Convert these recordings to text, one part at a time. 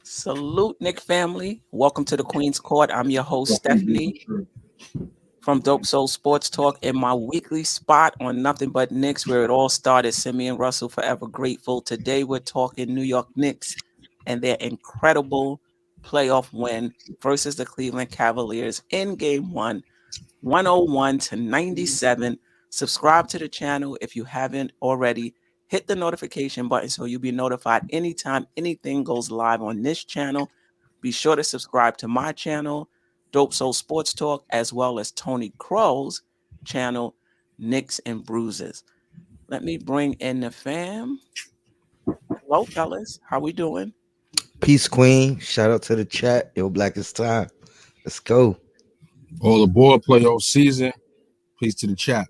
Salute, Nick family. Welcome to the Queen's Court. I'm your host, Stephanie, from Dope Soul Sports Talk, in my weekly spot on Nothing But Knicks, where it all started. Simeon Russell, forever grateful. Today, we're talking New York Knicks and their incredible playoff win versus the Cleveland Cavaliers in Game 1, 101-97. Subscribe to the channel if you haven't already. Hit the notification button so you'll be notified anytime anything goes live on this channel. Be sure to subscribe to my channel, Dope Soul Sports Talk, as well as Tony Crow's channel, Knicks and Bruises. Let me bring in the fam. Hello, fellas. How we doing? Peace, Queen. Shout out to the chat. Yo, Black is time. Let's go. All aboard playoff season. Peace to the chat.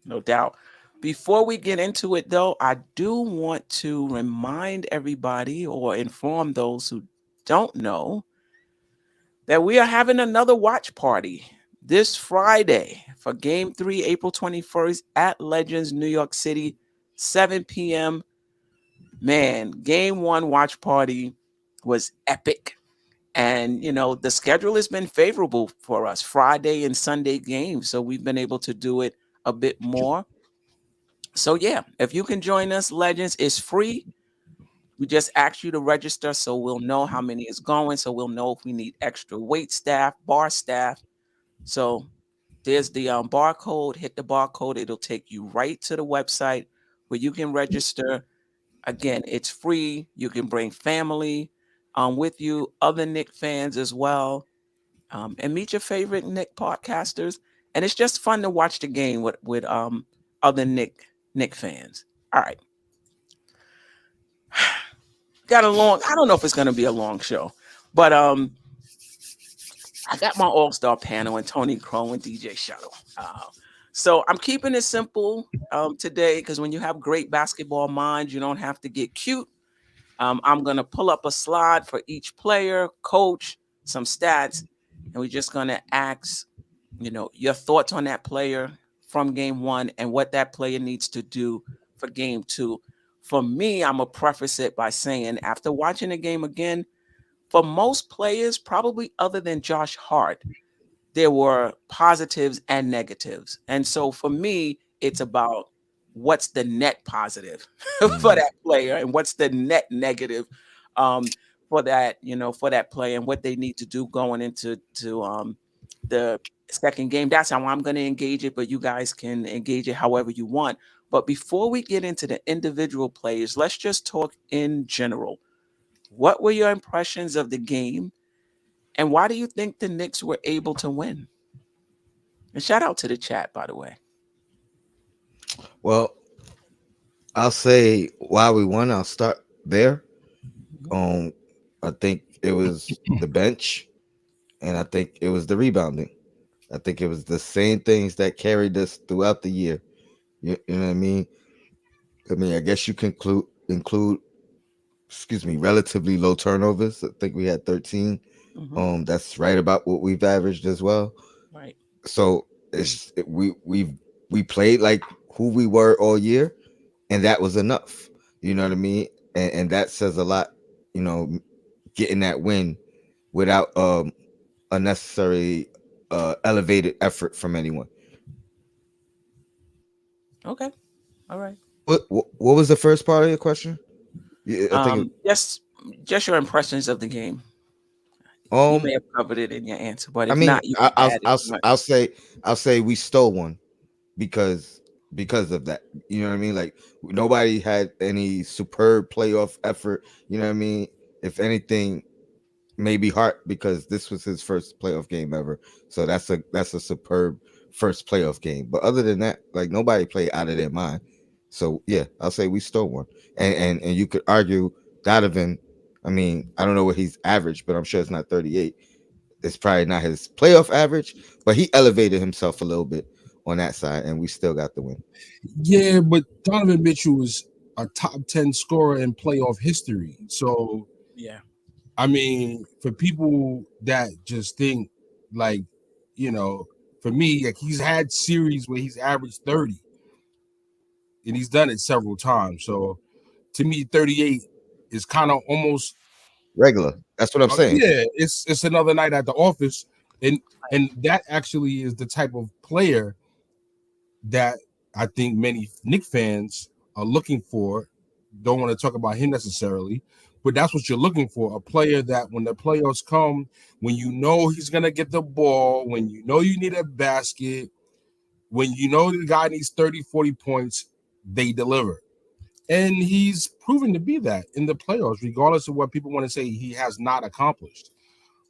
No doubt. Before we get into it, though, I do want to remind everybody or inform those who don't know that we are having another watch party this Friday for Game 3, April 21st at Legends, New York City, 7 p.m. Man, Game 1 watch party was epic. And, you know, the schedule has been favorable for us, Friday and Sunday games. So we've been able to do it a bit more. So, yeah, if you can join us, Legends, it's free. We just ask you to register so we'll know how many is going. So we'll know if we need extra wait staff, bar staff. So there's the barcode. Hit the barcode. It'll take you right to the website where you can register. Again, it's free. You can bring family with you, other Knick fans as well, and meet your favorite Knick podcasters. And it's just fun to watch the game with other Knick fans. All right. Got a long, I don't know if it's going to be a long show, but I got my all-star panel and Tony Crow and DJ Shuttle. So I'm keeping it simple today because when you have great basketball minds, you don't have to get cute. I'm going to pull up a slide for each player, coach, some stats, and we're just going to ask, you know, your thoughts on that player from Game 1 and what that player needs to do for Game 2. For me, I'm going to preface it by saying, after watching the game again, for most players, probably other than Josh Hart, there were positives and negatives. And so for me, it's about what's the net positive for that player and what's the net negative for that, you know, for that player and what they need to do going into the second game. That's how I'm going to engage it, but you guys can engage it however you want. But before we get into the individual players, let's just talk in general. What were your impressions of the game? And why do you think the Knicks were able to win? And shout out to the chat, by the way. Well, I'll say why we won. I'll start there. I think it was the bench, and I think it was the rebounding. I think it was the same things that carried us throughout the year. You know what I mean? I guess you can include, relatively low turnovers. I think we had 13. Mm-hmm. That's right about what we've averaged as well. Right. So we played like who we were all year, and that was enough. You know what I mean? And that says a lot. You know, getting that win without unnecessary elevated effort from anyone. Okay. All right. What was the first part of your question? I think just your impressions of the game. You may have covered it in your answer, but if not, I'll say we stole one because because of that. You know what I mean? Like nobody had any superb playoff effort. You know what I mean? If anything, maybe Hart because this was his first playoff game ever. So that's a superb first playoff game. But other than that, like nobody played out of their mind. So yeah, I'll say we stole one. And you could argue Donovan. I mean, I don't know what he's averaged, but I'm sure it's not 38. It's probably not his playoff average, but he elevated himself a little bit on that side, and we still got the win. Yeah, but Donovan Mitchell was a top 10 scorer in playoff history. So, Yeah. I mean, for people that just think like, you know, for me, like he's had series where he's averaged 30 and he's done it several times. So to me, 38 is kind of almost Regular. That's what I'm saying. yeah, it's another night at the office. And that actually is the type of player that I think many Knicks fans are looking for. Don't want to talk about him necessarily, but that's what you're looking for. A player that when the playoffs come, when you know he's going to get the ball, when you know you need a basket, when you know the guy needs 30, 40 points, they deliver. And he's proven to be that in the playoffs, regardless of what people want to say he has not accomplished.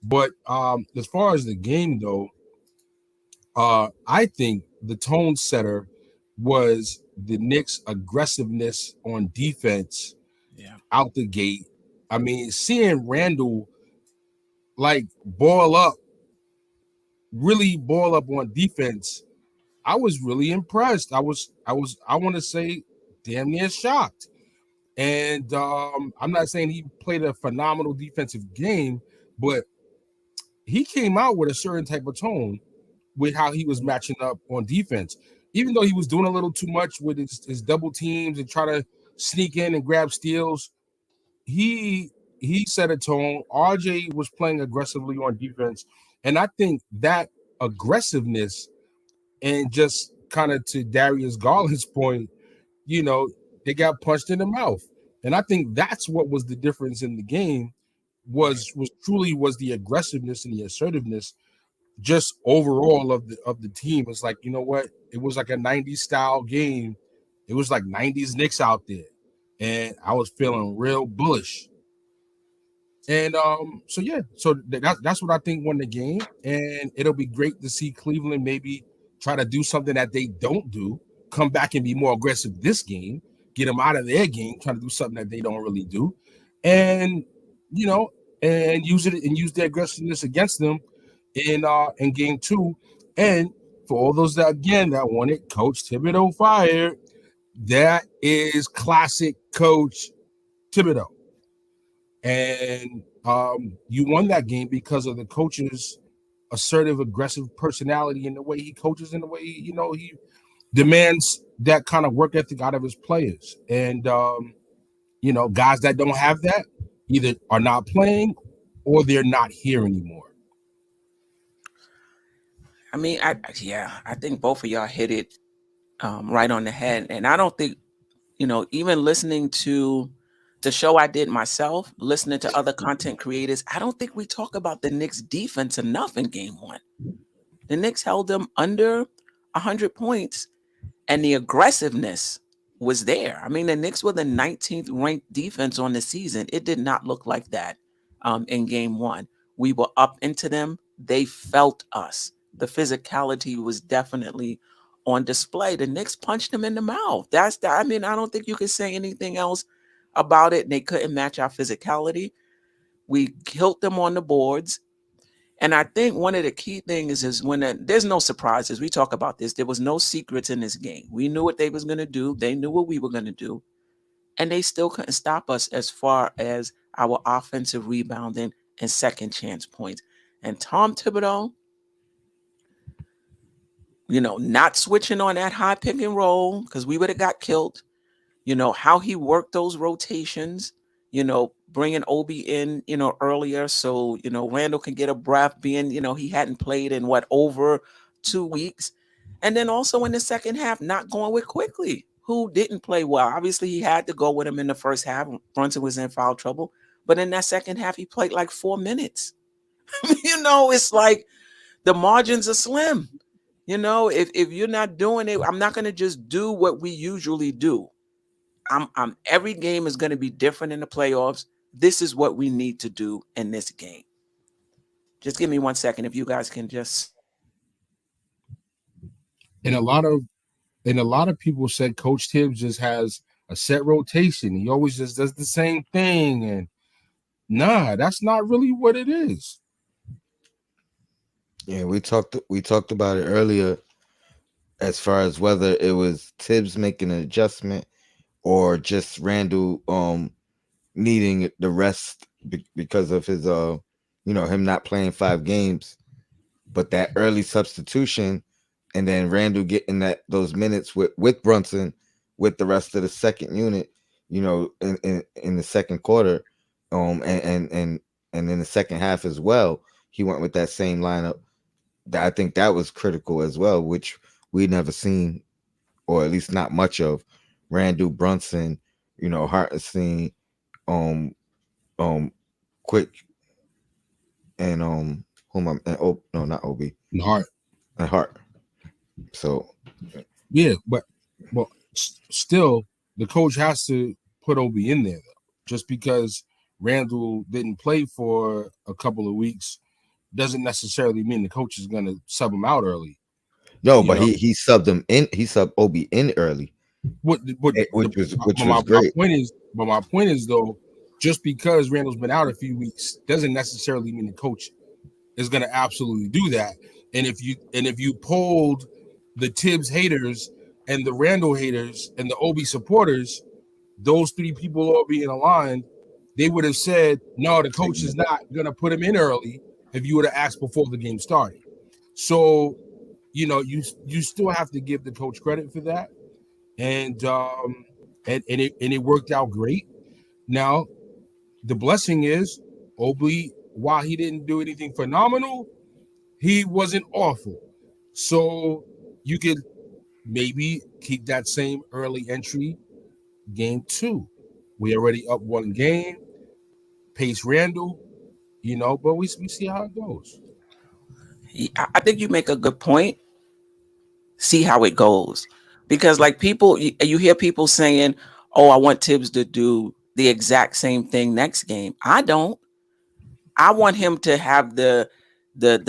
But as far as the game, though, I think the tone setter was the Knicks' aggressiveness on defense Yeah. out the gate. I mean, seeing Randle like really ball up on defense, I was really impressed. I want to say damn near shocked. And I'm not saying he played a phenomenal defensive game, but he came out with a certain type of tone with how he was matching up on defense. Even though he was doing a little too much with his double teams and try to sneak in and grab steals, he set a tone. RJ was playing aggressively on defense, and I think that aggressiveness and just kind of to Darius Garland's point, you know, they got punched in the mouth, and I think that's what was the difference in the game Right. was truly was the aggressiveness and the assertiveness just overall of the team. It's like, you know what? It was like a 90s style game. It was like 90s Knicks out there. And I was feeling real bullish. And so yeah, so that's what I think won the game. And it'll be great to see Cleveland maybe try to do something that they don't do, come back and be more aggressive this game, get them out of their game, trying to do something that they don't really do. And you know, and use their aggressiveness against them in game two. And for all those that again that wanted Coach Thibodeau fired, that is classic Coach Thibodeau. And you won that game because of the coach's assertive, aggressive personality and the way he coaches and the way he demands that kind of work ethic out of his players. And guys that don't have that either are not playing or they're not here anymore. I mean, I think both of y'all hit it right on the head. And I don't think, even listening to the show I did myself, listening to other content creators, I don't think we talk about the Knicks defense enough in game one. The Knicks held them under 100 points and the aggressiveness was there. I mean, the Knicks were the 19th ranked defense on the season. It did not look like that in game one. We were up into them. They felt us. The physicality was definitely on display. The Knicks punched them in the mouth. I mean, I don't think you could say anything else about it. They couldn't match our physicality. We killed them on the boards. And I think one of the key things is when there's no surprises. We talk about this. There was no secrets in this game. We knew what they was going to do. They knew what we were going to do. And they still couldn't stop us as far as our offensive rebounding and second chance points. And Tom Thibodeau, not switching on that high pick and roll because we would have got killed. How he worked those rotations, bringing Obi in, earlier. So, Randle can get a breath being, he hadn't played in over 2 weeks. And then also in the second half, not going with Quickley, who didn't play well. Obviously, he had to go with him in the first half. Brunson was in foul trouble. But in that second half, he played like 4 minutes. It's like the margins are slim. If you're not doing it, I'm not going to just do what we usually do. I'm every game is going to be different in the playoffs. This is what we need to do in this game. Just give me 1 second if you guys can just. And a lot of people said Coach Tibbs just has a set rotation. He always just does the same thing. And nah, that's not really what it is. Yeah, we talked about it earlier as far as whether it was Tibbs making an adjustment or just Randle needing the rest because of his him not playing 5 games, but that early substitution and then Randle getting those minutes with Brunson with the rest of the second unit, in the second quarter, and in the second half as well, he went with that same lineup. I think that was critical as well, which we never seen, or at least not much of. Randle, Brunson, Hart, Quick, and not Obi, And Hart. and Hart. So yeah, but still, the coach has to put Obi in there though. Just because Randle didn't play for a couple of weeks doesn't necessarily mean the coach is going to sub him out early. no, but he subbed him in. He subbed Obi in early, which was great. My point is though, just because Randle's been out a few weeks doesn't necessarily mean the coach is going to absolutely do that. And if you polled the Tibbs haters and the Randle haters and the Obi supporters, those 3 people all being aligned, they would have said, no, the coach is not going to put him in early if you would have asked before the game started. So, you still have to give the coach credit for that. And it worked out great. Now, the blessing is Obi, while he didn't do anything phenomenal, he wasn't awful. So you could maybe keep that same early entry game 2. We already up 1 game, pace Randle, but we see how it goes. I think you make a good point. See how it goes. Because like you hear people saying, oh, I want Tibbs to do the exact same thing next game. I don't. I want him to have the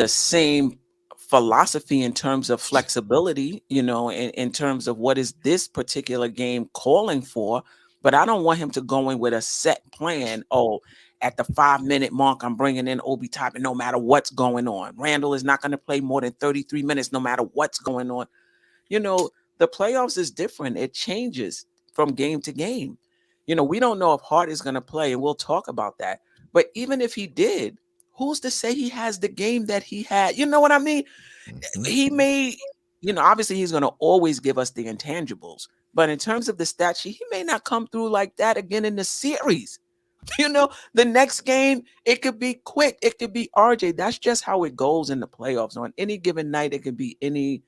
same philosophy in terms of flexibility, in terms of what is this particular game calling for. But I don't want him to go in with a set plan. Oh, at the 5-minute mark, I'm bringing in Obi Toppin no matter what's going on. Randle is not going to play more than 33 minutes no matter what's going on. The playoffs is different. It changes from game to game. We don't know if Hart is going to play, and we'll talk about that. But even if he did, who's to say he has the game that he had? You know what I mean? Mm-hmm. He may, obviously he's going to always give us the intangibles. But in terms of the stat sheet, he may not come through like that again in the series. The next game, it could be Quick. It could be RJ. That's just how it goes in the playoffs. On any given night, it could be any,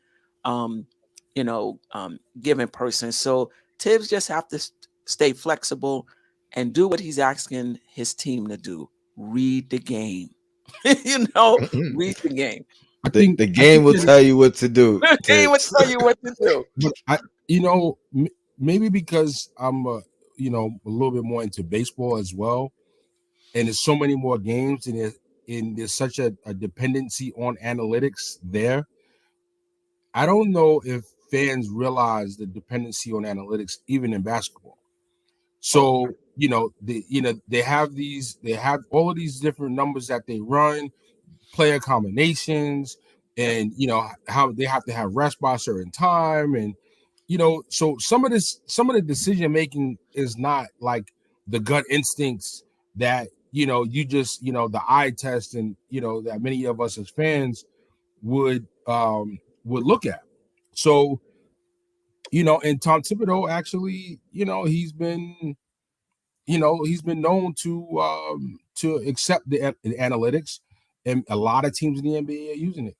given person. So Tibbs just have to stay flexible and do what he's asking his team to do. Read the game. Read the game. The game will tell you what to do. The game will tell you what to do. But maybe because I'm a little bit more into baseball as well, and there's so many more games, and there's such a dependency on analytics there. I don't know if fans realize the dependency on analytics even in basketball. So they have all of these different numbers that they run, player combinations, and how they have to have rest by a certain time, and so some of the decision making is not like the gut instincts that you just the eye test, and that many of us as fans would look at. So and Tom Thibodeau actually he's been known to accept the analytics, and a lot of teams in the NBA are using it.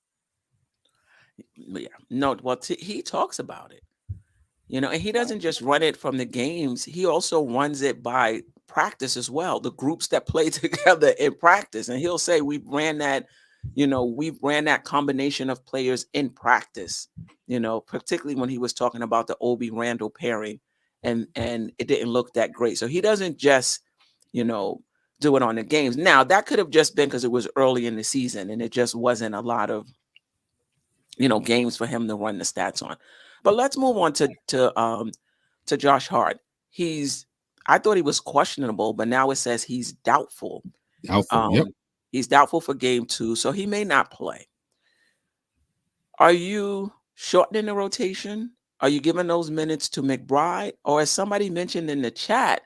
Yeah, no, well, he talks about it, and he doesn't just run it from the games. He also runs it by practice as well. The groups that play together in practice, and he'll say we ran that, we've ran that combination of players in practice, particularly when he was talking about the Obi Randle pairing, and it didn't look that great. So he doesn't just, do it on the games. Now, that could have just been because it was early in the season and it just wasn't a lot of, games for him to run the stats on. But let's move on to Josh Hart. I thought he was questionable, but now it says he's doubtful. Yep. He's doubtful for game 2, so he may not play. Are you shortening the rotation? Are you giving those minutes to McBride? Or as somebody mentioned in the chat,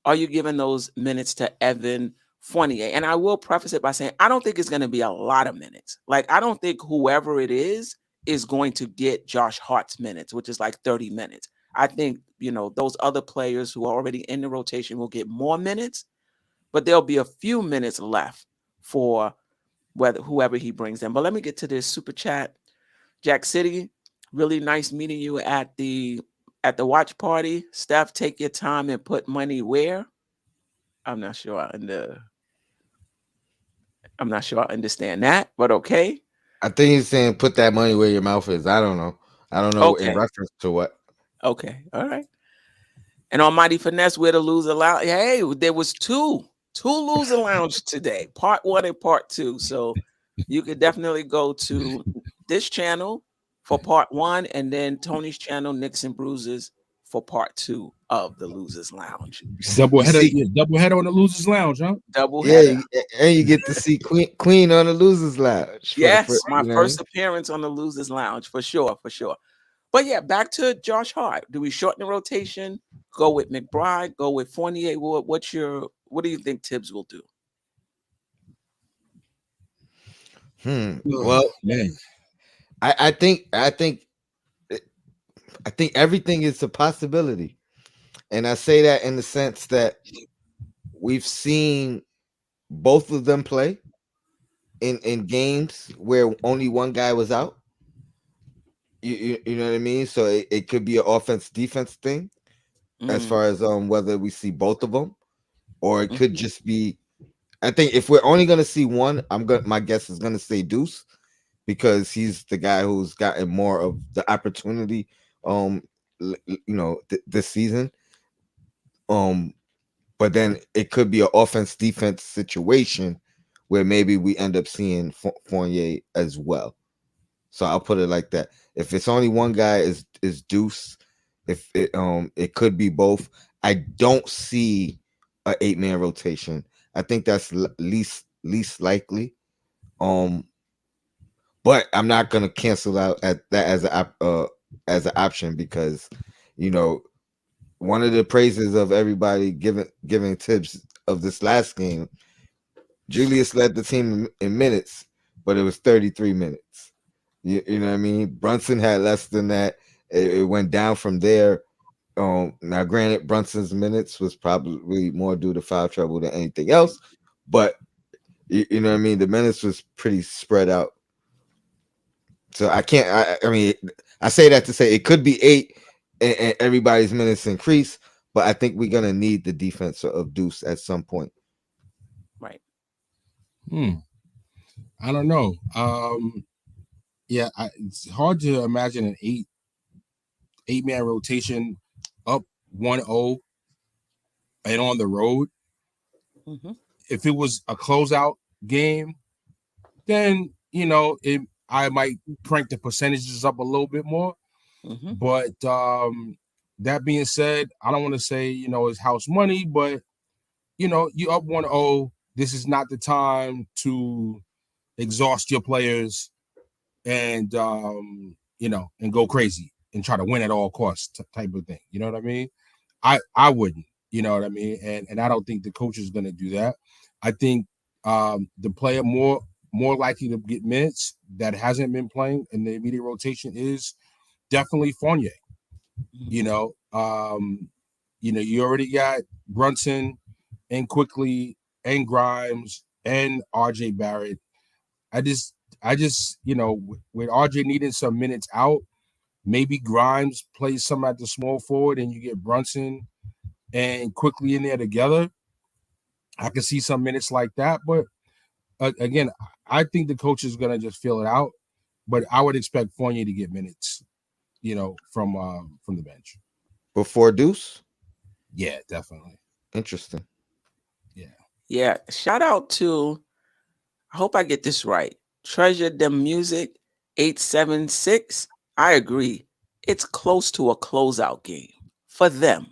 are you giving those minutes to Evan Fournier? And I will preface it by saying, I don't think it's going to be a lot of minutes. Like, I don't think whoever it is going to get Josh Hart's minutes, which is like 30 minutes. I think, those other players who are already in the rotation will get more minutes, but there'll be a few minutes left for whoever he brings in. But let me get to this super chat. Jack City, really nice meeting you at the watch party. Steph, take your time and put money where? I'm not sure I understand that, but okay. I think he's saying put that money where your mouth is. I don't know. Okay. In reference to what. Okay, all right. And Almighty Finesse, where the loser lounge. Hey, there was two loser lounge today, part 1 and part 2. So you could definitely go to this channel for part 1, and then Tony's channel, Knicks and Bruises, for part 2 of the Losers Lounge. Double header on the Losers Lounge, huh? Double header. Yeah, and you get to see Queen on the Losers Lounge. Yes, my first appearance on the Losers Lounge, for sure. But yeah, back to Josh Hart. Do we shorten the rotation? Go with McBride? Go with Fournier? What do you think Tibbs will do? Well, man, I think everything is a possibility, and I say that in the sense that we've seen both of them play in games where only one guy was out. You know what I mean? So it could be an offense defense thing as far as whether we see both of them, or it could just be. I think if we're only gonna see one, my guess is gonna say Deuce, because he's the guy who's gotten more of the opportunity this season. But then it could be an offense defense situation where maybe we end up seeing Fournier as well. So I'll put it like that. If it's only one guy, is Deuce. If it could be both. I don't see a 8-man rotation. I think that's least likely. But I'm not gonna cancel out at that as an option, because one of the praises of everybody giving Tibbs of this last game, Julius led the team in minutes, but it was 33 minutes. You know what I mean? Brunson had less than that. It went down from there. Now, granted, Brunson's minutes was probably more due to foul trouble than anything else, but you know what I mean? The minutes was pretty spread out. So I can't. I mean, I say that to say it could be 8, and everybody's minutes increase, but I think we're gonna need the defense of Deuce at some point. Right. I don't know. Yeah, it's hard to imagine an 8-man rotation up 1-0 and on the road. If it was a closeout game, then I might crank the percentages up a little bit more. But that being said, I don't want to say it's house money, but you up 1-0. This is not the time to exhaust your players and and go crazy and try to win at all costs type of thing. You know what I mean? I wouldn't. You know what I mean? And I don't think the coach is going to do that. I think the player more likely to get minutes that hasn't been playing in the immediate rotation is definitely Fournier. You already got Brunson and Quickley and Grimes and RJ Barrett. I just with RJ needing some minutes out, maybe Grimes plays some at the small forward and you get Brunson and Quickley in there together. I can see some minutes like that, but again, I think the coach is gonna just feel it out, but I would expect Fournier to get minutes, from the bench. Before Deuce? Yeah, definitely. Interesting. Yeah. Yeah. Shout out to, I hope I get this right. Treasure the Music 876. I agree. It's close to a closeout game for them.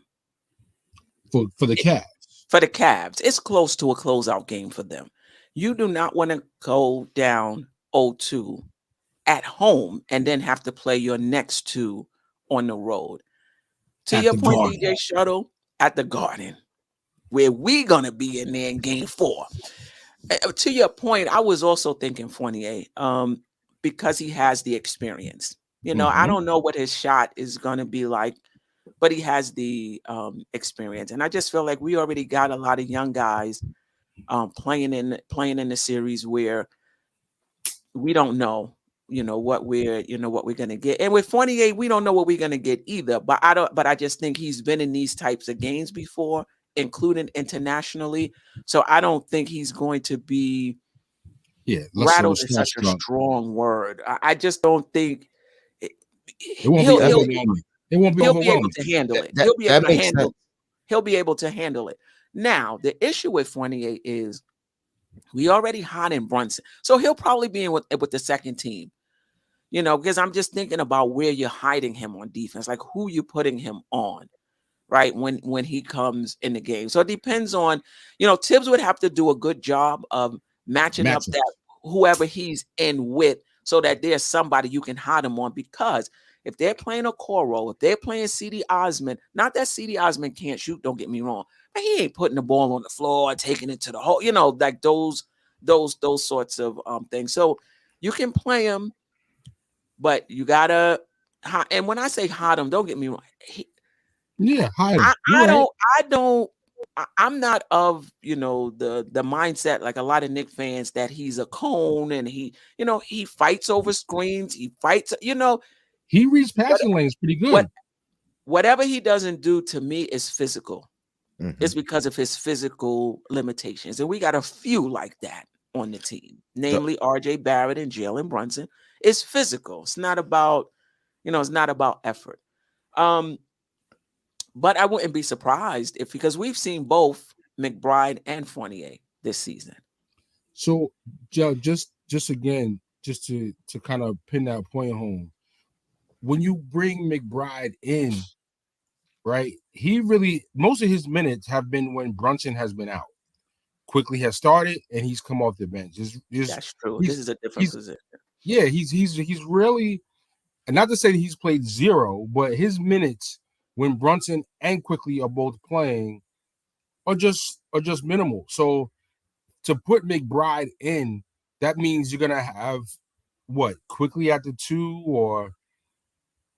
For the Cavs. For the Cavs, it's close to a closeout game for them. You do not want to go down 0-2 at home and then have to play your next two on the road. To At your the point, Garden. DJ Shuttle, at the Garden, where we gonna be in there in game 4. To your point, I was also thinking Fournier, because he has the experience. I don't know what his shot is gonna be like, but he has the experience, and I just feel like we already got a lot of young guys playing in the series where we don't know, what we're gonna get. And with Fournier, we don't know what we're gonna get either. But I just think he's been in these types of games before, including internationally. So I don't think he's going to be rattled is such a strong word. I just don't think it won't be overwhelming. It won't be he'll overwhelming. be able to handle it. That, He'll be able that to makes handle. sense. He'll be able to handle it. Now, the issue with Fournier is we already hiding Brunson, so he'll probably be in with the second team. Because I'm just thinking about where you're hiding him on defense, like who you're putting him on, right? When he comes in the game. So it depends on, Tibbs would have to do a good job of matching up that whoever he's in with, so that there's somebody you can hide him on. Because if they're playing a Coro, if they're playing CD Osman, not that CD Osman can't shoot, don't get me wrong, but he ain't putting the ball on the floor, taking it to the hole, like those sorts of things. So you can play him, but you gotta. And when I say hide him, don't get me wrong. Hide him. I'm not of the mindset like a lot of Knicks fans that he's a cone and he fights over screens. He fights. He reads passing lanes pretty good. Whatever he doesn't do to me is physical. Mm-hmm. It's because of his physical limitations, and we got a few like that on the team, namely R.J. Barrett and Jalen Brunson. It's physical. It's not about it's not about effort. But I wouldn't be surprised because we've seen both McBride and Fournier this season. So, Joe, just again, just to kind of pin that point home, when you bring McBride in, right, most of his minutes have been when Brunson has been out. Quickley has started and he's come off the bench. That's true. This is a different position. Yeah, he's really, and not to say that he's played zero, but his minutes when Brunson and Quickley are both playing are just minimal. So to put McBride in, that means you're gonna have Quickley at the 2 or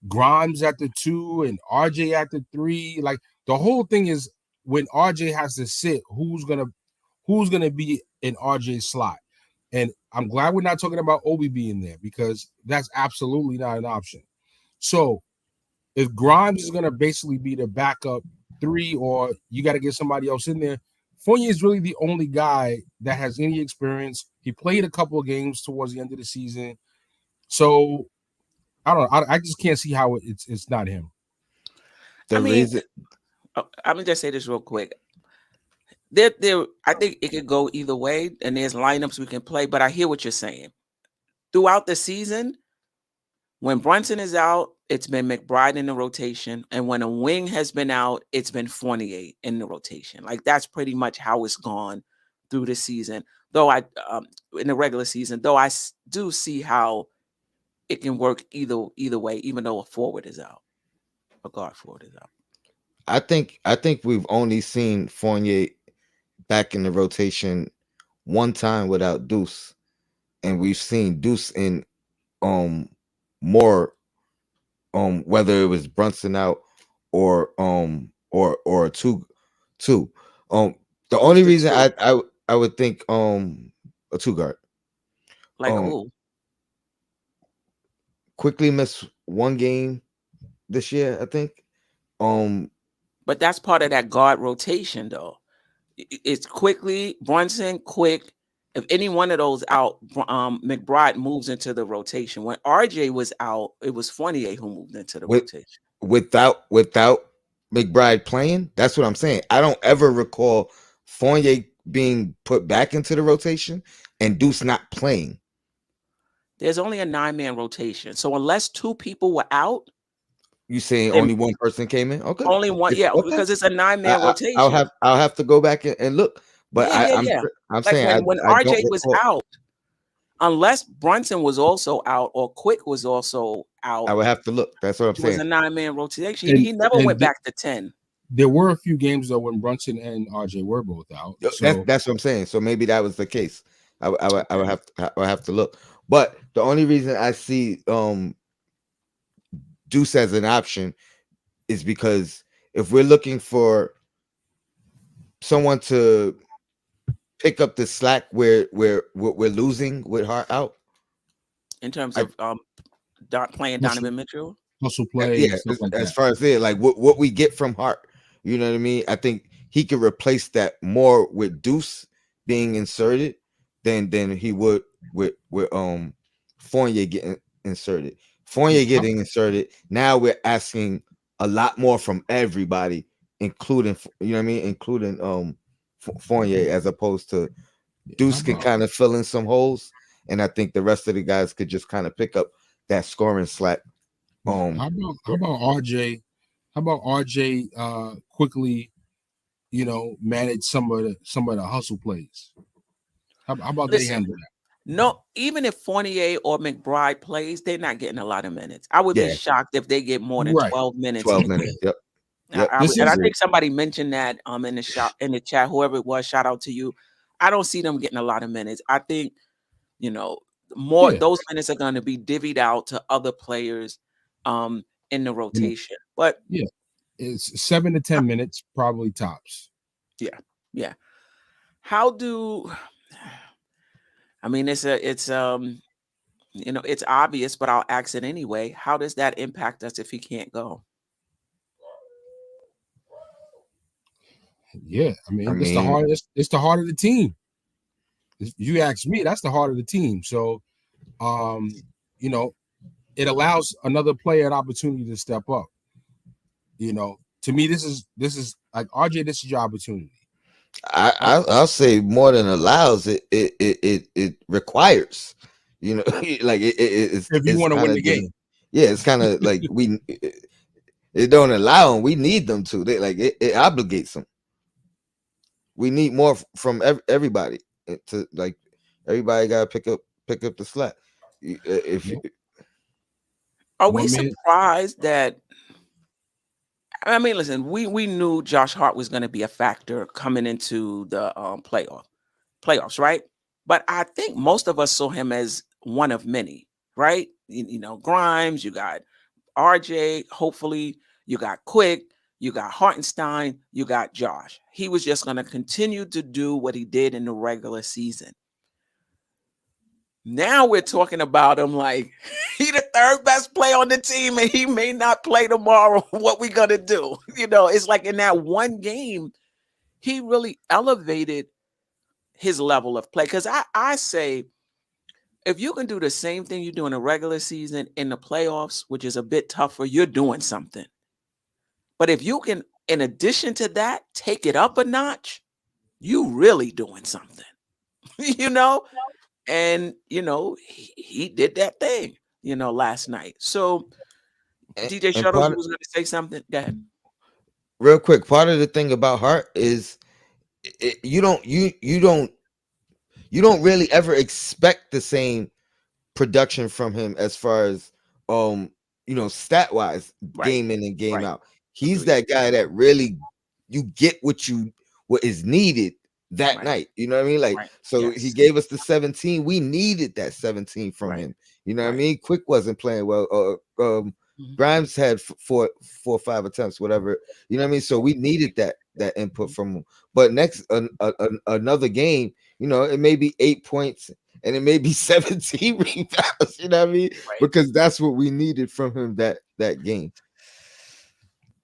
Grimes at the 2 and RJ at the 3. Like the whole thing is when RJ has to sit, who's gonna be in RJ's slot? And I'm glad we're not talking about Obi being there because that's absolutely not an option. So if Grimes is gonna basically be the backup 3, or you got to get somebody else in there, Fournier is really the only guy that has any experience. He played a couple of games towards the end of the season, so I don't know. I just can't see how it's not him. I'm gonna just say this real quick. I think it could go either way, and there's lineups we can play. But I hear what you're saying. Throughout the season, when Brunson is out, it's been McBride in the rotation, and when a wing has been out, it's been Fournier in the rotation. Like that's pretty much how it's gone through the season. Though in the regular season, though I do see how it can work either way, even though a forward is out, a guard forward is out. I think we've only seen Fournier back in the rotation one time without Deuce, and we've seen Deuce in more whether it was Brunson out or a two. The only reason I would think a 2 guard. Like who? Quickley missed one game this year, I think. But that's part of that guard rotation, though. It's Quickley, Brunson, Quick, If any one of those out, McBride moves into the rotation. When RJ was out, it was Fournier who moved into the With rotation. without McBride playing, that's what I'm saying. I don't ever recall Fournier being put back into the rotation and Deuce not playing. There's only a 9-man rotation. So unless two people were out, You saying then only one person came in? Okay, only one, yeah, okay. because it's a 9-man I'll rotation. have to go back and look. But Yeah, yeah, yeah. I'm Like saying when I don't RJ was recall. out, unless Brunson was also out or Quick was also out, I would have to look. That's what I'm it was a saying. 9-man rotation. He And never went back to 10. there were a few games though when Brunson and RJ were both out. So That's what I'm saying. So maybe that was the case. I would have to look. But the only reason I see Deuce as an option is because if we're looking for someone to pick up the slack where we're losing with Hart out, In terms I, of playing Donovan Mitchell. hustle play, yeah, stuff like as that. far as it, like what we get from Hart, you know what I mean? I think he could replace that more with Deuce being inserted than he would with Fournier getting inserted. Fournier getting inserted. Now we're asking a lot more from everybody, including, you know what I mean, including Fournier, as opposed to Deuce can kind of fill in some holes, and I think the rest of the guys could just kind of pick up that scoring slack. How about RJ? How about RJ quickly, manage some of the hustle plays? How about they Listen, handle that? no, even if Fournier or McBride plays, they're not getting a lot of minutes. I would be Yeah, shocked if they get more than Right. 12 minutes. 12 minutes. Yep. Yep. And I think somebody mentioned that in the chat, whoever it was, shout out to you. I don't see them getting a lot of minutes. I think, more those minutes are going to be divvied out to other players in the rotation. But yeah, it's 7 to 10 minutes, probably tops. Yeah. Yeah. How do I mean it's it's obvious, but I'll ask it anyway. How does that impact us if he can't go? Yeah, I mean it's the hardest. It's the heart of the team. If you ask me, that's the heart of the team. So, it allows another player an opportunity to step up. To me, this is like RJ. This is your opportunity. I'll say more than allows it requires. Like it's if you want to win the game. Yeah, it's kind of like it don't allow them. We need them to. They like it obligates them. We need more from everybody to like everybody got to pick up the slack. Are we surprised that? I mean, listen, we knew Josh Hart was going to be a factor coming into the playoffs, right? But I think most of us saw him as one of many, right? Grimes, you got RJ, hopefully you got Quick, you got Hartenstein, you got Josh. He was just going to continue to do what he did in the regular season. Now we're talking about him like he the third best player on the team and he may not play tomorrow. What we gonna do? It's like in that one game, he really elevated his level of play. Because I say, if you can do the same thing you do in a regular season in the playoffs, which is a bit tougher, you're doing something. But if you can, in addition to that, take it up a notch, you really doing something. And he did that thing, last night. So DJ Shuttle, you was going to say something. Go ahead. Real quick, part of the thing about Hart is you don't really ever expect the same production from him as far as stat wise, game in and game out. He's that guy that really you get what is needed that night. You know what I mean? Like, so he gave us the 17. We needed that 17 from him. You know what I mean? Quick wasn't playing well. Grimes had 4 or 5 attempts, whatever. You know what I mean? So we needed that input from him. But next another game, it may be 8 points and it may be 17 rebounds. You know what I mean? Because that's what we needed from him that game.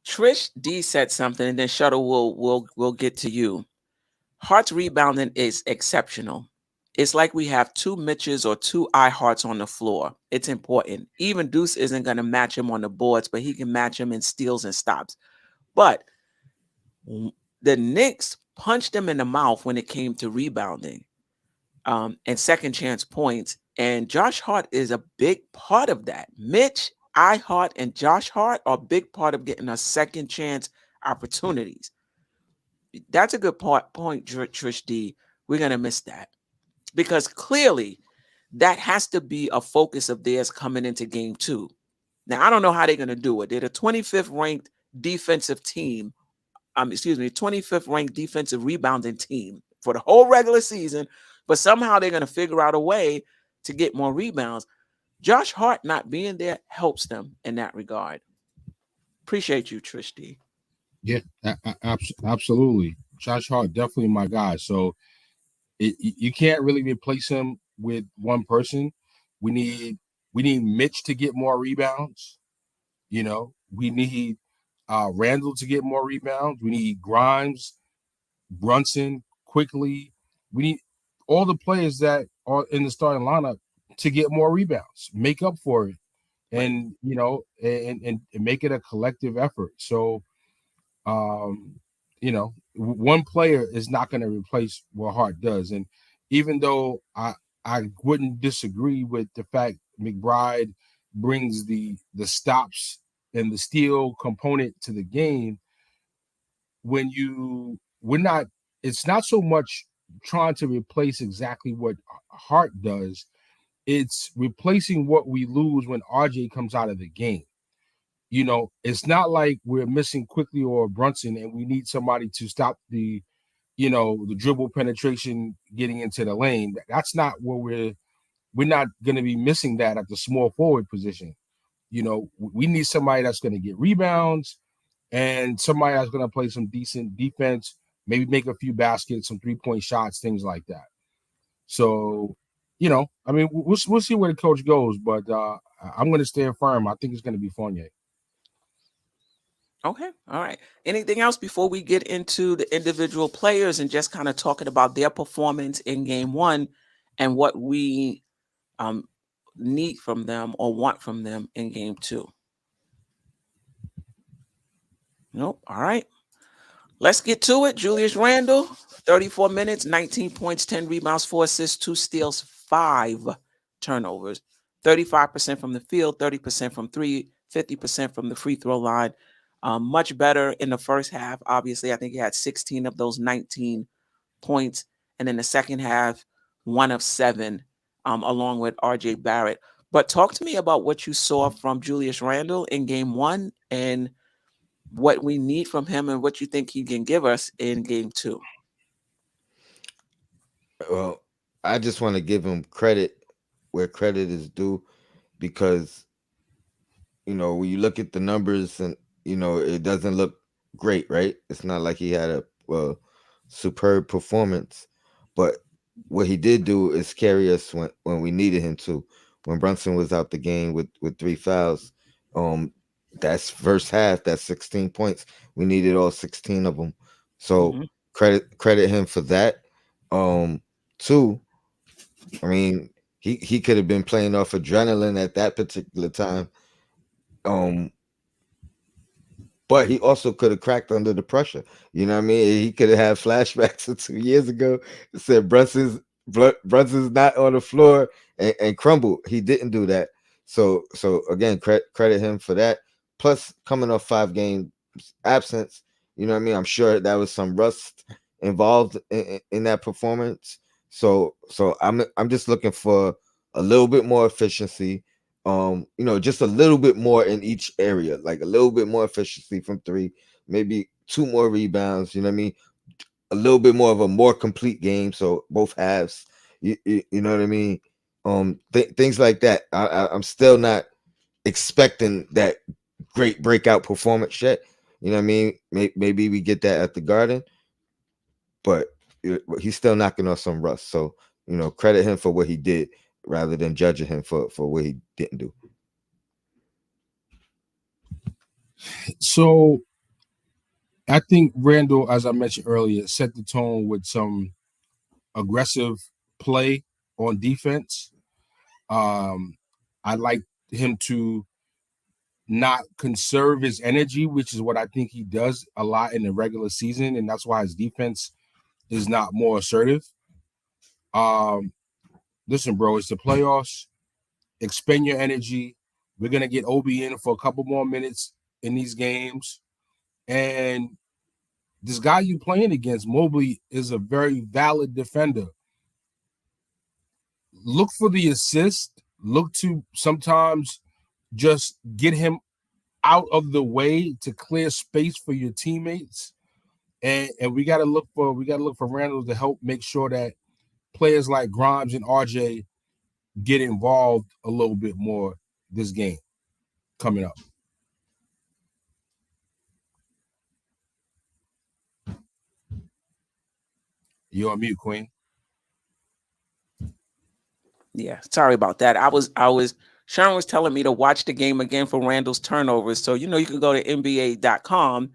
Trish D said something, and then Shuttle will get to you. Hart's rebounding is exceptional. It's like we have two Mitches or two Harts on the floor. It's important. Even Deuce isn't going to match him on the boards, but he can match him in steals and stops. But the Knicks punched him in the mouth when it came to rebounding and second chance points. And Josh Hart is a big part of that. Mitch, Hart, and Josh Hart are a big part of getting us second chance opportunities. That's a good point, Trish D. We're going to miss that because clearly that has to be a focus of theirs coming into game 2. Now, I don't know how they're going to do it. They're the 25th ranked defensive team. 25th ranked defensive rebounding team for the whole regular season, but somehow they're going to figure out a way to get more rebounds. Josh Hart not being there helps them in that regard. Appreciate you, Trish D. Yeah, absolutely. Josh Hart, definitely my guy. So you can't really replace him with one person. We need Mitch to get more rebounds. We need Randle to get more rebounds. We need Grimes, Brunson, Quickley. We need all the players that are in the starting lineup to get more rebounds, make up for it, and and make it a collective effort. So, one player is not going to replace what Hart does. And even though I wouldn't disagree with the fact McBride brings the stops and the steal component to the game, it's not so much trying to replace exactly what Hart does. It's replacing what we lose when RJ comes out of the game. It's not like we're missing Quickley or Brunson and we need somebody to stop the dribble penetration getting into the lane. That's not what we're not going to be missing that at the small forward position. We need somebody that's going to get rebounds and somebody that's going to play some decent defense, maybe make a few baskets, some 3-point shots, things like that. So, we'll see where the coach goes, but I'm going to stand firm. I think it's going to be Fournier. Okay. All right. Anything else before we get into the individual players and just kind of talking about their performance in game 1 and what we need from them or want from them in game 2? Nope. All right. Let's get to it. Julius Randle, 34 minutes, 19 points, 10 rebounds, 4 assists, 2 steals, 5 turnovers, 35% from the field, 30% from 3, 50% from the free throw line. Much better in the first half. Obviously, I think he had 16 of those 19 points. And in the second half, 1 of 7, along with RJ Barrett. But talk to me about what you saw from Julius Randle in game 1 and what we need from him and what you think he can give us in game 2. Well, I just want to give him credit where credit is due because, when you look at the numbers and, it doesn't look great, right? It's not like he had a superb performance, but what he did do is carry us when we needed him to. When Brunson was out the game with 3 fouls, that's first half, that's 16 points. We needed all 16 of them. So credit him for that. 2, I mean, he could have been playing off adrenaline at that particular time. But he also could have cracked under the pressure. You know what I mean? He could have had flashbacks of 2 years ago. It said Brunson's not on the floor and crumbled. He didn't do that. So again, credit him for that. Plus, coming off 5 game absence, you know what I mean? I'm sure that was some rust involved in that performance. So I'm just looking for a little bit more efficiency. Just a little bit more in each area, like a little bit more efficiency from 3, maybe 2 more rebounds, you know what I mean? A little bit more of a more complete game. So both halves, you know what I mean? Things like that. I'm still not expecting that great breakout performance yet. You know what I mean? Maybe we get that at the Garden, but he's still knocking off some rust. So, credit him for what he did rather than judging him for what he didn't do. So I think Randle, as I mentioned earlier, set the tone with some aggressive play on defense. I like him to not conserve his energy, which is what I think he does a lot in the regular season, and that's why his defense is not more assertive. Listen, bro, it's the playoffs. Expend your energy. We're gonna get Obi in for a couple more minutes in these games, and this guy you playing against, Mobley, is a very valid defender. Look for the assist. Look to sometimes just get him out of the way to clear space for your teammates. And we gotta look for Randle to help make sure that players like Grimes and RJ get involved a little bit more this game coming up. You're on mute, Queen. Yeah, sorry about that. Sharon was telling me to watch the game again for Randle's turnovers. So, you can go to NBA.com,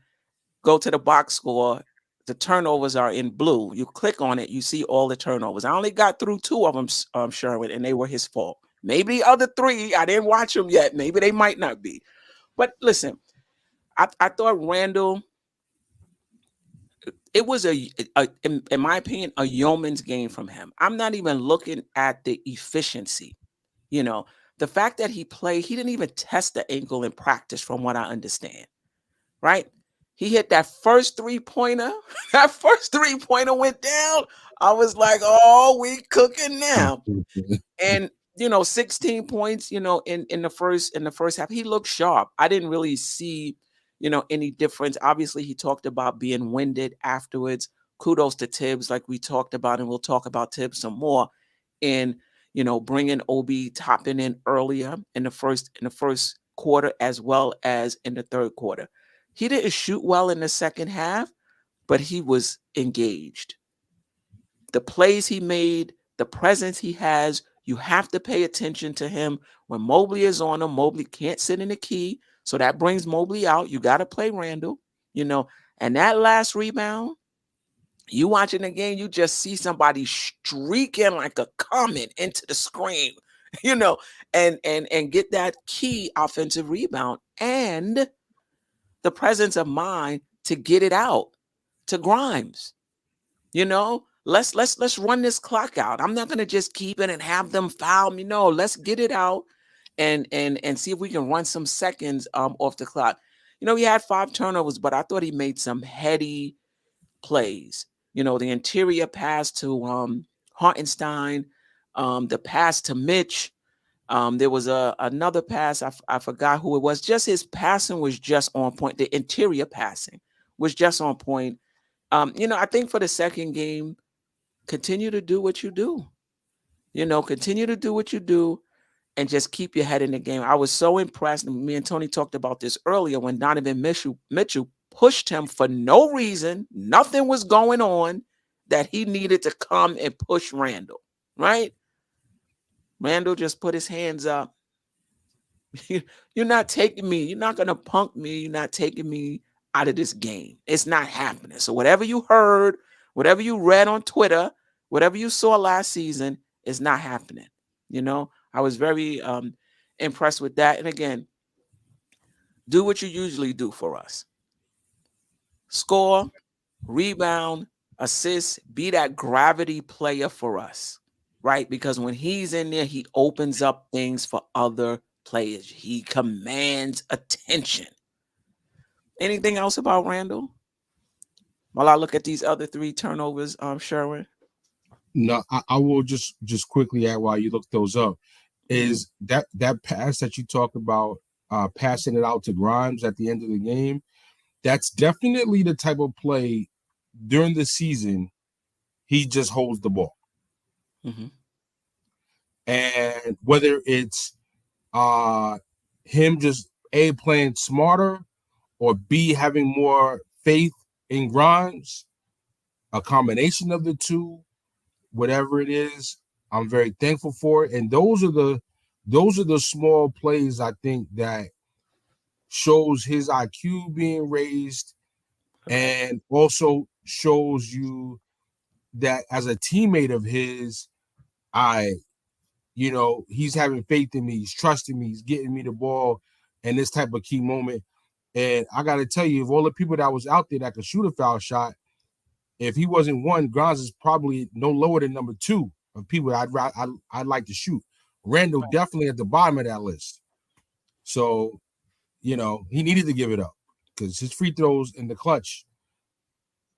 go to the box score. The turnovers are in blue. You click on it, you see all the turnovers. I only got through 2 of them, Sherwin, and they were his fault. Maybe the other 3, I didn't watch them yet. Maybe they might not be. But listen, I thought Randle, it was in my opinion, a yeoman's game from him. I'm not even looking at the efficiency. The fact that he didn't even test the ankle in practice, from what I understand. Right? He hit that first 3-pointer. That first 3-pointer went down. I was like, oh, we cooking now. And 16 points, in the first half. He looked sharp. I didn't really see, any difference. Obviously, he talked about being winded afterwards. Kudos to Tibbs, like we talked about, and we'll talk about Tibbs some more in, bringing Obi Toppin in earlier in the first quarter as well as in the third quarter. He didn't shoot well in the second half, but he was engaged. The plays he made, the presence he has, you have to pay attention to him. When Mobley is on him, Mobley can't sit in the key, so that brings Mobley out. You got to play Randle, and that last rebound, you watching the game, you just see somebody streaking like a comet into the screen, and get that key offensive rebound and the presence of mind to get it out to Grimes. Let's run this clock out. I'm not gonna just keep it and have them foul me. No, let's get it out and see if we can run some seconds off the clock. He had 5 turnovers, but I thought he made some heady plays. The interior pass to Hartenstein, the pass to Mitch. There was another pass. I forgot who it was. Just his passing was just on point. The interior passing was just on point. I think for the second game, continue to do what you do. Continue to do what you do and just keep your head in the game. I was so impressed. Me and Tony talked about this earlier when Donovan Mitchell pushed him for no reason. Nothing was going on that he needed to come and push Randle, right? Randle just put his hands up. You're not taking me. You're not going to punk me. You're not taking me out of this game. It's not happening. So whatever you heard, whatever you read on Twitter, whatever you saw last season is not happening. I was very impressed with that. And again, do what you usually do for us. Score, rebound, assist, be that gravity player for us, right? Because when he's in there, he opens up things for other players. He commands attention. Anything else about Randle? While I look at these other 3 turnovers, Sherwin. No, I will just quickly add while you look those up. Is that pass that you talk about, passing it out to Grimes at the end of the game? That's definitely the type of play during the season he just holds the ball. Mm-hmm. And whether it's him just A, playing smarter, or B, having more faith in Grimes, a combination of the two, whatever it is, I'm very thankful for it. And those are the small plays I think that shows his IQ being raised, and also shows you that as a teammate of his, he's having faith in me, he's trusting me, he's getting me the ball in this type of key moment. And I got to tell you, of all the people that was out there that could shoot a foul shot, if he wasn't one, Grimes is probably no lower than number 2 of people I'd like to shoot. Randle definitely at the bottom of that list. So, he needed to give it up because his free throws in the clutch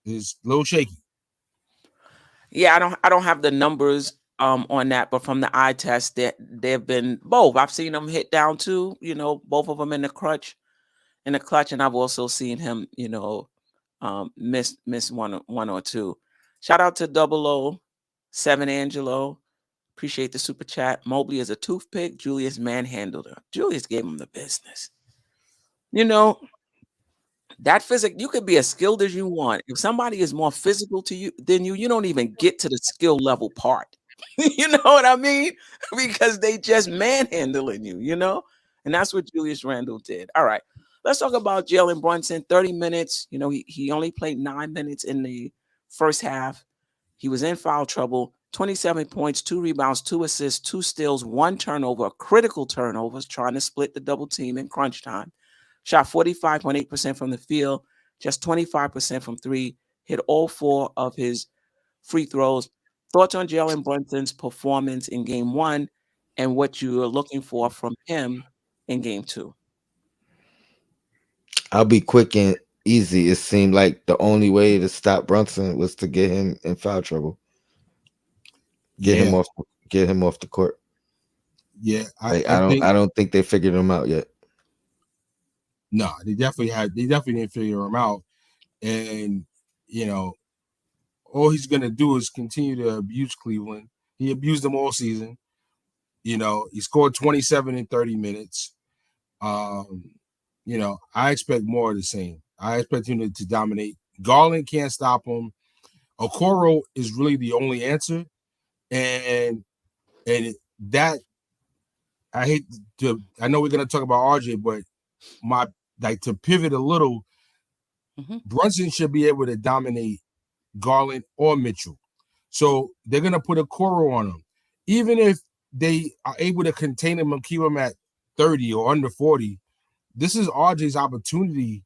is a little shaky. Yeah, I don't have the numbers on that, but from the eye test, they've been both. I've seen them hit down too, both of them in the clutch, and I've also seen him, miss one or two. Shout out to 007 Angelo. Appreciate the super chat. Mobley is a toothpick. Julius manhandled her. Julius gave him the business. That you could be as skilled as you want. If somebody is more physical to you than you don't even get to the skill level part. You know what I mean? Because they just manhandling you, And that's what Julius Randle did. All right. Let's talk about Jalen Brunson. 30 minutes. He only played 9 minutes in the first half. He was in foul trouble. 27 points, 2 rebounds, 2 assists, 2 steals, 1 turnover, critical turnovers, trying to split the double team in crunch time. Shot 45.8% from the field, just 25% from 3, hit all 4 of his free throws. Thoughts on Jalen Brunson's performance in game 1 and what you are looking for from him in game 2? I'll be quick and easy. It seemed like the only way to stop Brunson was to get him in foul trouble. Get him off the court. Yeah, I don't think they figured him out yet. No, they definitely didn't figure him out. And all he's gonna do is continue to abuse Cleveland. He abused them all season. He scored 27 in 30 minutes. I expect more of the same. I expect him to dominate. Garland can't stop him. Okoro is really the only answer. And that I know we're gonna talk about RJ, but to pivot a little, Brunson should be able to dominate Garland or Mitchell. So they're gonna put Okoro on him. Even if they are able to contain him and keep him at 30 or under 40, this is RJ's opportunity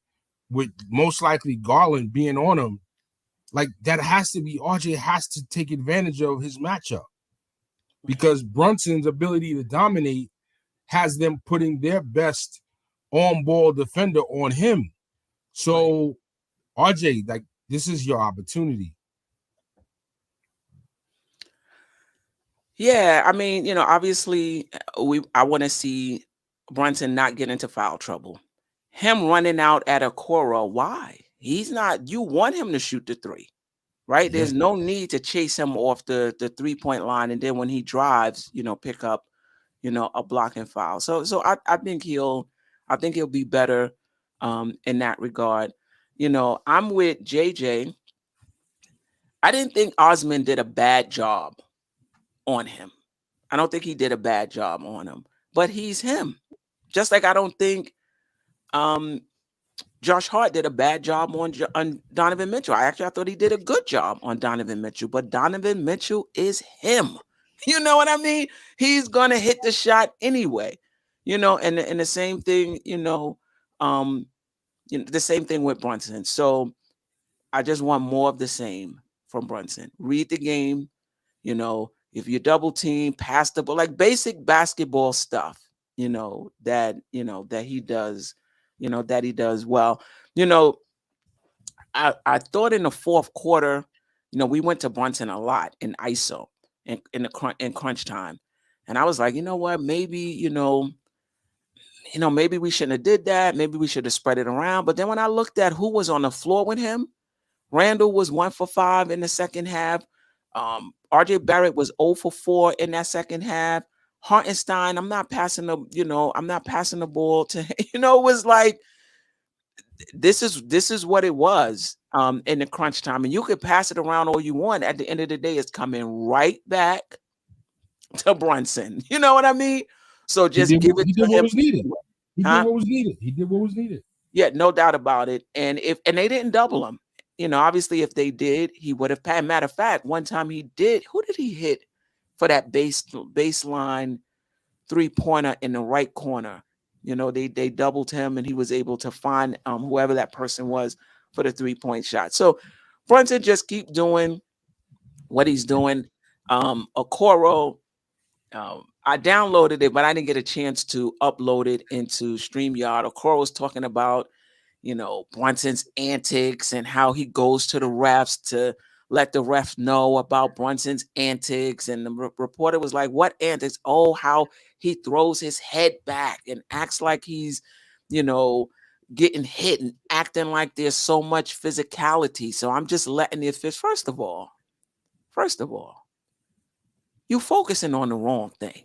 with most likely Garland being on him. Like that has to be RJ has to take advantage of his matchup because Brunson's ability to dominate has them putting their best on-ball defender on him. So RJ, like this is your opportunity. Yeah, I mean, obviously I want to see Brunson not get into foul trouble. Him running out at Okoro, why? He's not, you want him to shoot the 3, right? Yeah. There's no need to chase him off the 3-point line. And then when he drives, pick up, a blocking foul. So I think he'll be better in that regard. I'm with JJ. I didn't think Osman did a bad job on him. I don't think he did a bad job on him, but he's him. Just like I don't think Josh Hart did a bad job on Donovan Mitchell. I thought he did a good job on Donovan Mitchell, but Donovan Mitchell is him. You know what I mean? He's gonna hit the shot anyway. And the same thing, the same thing with Brunson. So I just want more of the same from Brunson. Read the game, if you double team, pass the ball, like basic basketball stuff, that he does, that he does well. I thought in the fourth quarter, we went to Brunson a lot in ISO in crunch time. And I was like, you know what, maybe, maybe we shouldn't have did that. Maybe we should have spread it around. But then when I looked at who was on the floor with him, Randle was 1 for 5 in the second half. RJ Barrett was 0 for 4 in that second half. Hartenstein, I'm not passing the ball to, it was like, this is what it was in the crunch time. And you could pass it around all you want. At the end of the day, it's coming right back to Brunson. You know what I mean? So just give it to him. He did what was needed. He did what was needed. Yeah, no doubt about it. And they didn't double him. Obviously, if they did, he would have passed. Matter of fact, one time he did. Who did he hit for that baseline 3-pointer in the right corner. You know, they doubled him and he was able to find whoever that person was for the 3-point shot. So Brunson just keep doing what he's doing. Okoro, I downloaded it, but I didn't get a chance to upload it into StreamYard. Okoro was talking about, you know, Brunson's antics and how he goes to the refs to let the refs know about Brunson's antics. And the reporter was like, what antics? Oh, how he throws his head back and acts like he's, you know, getting hit and acting like there's so much physicality. So I'm just letting the officials, first of all, you focusing on the wrong thing.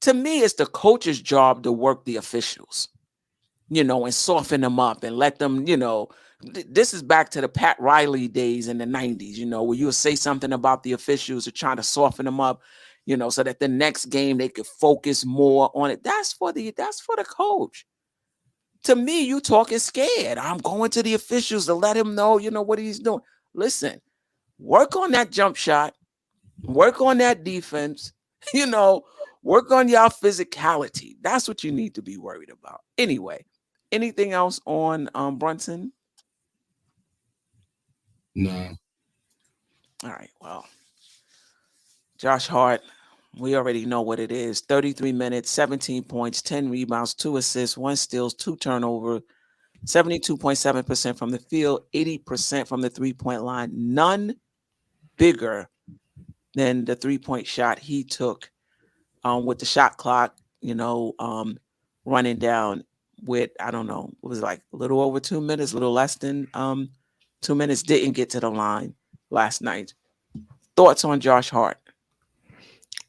To me, it's the coach's job to work the officials, you know, and soften them up and let them, you know, this is back to the Pat Riley days in the 90s, you know, where you'll say something about the officials or trying to soften them up, you know, so that the next game they could focus more on it. That's for the coach. To me, you talking scared. I'm going to the officials to let him know, you know, what he's doing. Listen, work on that jump shot, work on that defense, you know, work on your physicality. That's what you need to be worried about. Anyway, anything else on Brunson? No. All right. Well, Josh Hart, we already know what it is. 33 minutes, 17 points, 10 rebounds, 2 assists, 1 steals, 2 turnover, 72.7% from the field, 80% from the 3-point line. None bigger than the 3-point shot he took with the shot clock, you know, running down with, I don't know, it was like a little over 2 minutes, a little less than 2 minutes. Didn't get to the line last night. Thoughts on Josh Hart?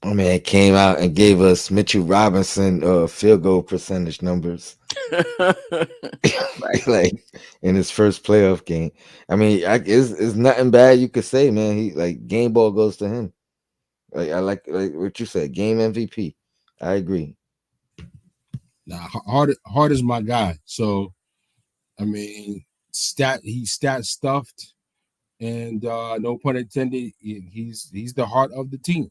I mean, it came out and gave us Mitchell Robinson field goal percentage numbers. Like in his first playoff game. I mean, it's nothing bad you could say, man. He like game ball goes to him. Like I like what you said, game MVP. I agree. Nah, Hart is my guy. So I mean, he's stat stuffed, and no pun intended. He's the heart of the team.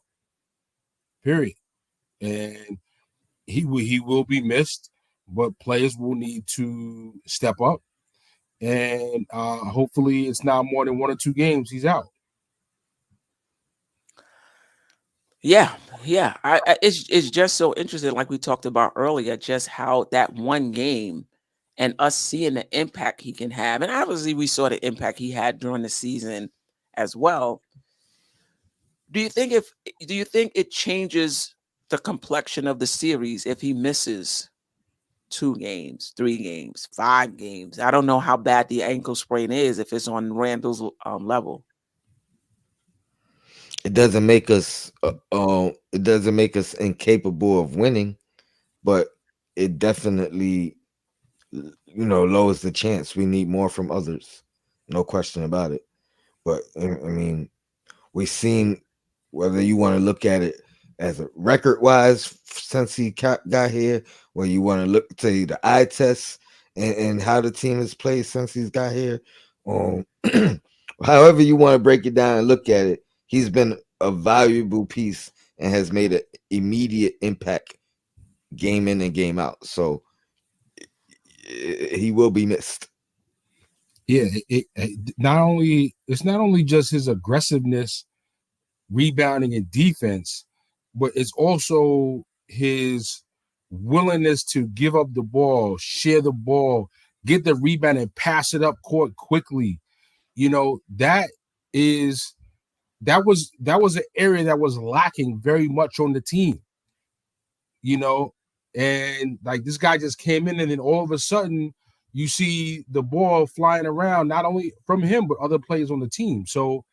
Period. And he will be missed, but players will need to step up, and hopefully it's not more than 1 or 2 games he's out. Yeah. It's just so interesting, like we talked about earlier, just how that one game and us seeing the impact he can have. And obviously we saw the impact he had during the season as well. Do you think it changes the complexion of the series if he misses 2 games, 3 games, 5 games? I don't know how bad the ankle sprain is if it's on Randle's level. It doesn't make us incapable of winning, but it definitely lowers the chance. We need more from others, no question about it. But I mean, we've seen, whether you want to look at it as a record wise since he got here, or you want to look to the eye test and how the team has played since he's got here, however you want to break it down and look at it, he's been a valuable piece and has made an immediate impact game in and game out. So he will be missed. Yeah, it's not only just his aggressiveness, rebounding, and defense, but it's also his willingness to give up the ball, share the ball, get the rebound, and pass it up court quickly. You know, that was an area that was lacking very much on the team. You know, and like this guy just came in, and then all of a sudden you see the ball flying around, not only from him but other players on the team. So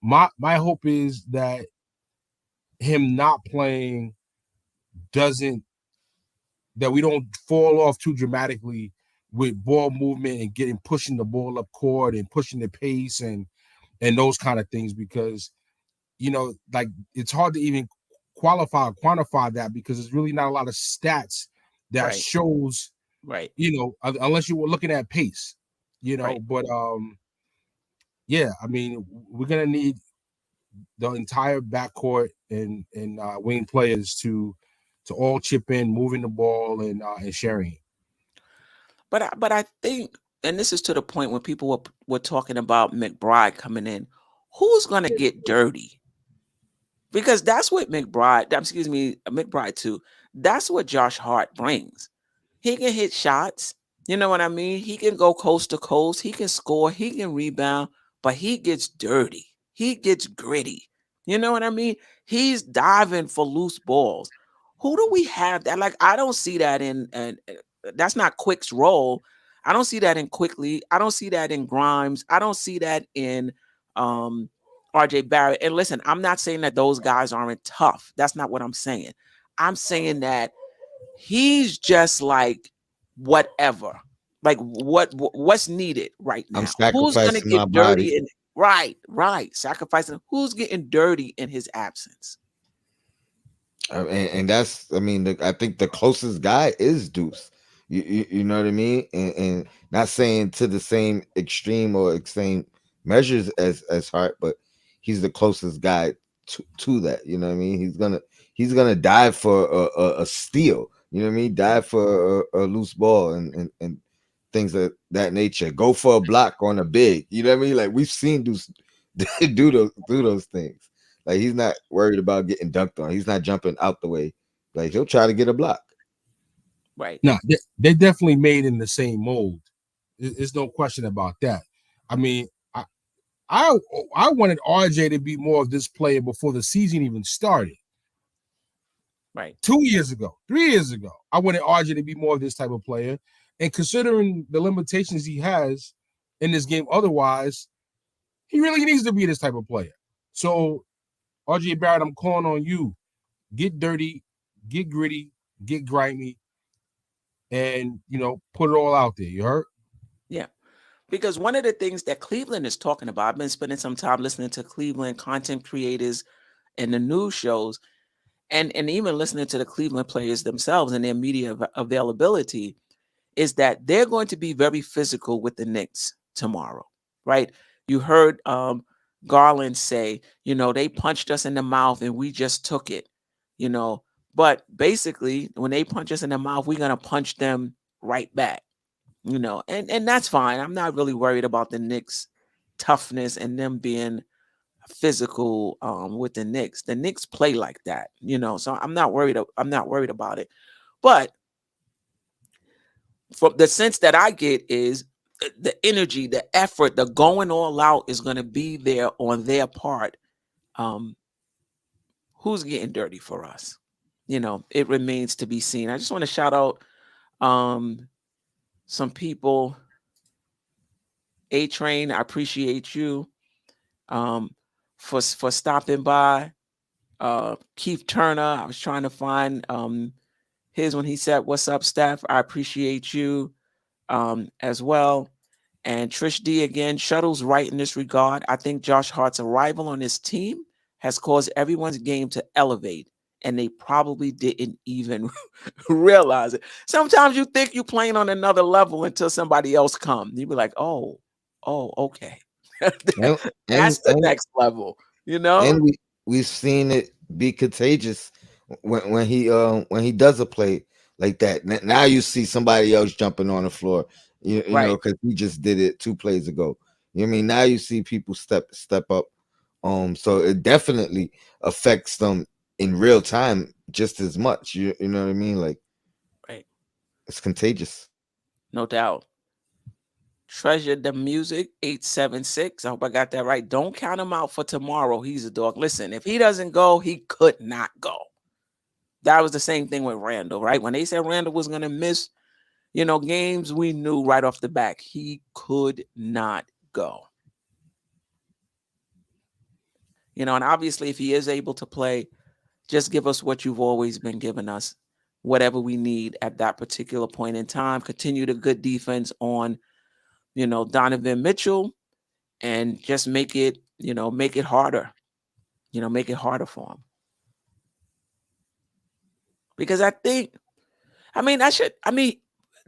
my hope is that him not playing that we don't fall off too dramatically with ball movement and pushing the ball up court and pushing the pace and those kind of things, because like it's hard to even quantify that, because there's really not a lot of stats that shows, right, unless you were looking at pace, right. But yeah, I mean, we're gonna need the entire backcourt and wing players to all chip in, moving the ball and sharing. But I think, and this is to the point when people were talking about McBride coming in, who's gonna get dirty? Because that's what McBride too. That's what Josh Hart brings. He can hit shots. You know what I mean? He can go coast to coast. He can score. He can rebound, but he gets dirty. He gets gritty. You know what I mean? He's diving for loose balls. Who do we have that? Like, I don't see that in, and that's not Quick's role. I don't see that in Quickley. I don't see that in Grimes. I don't see that in RJ Barrett. And listen, I'm not saying that those guys aren't tough. That's not what I'm saying. I'm saying that he's just like whatever, like what's needed right now. I'm Who's gonna sacrificing my get dirty? body. Right, sacrificing. Who's getting dirty in his absence? And that's, I mean, I think the closest guy is Deuce. You know what I mean? And not saying to the same extreme or same measures as Hart, but he's the closest guy to that. You know what I mean? He's gonna dive for a steal. You know what I mean? Dive for a loose ball and things of that nature. Go for a block on a big. You know what I mean? Like, we've seen Deuce do those things. Like, he's not worried about getting dunked on. He's not jumping out the way. Like, he'll try to get a block. Right. No, they definitely made in the same mold. There's no question about that. I mean, I wanted RJ to be more of this player before the season even started. Right. 2 years ago, 3 years ago, I wanted RJ to be more of this type of player. And considering the limitations he has in this game, otherwise, he really needs to be this type of player. So, RJ Barrett, I'm calling on you. Get dirty, get gritty, get grimy, and, put it all out there. You heard? Yeah. Because one of the things that Cleveland is talking about, I've been spending some time listening to Cleveland content creators and the news shows, and even listening to the Cleveland players themselves and their media availability, is that they're going to be very physical with the Knicks tomorrow, right? You heard Garland say, they punched us in the mouth and we just took it, but basically when they punch us in the mouth, we're going to punch them right back, and that's fine. I'm not really worried about the Knicks toughness and them being physical with the Knicks. The Knicks play like that, so I'm not worried about it. But from the sense that I get is the energy, the effort, the going all out is going to be there on their part. Who's getting dirty for us? It remains to be seen. I just want to shout out some people. A-Train, I appreciate you for stopping by. Keith Turner, I was trying to find his when he said, "What's up, Steph?" I appreciate you as well. And Trish D again, Shuttle's right in this regard. I think Josh Hart's arrival on his team has caused everyone's game to elevate, and they probably didn't even realize it. Sometimes you think you're playing on another level until somebody else comes. You be like, oh, okay. That's the next level, And we've seen it be contagious when he does a play like that. Now you see somebody else jumping on the floor, you know, because he just did it 2 plays ago. You know what I mean? Now you see people step up. So it definitely affects them in real time just as much. You know what I mean? Like, right. It's contagious. No doubt. Treasure the Music 876. I hope I got that right. Don't count him out for tomorrow. He's a dog. Listen, if he doesn't go, he could not go. That was the same thing with Randle, right? When they said Randle was going to miss, games, we knew right off the back he could not go. And obviously, if he is able to play, just give us what you've always been giving us, whatever we need at that particular point in time. Continue the good defense on Donovan Mitchell, and just make it harder. Make it harder for him. Because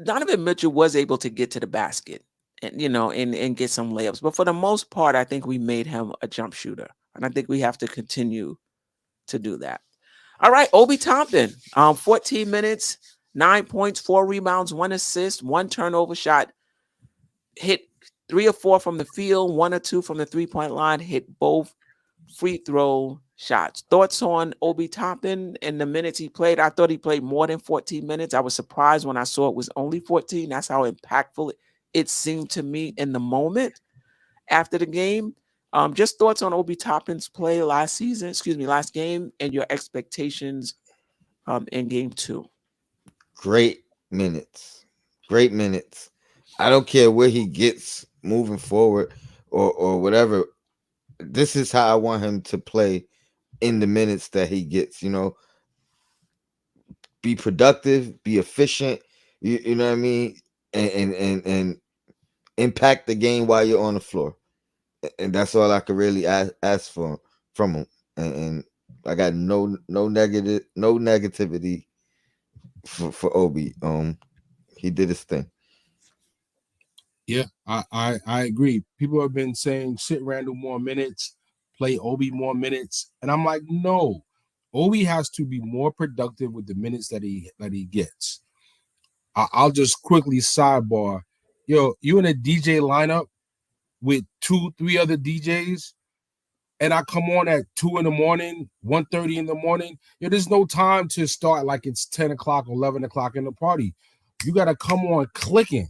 Donovan Mitchell was able to get to the basket and get some layups. But for the most part, I think we made him a jump shooter. And I think we have to continue to do that. All right, Obi Toppin, 14 minutes, 9 points, 4 rebounds, 1 assist, 1 turnover shot, hit 3 or 4 from the field, 1 or 2 from the 3-point line, hit both free throw shots. Thoughts on Obi Toppin and the minutes he played? I thought he played more than 14 minutes. I was surprised when I saw it was only 14. That's how impactful it seemed to me in the moment after the game. Just thoughts on Obi Toppin's play last game, and your expectations in game 2. Great minutes. Great minutes. I don't care where he gets moving forward or whatever. This is how I want him to play in the minutes that he gets. Be productive, be efficient. You know what I mean, and impact the game while you're on the floor. And that's all I could really ask for from him. And I got no negativity for Obi. He did his thing. Yeah, I agree. People have been saying sit Randle more minutes, play Obi more minutes, and I'm like, no. Obi has to be more productive with the minutes that he gets. I'll just quickly sidebar. Yo, you in a DJ lineup with 2-3 other DJs, and I come on at 2 in the morning, 1:30 in the morning. Yo, there's no time to start like it's 10 o'clock, 11 o'clock in the party. You got to come on clicking.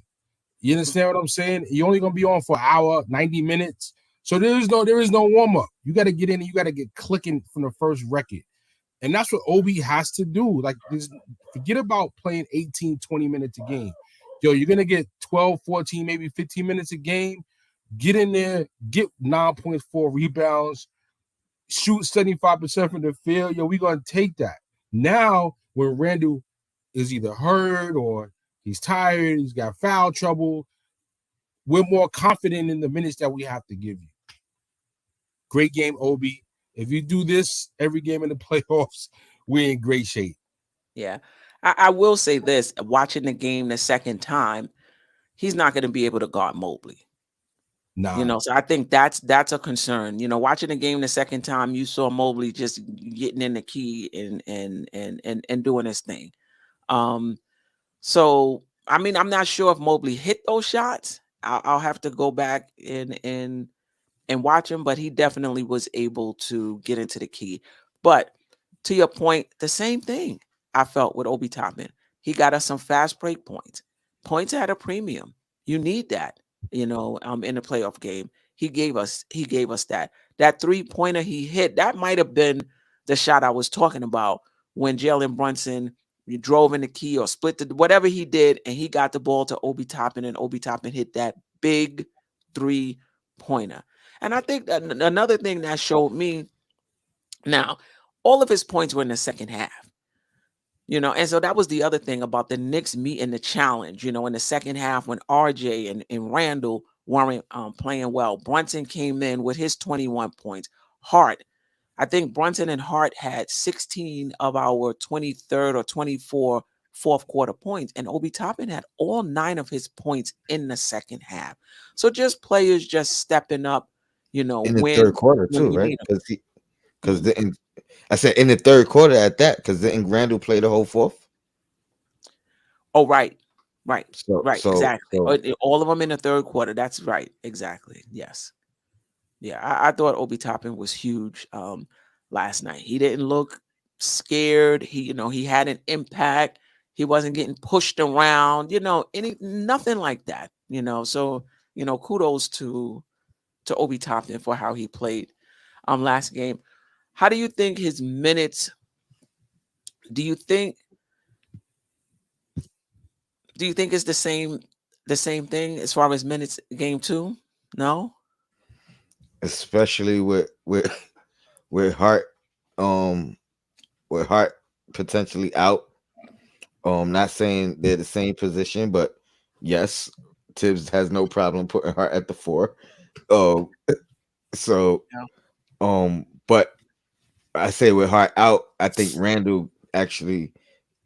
You understand what I'm saying? You're only going to be on for an hour, 90 minutes. So there is no warm-up. You got to get in and you got to get clicking from the first record. And that's what Obi has to do. Like, forget about playing 18, 20 minutes a game. Yo, you're going to get 12, 14, maybe 15 minutes a game. Get in there, get 9.4 rebounds, shoot 75% from the field. Yo, we're going to take that. Now, when Randle is either hurt or he's tired, he's got foul trouble, we're more confident in the minutes that we have to give you. Great game, Obi. If you do this every game in the playoffs, we're in great shape. Yeah. I will say this, watching the game the second time, he's not going to be able to guard Mobley. Nah. So I think that's a concern. Watching the game the second time, you saw Mobley just getting in the key and doing his thing. So I mean, I'm not sure if Mobley hit those shots. I'll have to go back and watch him, but he definitely was able to get into the key. But to your point, the same thing I felt with Obi Toppin. He got us some fast break points. Points at a premium. You need that, in the playoff game. He gave us that. That 3-pointer he hit, that might have been the shot I was talking about when Jalen Brunson drove in the key or split whatever he did, and he got the ball to Obi Toppin, and Obi Toppin hit that big 3-pointer. And I think that another thing that showed me, now, all of his points were in the second half. And so that was the other thing about the Knicks meeting the challenge, in the second half when RJ and Randle weren't playing well. Brunson came in with his 21 points. Hart, I think Brunson and Hart had 16 of our 23rd or 24 fourth quarter points, and Obi Toppin had all 9 of his points in the second half. So just players just stepping up, in the third quarter too, right? Because I said in the third quarter at that, because didn't Randle play the whole fourth? Oh, right. So Exactly. All of them in the third quarter. That's right. Exactly. Yes. Yeah, I thought Obi Toppin was huge last night. He didn't look scared. He had an impact. He wasn't getting pushed around. Nothing like that. So kudos to Obi Toppin for how he played last game. How do you think his minutes? Do you think it's the same thing as far as minutes game 2? No, especially with Hart, with Hart potentially out. Not saying they're the same position, but yes, Tibbs has no problem putting Hart at the 4. But I say with Hart out, I think Randle actually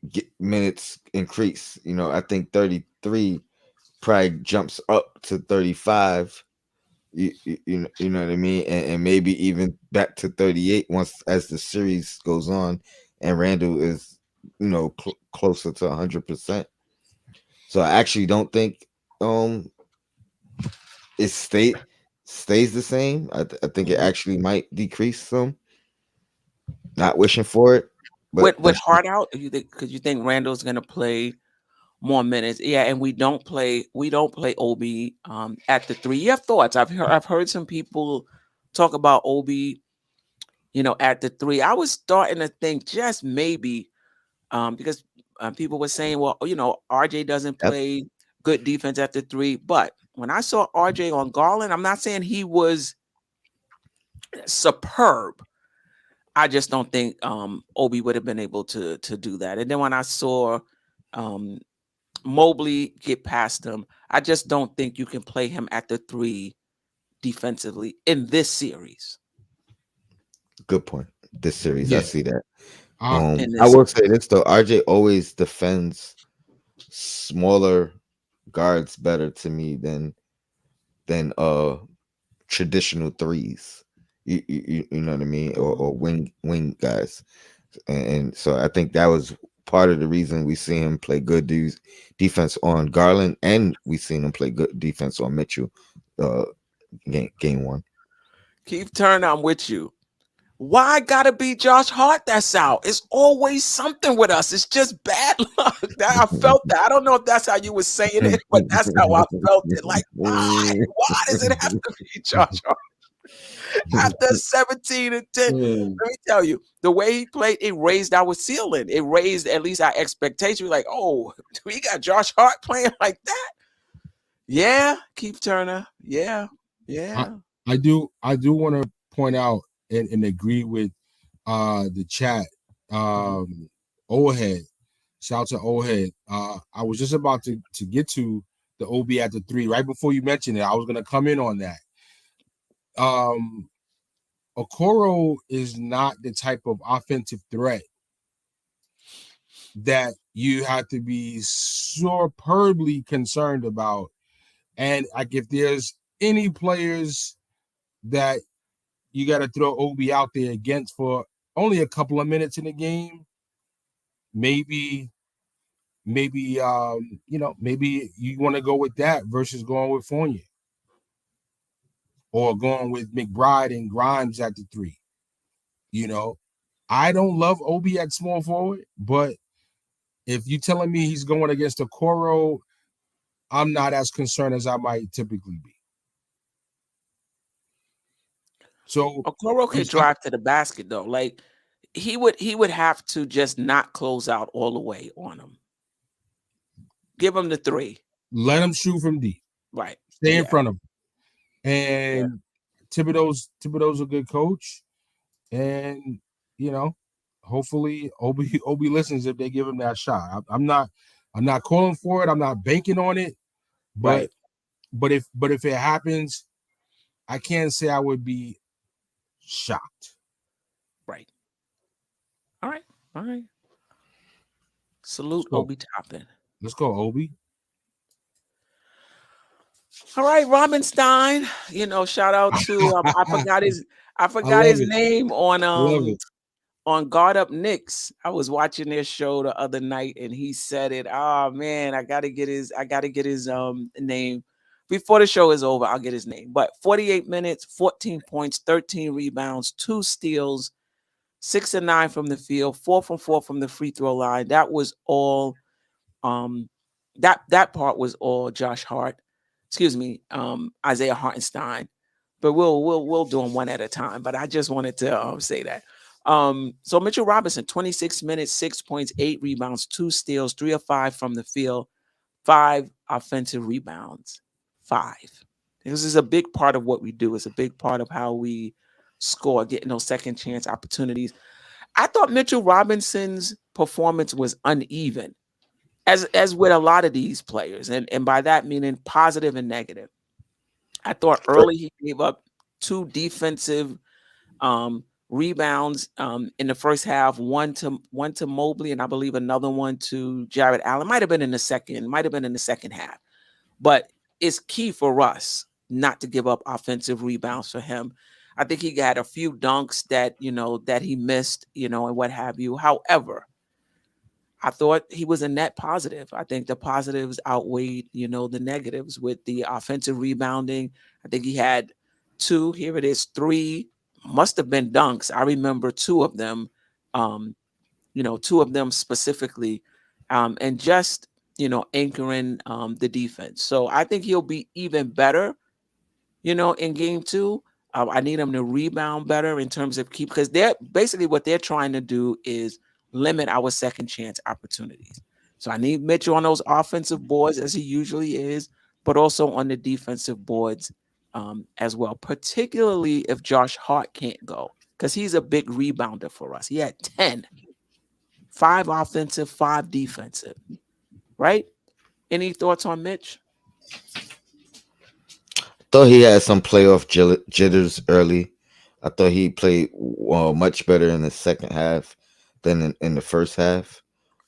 get minutes increase. I think 33 probably jumps up to 35 You know what I mean, and maybe even back to 38 once as the series goes on, and Randall is closer to 100%. So I actually don't think um it stays the same. I think it actually might decrease some. Not wishing for it, but With that's Hart out, you think because you think Randall's going to play more minutes? Yeah, and we don't play Obi at the three. You have thoughts? I've heard some people talk about Obi, at the three. I was starting to think just maybe because people were saying, well, RJ doesn't depth. play good defense at the three, but when I saw RJ on Garland, I'm not saying he was superb. I just don't think Obi would have been able to do that. And then when I saw um, Mobley get past him, I just don't think you can play him at the three defensively in this series. Good point. This series, I Yeah. see that. In I this will series. say this though, RJ always defends smaller guards better to me than traditional threes. You know what I mean, or wing guys, and so I think that was part of the reason we see him play good defense on Garland, and we seen him play good defense on Mitchell. Uh, game one. Keith Turner, I'm with you. Why gotta be Josh Hart that's out? It's always something with us. It's just bad luck. I felt that. I don't know if that's how you were saying it, but that's how I felt it. Like, why? Why does it have to be Josh Hart? After 17 and 10, Mm. let me tell you, the way he played, it raised our ceiling. It raised at least our expectation. Like, oh, we got Josh Hart playing like that. Yeah, Keith Turner. Yeah, I, yeah. I do want to point out and agree with the chat. Old head. Shout out to Old head. I was just about to get to the OB at the three right before you mentioned it. I was gonna come in on that. Um Okoro is not the type of offensive threat that you have to be superbly concerned about. And like if there's any players that you got to throw Obi out there against for only a couple of minutes in the game, maybe you want to go with that versus going with Fournier or going with McBride and Grimes at the three. I don't love Obi at small forward, but if you're telling me he's going against a Coro, I'm not as concerned as I might typically be. So Okoro could drive to the basket though. Like he would have to just not close out all the way on him. Give him the three. let him shoot from deep. Right. Stay in Yeah. front of him. Yeah. And Thibodeau's a good coach. And hopefully Obi listens if they give him that shot. I'm not calling for it. I'm not banking on it. But Right. if it happens, I can't say I would be shocked. Right. All right. All right. Salute So Obi Toppin. let's go, Obi. All right, Robinstein. Shout out to I forgot his I I forgot love his it. name I love it. on Guard Up Knicks. I was watching their show the other night and he said it. Oh man, I gotta get his name. Before the show is over, I'll get his name. But 48 minutes, 14 points, 13 rebounds, 2 steals, 6 and 9 from the field, 4 from 4 from the free throw line. That was all that part was all Josh Hart. Excuse me, Isaiah Hartenstein. But we'll do them one at a time. But I just wanted to say that. So Mitchell Robinson, 26 minutes, 6 points, 8 rebounds, 2 steals, 3 of 5 from the field, 5 offensive rebounds. 5. This is a big part of what we do. It's a big part of how we score, getting those second chance opportunities. I thought Mitchell Robinson's performance was uneven, as with a lot of these players, and by that meaning positive and negative. I thought early he gave up 2 defensive rebounds in the first half, one to Mobley, and I believe another one to Jared Allen. Might have been in the second half, but it's key for us not to give up offensive rebounds for him. I think he got a few dunks that, that he missed, and what have you. However, I thought he was a net positive. I think the positives outweighed, the negatives with the offensive rebounding. I think he had here it is, three, must have been dunks. I remember two of them, um, two of them specifically, and just, anchoring the defense. So I think he'll be even better, in game two. I need him to rebound better in terms of because they're basically what they're trying to do is limit our second chance opportunities. So I need Mitchell on those offensive boards as he usually is, but also on the defensive boards as well, particularly if Josh Hart can't go, because he's a big rebounder for us. He had 10, 5 offensive, 5 defensive, right? Any thoughts on Mitch? Thought he had some playoff jitters early. I thought he played much better in the second half than in the first half.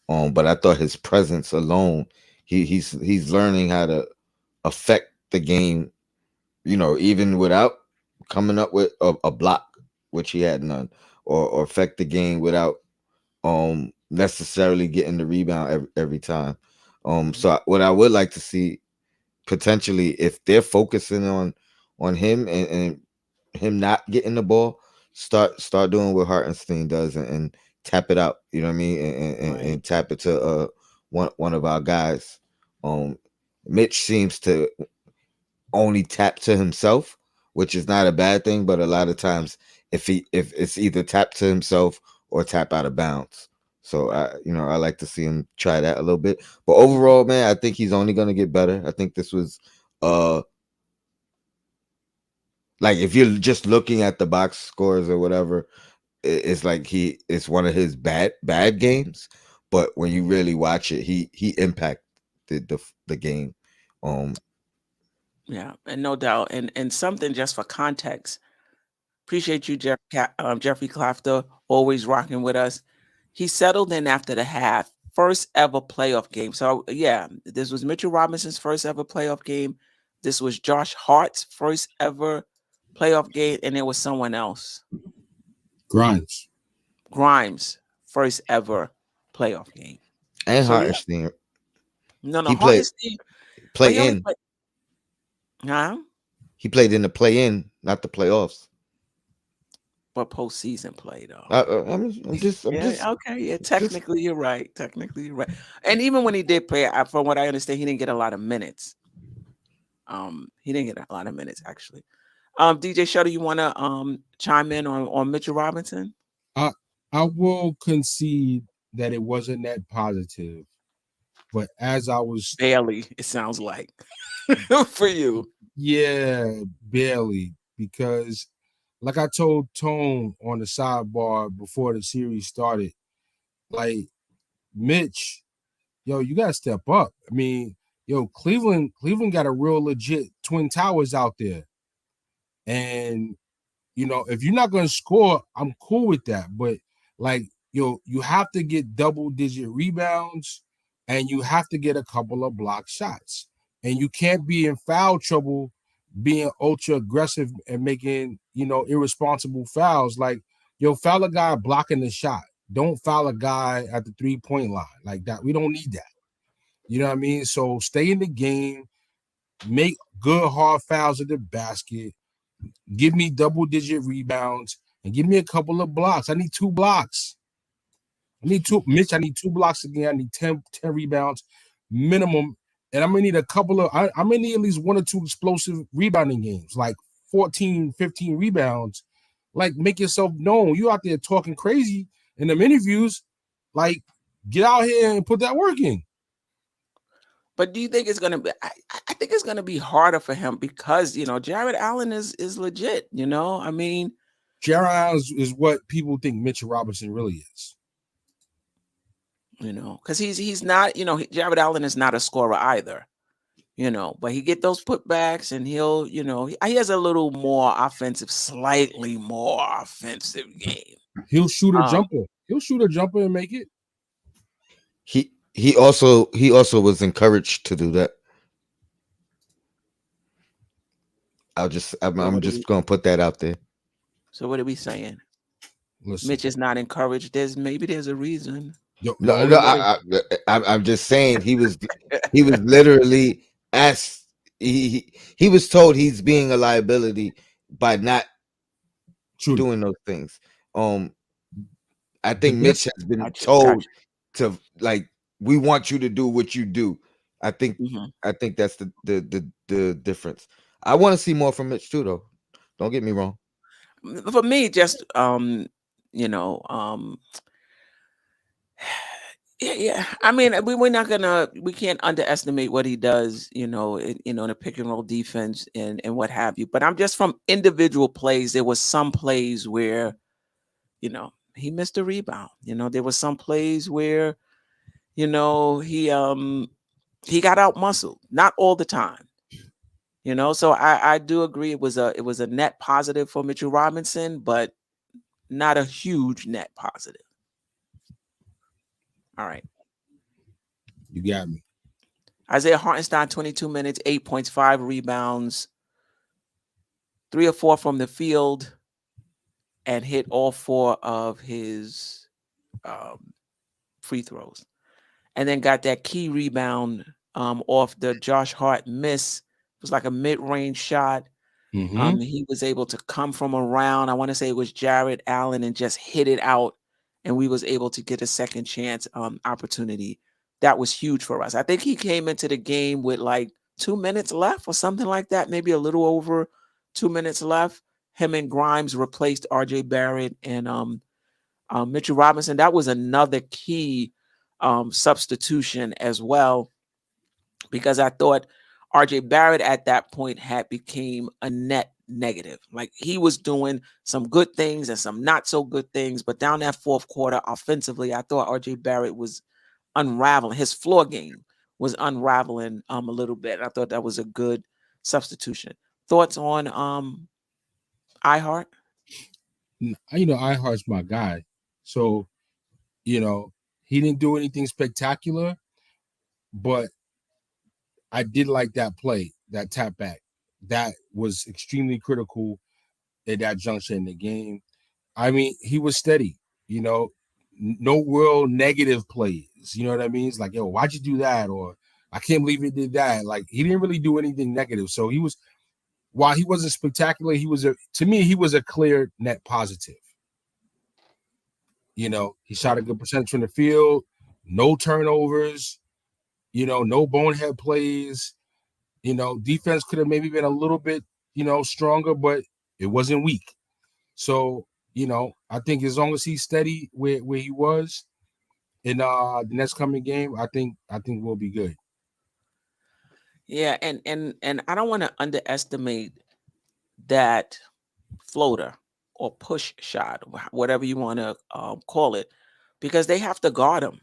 But I thought his presence alone, he's learning how to affect the game, even without coming up with a block, which he had none, or affect the game without necessarily getting the rebound every time. So what I would like to see potentially, if they're focusing on him and him not getting the ball, start doing what Hartenstein does and tap it out. You know what I mean, and tap it to one of our guys. Mitch seems to only tap to himself, which is not a bad thing, but a lot of times if it's either tap to himself or tap out of bounds. So I like to see him try that a little bit. But overall, man, I think he's only going to get better. I think this was like, if you're just looking at the box scores or whatever, it's like it's one of his bad games. But when you really watch it, he impacted the game. Yeah, and no doubt. And something just for context. Appreciate you, Jeffrey Clafter, always rocking with us. He settled in after the half, first ever playoff game. So yeah, this was Mitchell Robinson's first ever playoff game. This was Josh Hart's first ever playoff game, and there was someone else. Grimes, first ever playoff game. And Hartenstein. No, he Hartenstein play in. He played in the play-in, not the playoffs. But postseason play though. I'm just okay. Yeah, technically you're right. And even when he did play, from what I understand, he didn't get a lot of minutes. He didn't get a lot of minutes actually. DJ Shutter, you want to chime in on Mitchell Robinson? I will concede that it wasn't net positive, but as I was barely, it sounds like for you. Yeah, barely, because like I told Tone on the sidebar before the series started, like, Mitch, yo, you gotta step up. I mean, yo, Cleveland got a real legit Twin Towers out there. And if you're not gonna score, I'm cool with that. But like, you have to get double-digit rebounds and you have to get a couple of block shots. And you can't be in foul trouble being ultra aggressive and making, irresponsible fouls. Like, foul a guy blocking the shot. Don't foul a guy at the 3-point line like that. We don't need that. You know what I mean? So stay in the game, make good hard fouls at the basket, give me double-digit rebounds, and give me a couple of blocks. I need 2 blocks. Mitch, I need 2 blocks again. I need 10 rebounds minimum. And I'm going to need a couple of, I'm going to need at least 1 or 2 explosive rebounding games, like 14, 15 rebounds. Like, make yourself known. You out there talking crazy in them interviews. Like, get out here and put that work in. But do you think it's going to be, I think it's going to be harder for him because, Jared Allen is legit, I mean. Jared Allen is what people think Mitchell Robinson really is. Because he's not, Jared Allen is not a scorer either, but he get those putbacks and he'll, he has a little more offensive, slightly more offensive game. He'll shoot a jumper. He'll shoot a jumper and make it. He also was encouraged to do that. So I'm what are we? just gonna put that out there. So what are we saying? Listen, Mitch is not encouraged. There's a reason. the No, only no, way I'm just saying he was literally asked. He was told he's being a liability by not true. doing those things. Um, I The think Mitch best has been Gotcha. told Gotcha. to like we want you to do what you do. I think Mhm. I think that's the difference. I want to see more from Mitch too, though. Don't get me wrong. For me, just you know, yeah. I mean, we can't underestimate what he does, in a pick and roll defense and what have you. But I'm just from individual plays. There was some plays where, he missed a rebound. There was some plays where, he got out muscled. Not all the time. So I do agree it was a net positive for Mitchell Robinson, but not a huge net positive. All right. you got me. Isaiah Hartenstein, 22 minutes, 8 points, 5 rebounds, 3 or 4 from the field, and hit all 4 of his um, free throws. And then got that key rebound off the Josh Hart miss. It was like a mid-range shot. Mm-hmm. He was able to come from around, I want to say it was Jared Allen, and just hit it out. And we was able to get a second chance opportunity. That was huge for us. I think he came into the game with like 2 minutes left or something like that, maybe a little over 2 minutes left. Him and Grimes replaced RJ Barrett and Mitchell Robinson. That was another key substitution as well, because I thought RJ Barrett at that point had became a net negative. Like, he was doing some good things and some not so good things, but down that fourth quarter offensively, I thought RJ Barrett was unraveling. His floor game was unraveling a little bit. I thought that was a good substitution. Thoughts on iHeart? iHeart's my guy. So, you know, he didn't do anything spectacular, but I did like that play, that tap back. That was extremely critical at that junction in the game. I mean, he was steady, no real negative plays. You know what I mean? It's like, yo, why'd you do that? Or I can't believe he did that. Like, he didn't really do anything negative. So while he wasn't spectacular, to me, he was a clear net positive. He shot a good percentage from the field, no turnovers, no bonehead plays. Defense could have maybe been a little bit, stronger, but it wasn't weak. So, I think as long as he's steady where he was in the next coming game, I think we'll be good. Yeah, and I don't want to underestimate that floater or push shot, whatever you want to call it, because they have to guard him.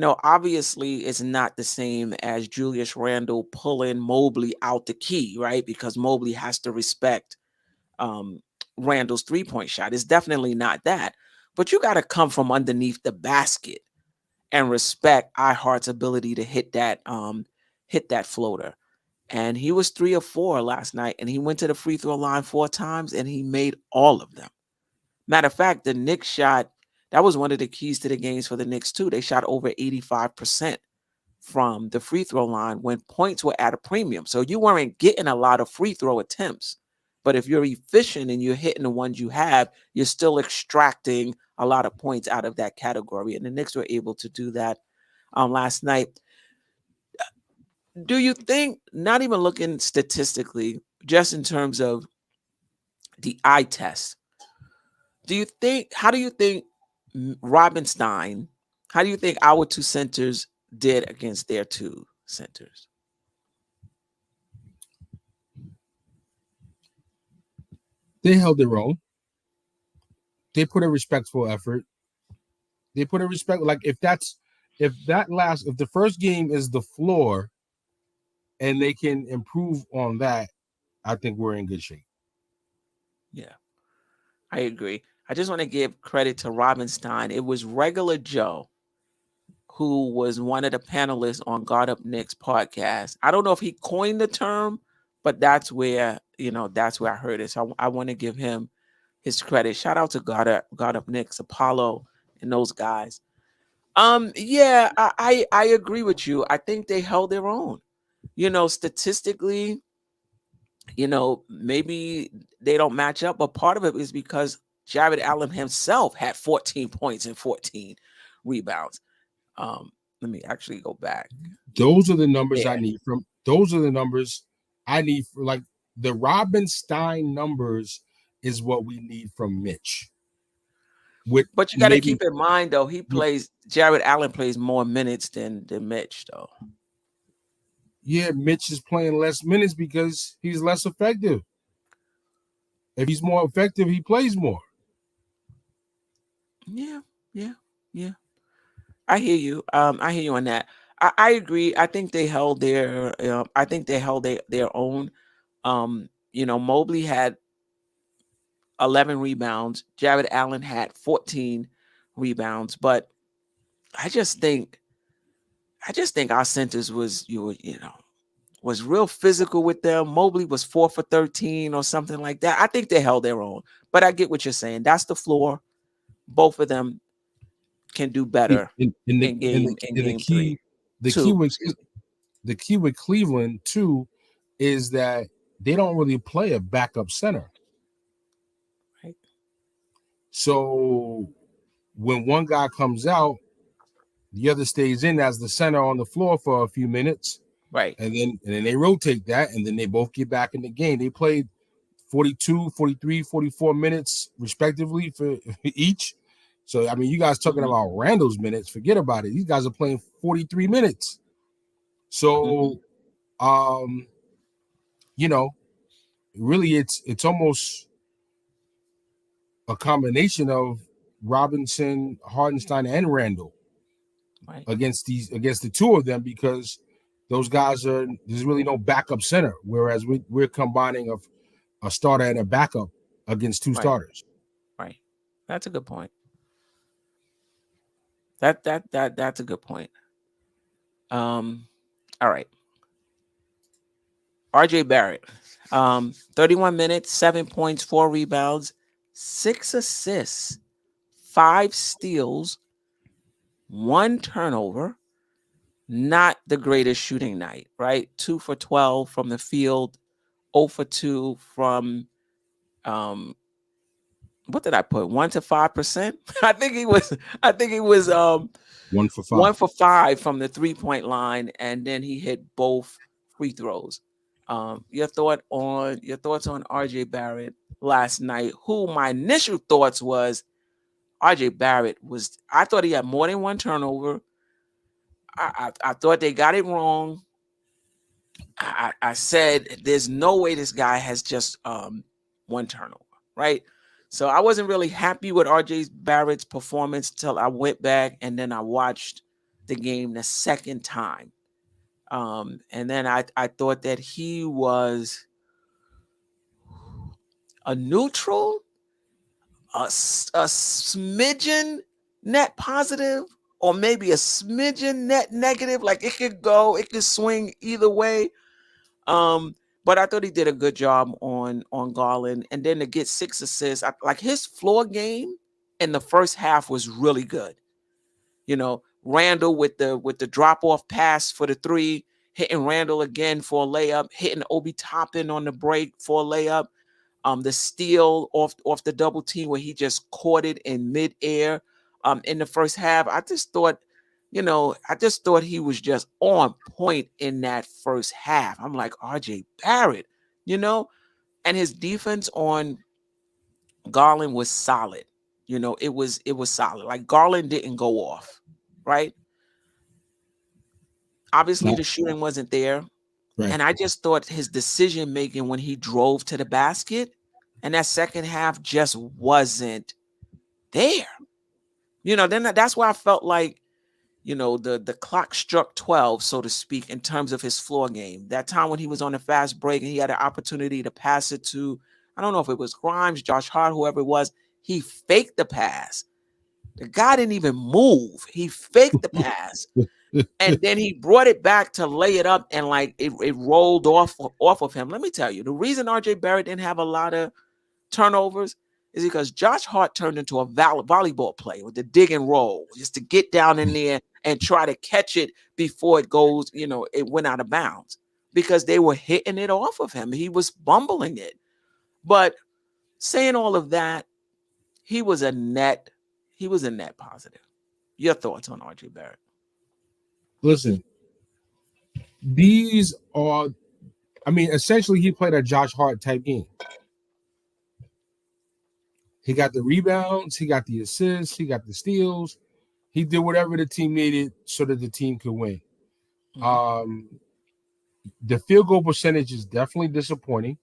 Obviously, it's not the same as Julius Randle pulling Mobley out the key, right? Because Mobley has to respect um, Randle's 3-point shot. It's definitely not that. But you got to come from underneath the basket and respect iHeart's ability to hit that floater. And he was 3 or 4 last night, and he went to the free throw line 4 times, and he made all of them. Matter of fact, the Knicks shot, that was one of the keys to the games for the Knicks too. They shot over 85% from the free throw line when points were at a premium. So you weren't getting a lot of free throw attempts. But if you're efficient and you're hitting the ones you have, you're still extracting a lot of points out of that category. And the Knicks were able to do that last night. Do you think, not even looking statistically, just in terms of the eye test, how do you think Robinstein, how do you think our 2 centers did against their 2 centers? They held their own. They put a respectful effort. They put a respect, like if the first game is the floor and they can improve on that, I think we're in good shape. Yeah, I agree. I just want to give credit to Robinstein. It was Regular Joe who was one of the panelists on Guard Up Knicks podcast. I don't know if he coined the term, but that's where I heard it. So I want to give him his credit. Shout out to God of Knicks, Apollo, and those guys. Yeah, I agree with you. I think they held their own. Statistically, maybe they don't match up, but part of it is because Jared Allen himself had 14 points and 14 rebounds. Let me actually go back. Those are the numbers Yeah. I need from. Those are the numbers I need for like the Robinstein numbers is what we need from Mitch. But you got to keep in mind though, Jared Allen plays more minutes than Mitch though. Yeah, Mitch is playing less minutes because he's less effective. If he's more effective, he plays more. Yeah. I hear you. I hear you on that. I agree. I think they held their. I think they held their own. Mobley had 11 rebounds. Jared Allen had 14 rebounds. But I just think our centers was real physical with them. Mobley was 4 for 13 or something like that. I think they held their own. But I get what you're saying. That's the floor. Both of them can do better in game three. The key with Cleveland too is that they don't really play a backup center. Right. So when one guy comes out, the other stays in as the center on the floor for a few minutes. Right. And then they rotate that, and then they both get back in the game. They played 42, 43, 44 minutes respectively for each. So, I mean, you guys talking about Randle's minutes, forget about it. These guys are playing 43 minutes. So, really it's almost a combination of Robinson, Hartenstein, and Randle against the two of them, because those guys there's really no backup center, whereas we're combining a starter and a backup against two starters. Right. That's a good point. That's a good point. All right. RJ Barrett, 31 minutes, 7 points, 4 rebounds, 6 assists, 5 steals, 1 turnover. Not the greatest shooting night, right? 2 for 12 from the field, 0 for 2 from what did I put? 1 to 5%. I think he was 1 for 5. 1 for 5 from the 3-point line, and then he hit both free throws. Your thoughts on RJ Barrett last night? Who my initial thoughts was RJ Barrett I thought he had more than 1 turnover. I thought they got it wrong. I said there's no way this guy has just 1 turnover, right? So I wasn't really happy with RJ Barrett's performance till I went back and then I watched the game the second time. And then I thought that he was a neutral, a smidgen net positive, or maybe a smidgen net negative. Like it could swing either way. But I thought he did a good job on Garland, and then to get 6 assists, like his floor game in the first half was really good. Randle with the drop off pass for the 3, hitting Randle again for a layup, hitting Obi Toppin on the break for a layup. The steal off the double team where he just caught it in midair. In the first half, I just thought he was just on point in that first half. I'm like, RJ Barrett, and his defense on Garland was solid. It was solid. Like Garland didn't go off, right? Obviously, the shooting wasn't there. Right. And I just thought his decision making when he drove to the basket and that second half just wasn't there. Then that's why I felt like, the clock struck 12, so to speak, in terms of his floor game. That time when he was on a fast break and he had an opportunity to pass it to, I don't know if it was Grimes, Josh Hart, whoever it was, he faked the pass. The guy didn't even move. He faked the pass. And then he brought it back to lay it up, and like it rolled off of him. Let me tell you, the reason RJ Barrett didn't have a lot of turnovers is because Josh Hart turned into a volleyball player with the dig and roll, just to get down in there and try to catch it before it goes, it went out of bounds, because they were hitting it off of him. He was bumbling it. But saying all of that, he was a net positive. Your thoughts on RJ Barrett? Listen, these are, essentially he played a Josh Hart type game. He got the rebounds, he got the assists, he got the steals. He did whatever the team needed so that the team could win. Mm-hmm. The field goal percentage is definitely disappointing.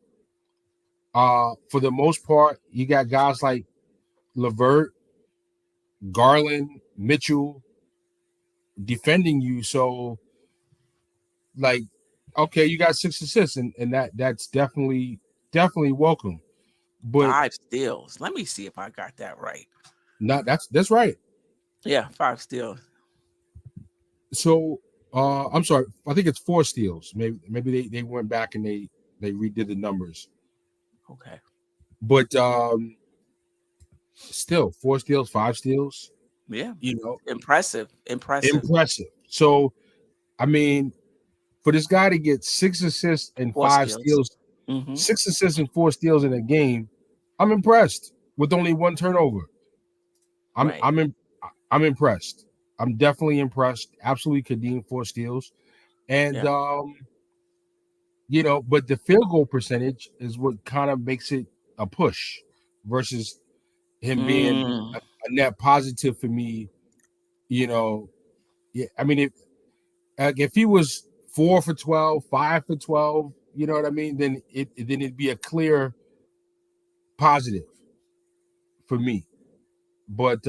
For the most part, you got guys like LeVert, Garland, Mitchell defending you. So, like, okay, you got 6 assists, and that's definitely welcome. But 5 steals. Let me see if I got that right. That's right. Yeah, 5 steals. So I'm sorry, I think it's 4 steals. Maybe they went back and they redid the numbers. Okay. But still 4 steals, 5 steals. Yeah. Impressive. So for this guy to get 6 assists and 5 steals, mm-hmm. 6 assists and 4 steals in a game, I'm impressed with only 1 turnover. I'm impressed. I'm definitely impressed. Absolutely Kadeem 4 steals. And but the field goal percentage is what kind of makes it a push versus him being a net positive for me. If he was 4 for 12, 5 for 12, you know what I mean? Then it'd be a clear positive for me. But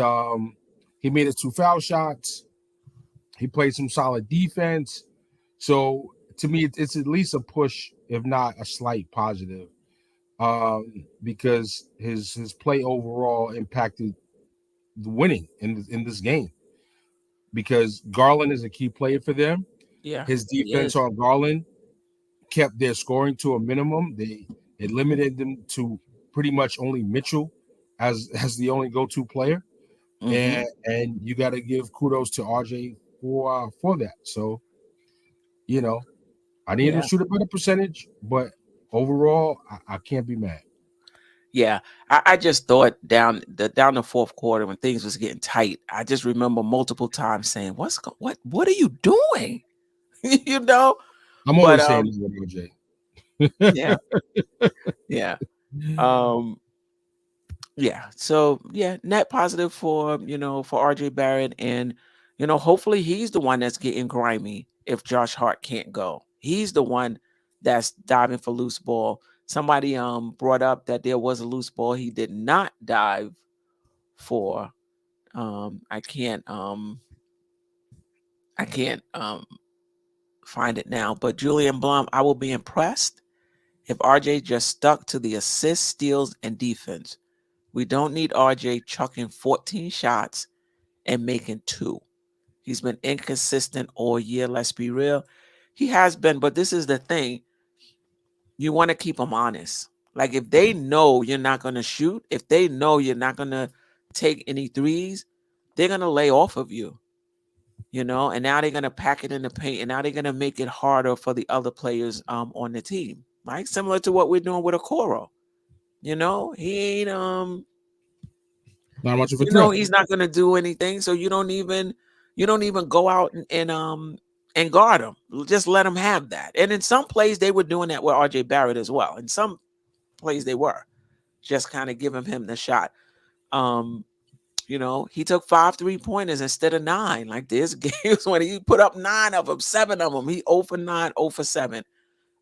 he made his 2 foul shots. He played some solid defense. So to me, it's at least a push, if not a slight positive, because his play overall impacted the winning in this game. Because Garland is a key player for them. Yeah, his defense on Garland kept their scoring to a minimum. It limited them to pretty much only Mitchell as the only go-to player. Mm-hmm. And you got to give kudos to RJ for that. So, I need him to shoot a better percentage, but overall, I can't be mad. Yeah, I just thought down the fourth quarter when things was getting tight, I just remember multiple times saying, "What are you doing?" I'm always saying this with RJ. Yeah, yeah. Yeah. So net positive for RJ Barrett, and hopefully he's the one that's getting grimy if Josh Hart can't go. He's the one that's diving for loose ball. Somebody brought up that there was a loose ball he did not dive for. I can't find it now, but Julian Blum, I will be impressed if RJ just stuck to the assists, steals, and defense. We don't need RJ chucking 14 shots and making 2. He's been inconsistent all year. Let's be real. He has been, but this is the thing. You want to keep him honest. Like if they know you're not going to shoot, if they know you're not going to take any threes, they're going to lay off of you. And now they're going to pack it in the paint, and now they're going to make it harder for the other players on the team. Right? Similar to what we're doing with Okoro. He ain't not much of a threat. He's not going to do anything, so you don't even go out and guard him. Just let him have that. And in some plays they were doing that with RJ Barrett as well. In some plays they were just kind of giving him the shot. He took 5 3-pointers instead of 9. Like there's games when he put up 9 of them, 7 of them. He 0 for 9, 0 for 7.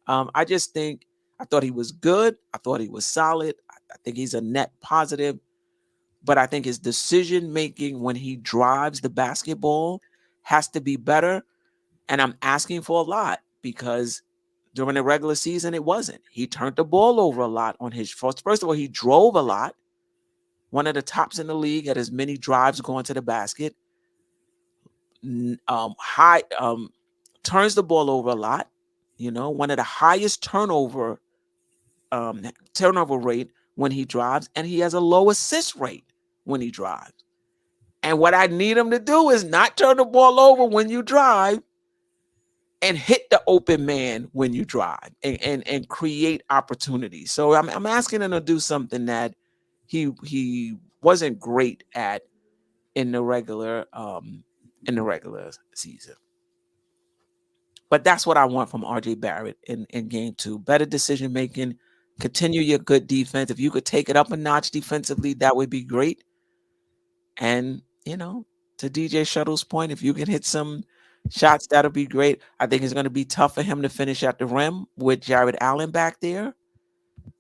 I thought he was good. I thought he was solid. I think he's a net positive. But I think his decision-making when he drives the basketball has to be better. And I'm asking for a lot because during the regular season, it wasn't. He turned the ball over a lot on his first. First of all, he drove a lot. One of the tops in the league at as many drives going to the basket. high turns the ball over a lot. One of the highest turnover rate when he drives, and he has a low assist rate when he drives. And what I need him to do is not turn the ball over when you drive, and hit the open man when you drive, and create opportunities. So I'm asking him to do something that he wasn't great at in the regular season. But that's what I want from RJ Barrett in game 2. Better decision making, continue your good defense. If you could take it up a notch defensively, that would be great. And to DJ Shuttle's point, if you can hit some shots, that'll be great. I think it's going to be tough for him to finish at the rim with Jared Allen back there.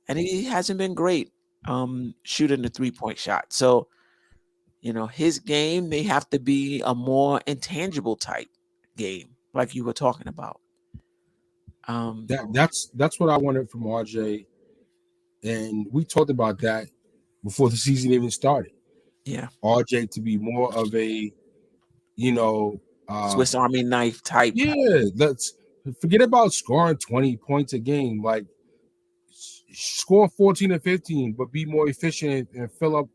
And he hasn't been great shooting the 3-point shot. So, his game may have to be a more intangible type game, like you were talking about. That's what I wanted from RJ. And we talked about that before the season even started. Yeah. RJ to be more of a, Swiss Army knife type. Yeah, let's forget about scoring 20 points a game. Like, score 14 or 15, but be more efficient and fill up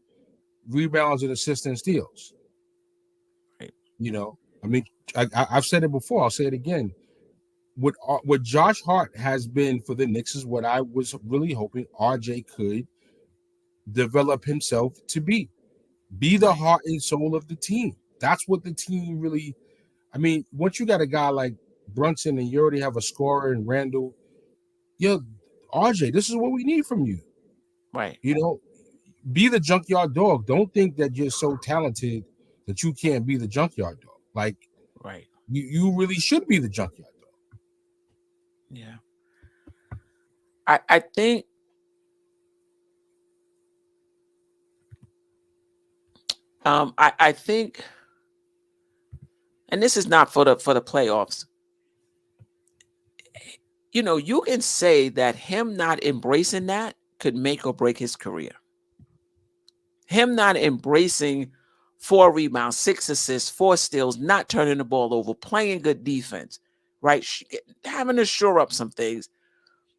rebounds and assists and steals. Right. I mean, I've said it before. I'll say it again. What Josh Hart has been for the Knicks is what I was really hoping RJ could develop himself to be the heart and soul of the team. That's what the team really. I mean, once you got a guy like Brunson and you already have a scorer in Randle, RJ, this is what we need from you. Right. Be the junkyard dog. Don't think that you're so talented that you can't be the junkyard dog. Like, right. You really should be the junkyard dog. Yeah. I think I think, and this is not for the playoffs. You can say that him not embracing that could make or break his career. Him not embracing 4 rebounds, 6 assists, 4 steals, not turning the ball over, playing good defense, right? Having to shore up some things.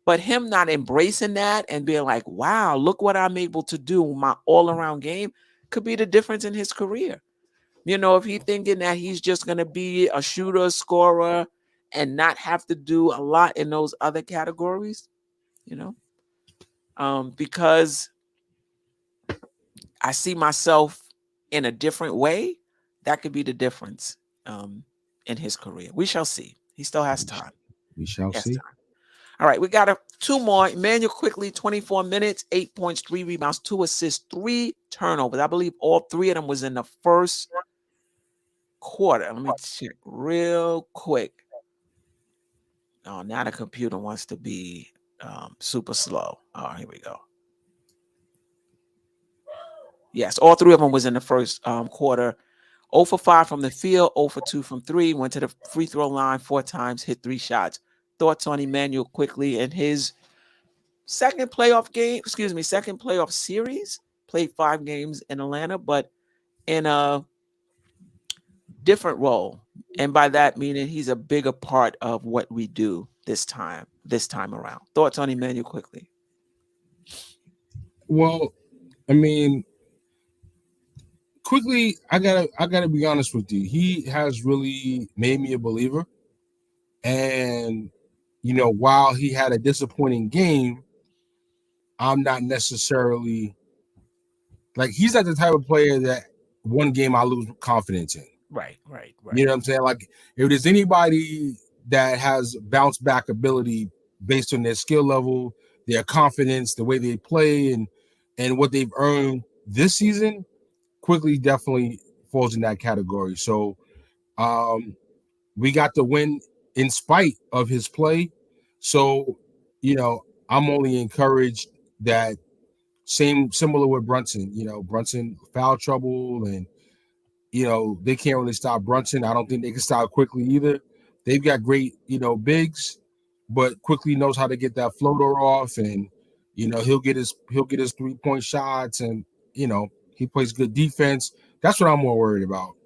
But him not embracing that and being like, wow, look what I'm able to do, my all-around game, could be the difference in his career. If he's thinking that he's just going to be a shooter, scorer, and not have to do a lot in those other categories, because I see myself in a different way, that could be the difference in his career. We shall see. He still has time. We shall see. Time. All right, we got 2 more. Emmanuel Quickley, 24 minutes, 8 points, 3 rebounds, 2 assists, 3 turnovers. I believe all 3 of them was in the first quarter. Let me check real quick. Oh, now the computer wants to be super slow. Oh, here we go. Yes, all 3 of them was in the first quarter. 0 for 5 from the field, 0 for 2 from 3. Went to the free throw line 4 times, hit 3 shots. Thoughts on Emmanuel Quickley and his second playoff series? Played 5 games in Atlanta, but in a different role. And by that meaning he's a bigger part of what we do this time around. Thoughts on Emmanuel Quickley? Well, I mean, Quickley, I gotta be honest with you. He has really made me a believer. And while he had a disappointing game, I'm not necessarily like, he's not the type of player that one game I lose confidence in. Right. You know what I'm saying? Like, if there's anybody that has bounce back ability based on their skill level, their confidence, the way they play, and what they've earned this season, Quickley definitely falls in that category. So we got the win in spite of his play. So, I'm only encouraged that similar with Brunson. Brunson foul trouble, and they can't really stop Brunson. I don't think they can stop Quickley either. They've got great, bigs, but Quickley knows how to get that floater off, and he'll get his 3-point shots, and he plays good defense. That's what I'm more worried about.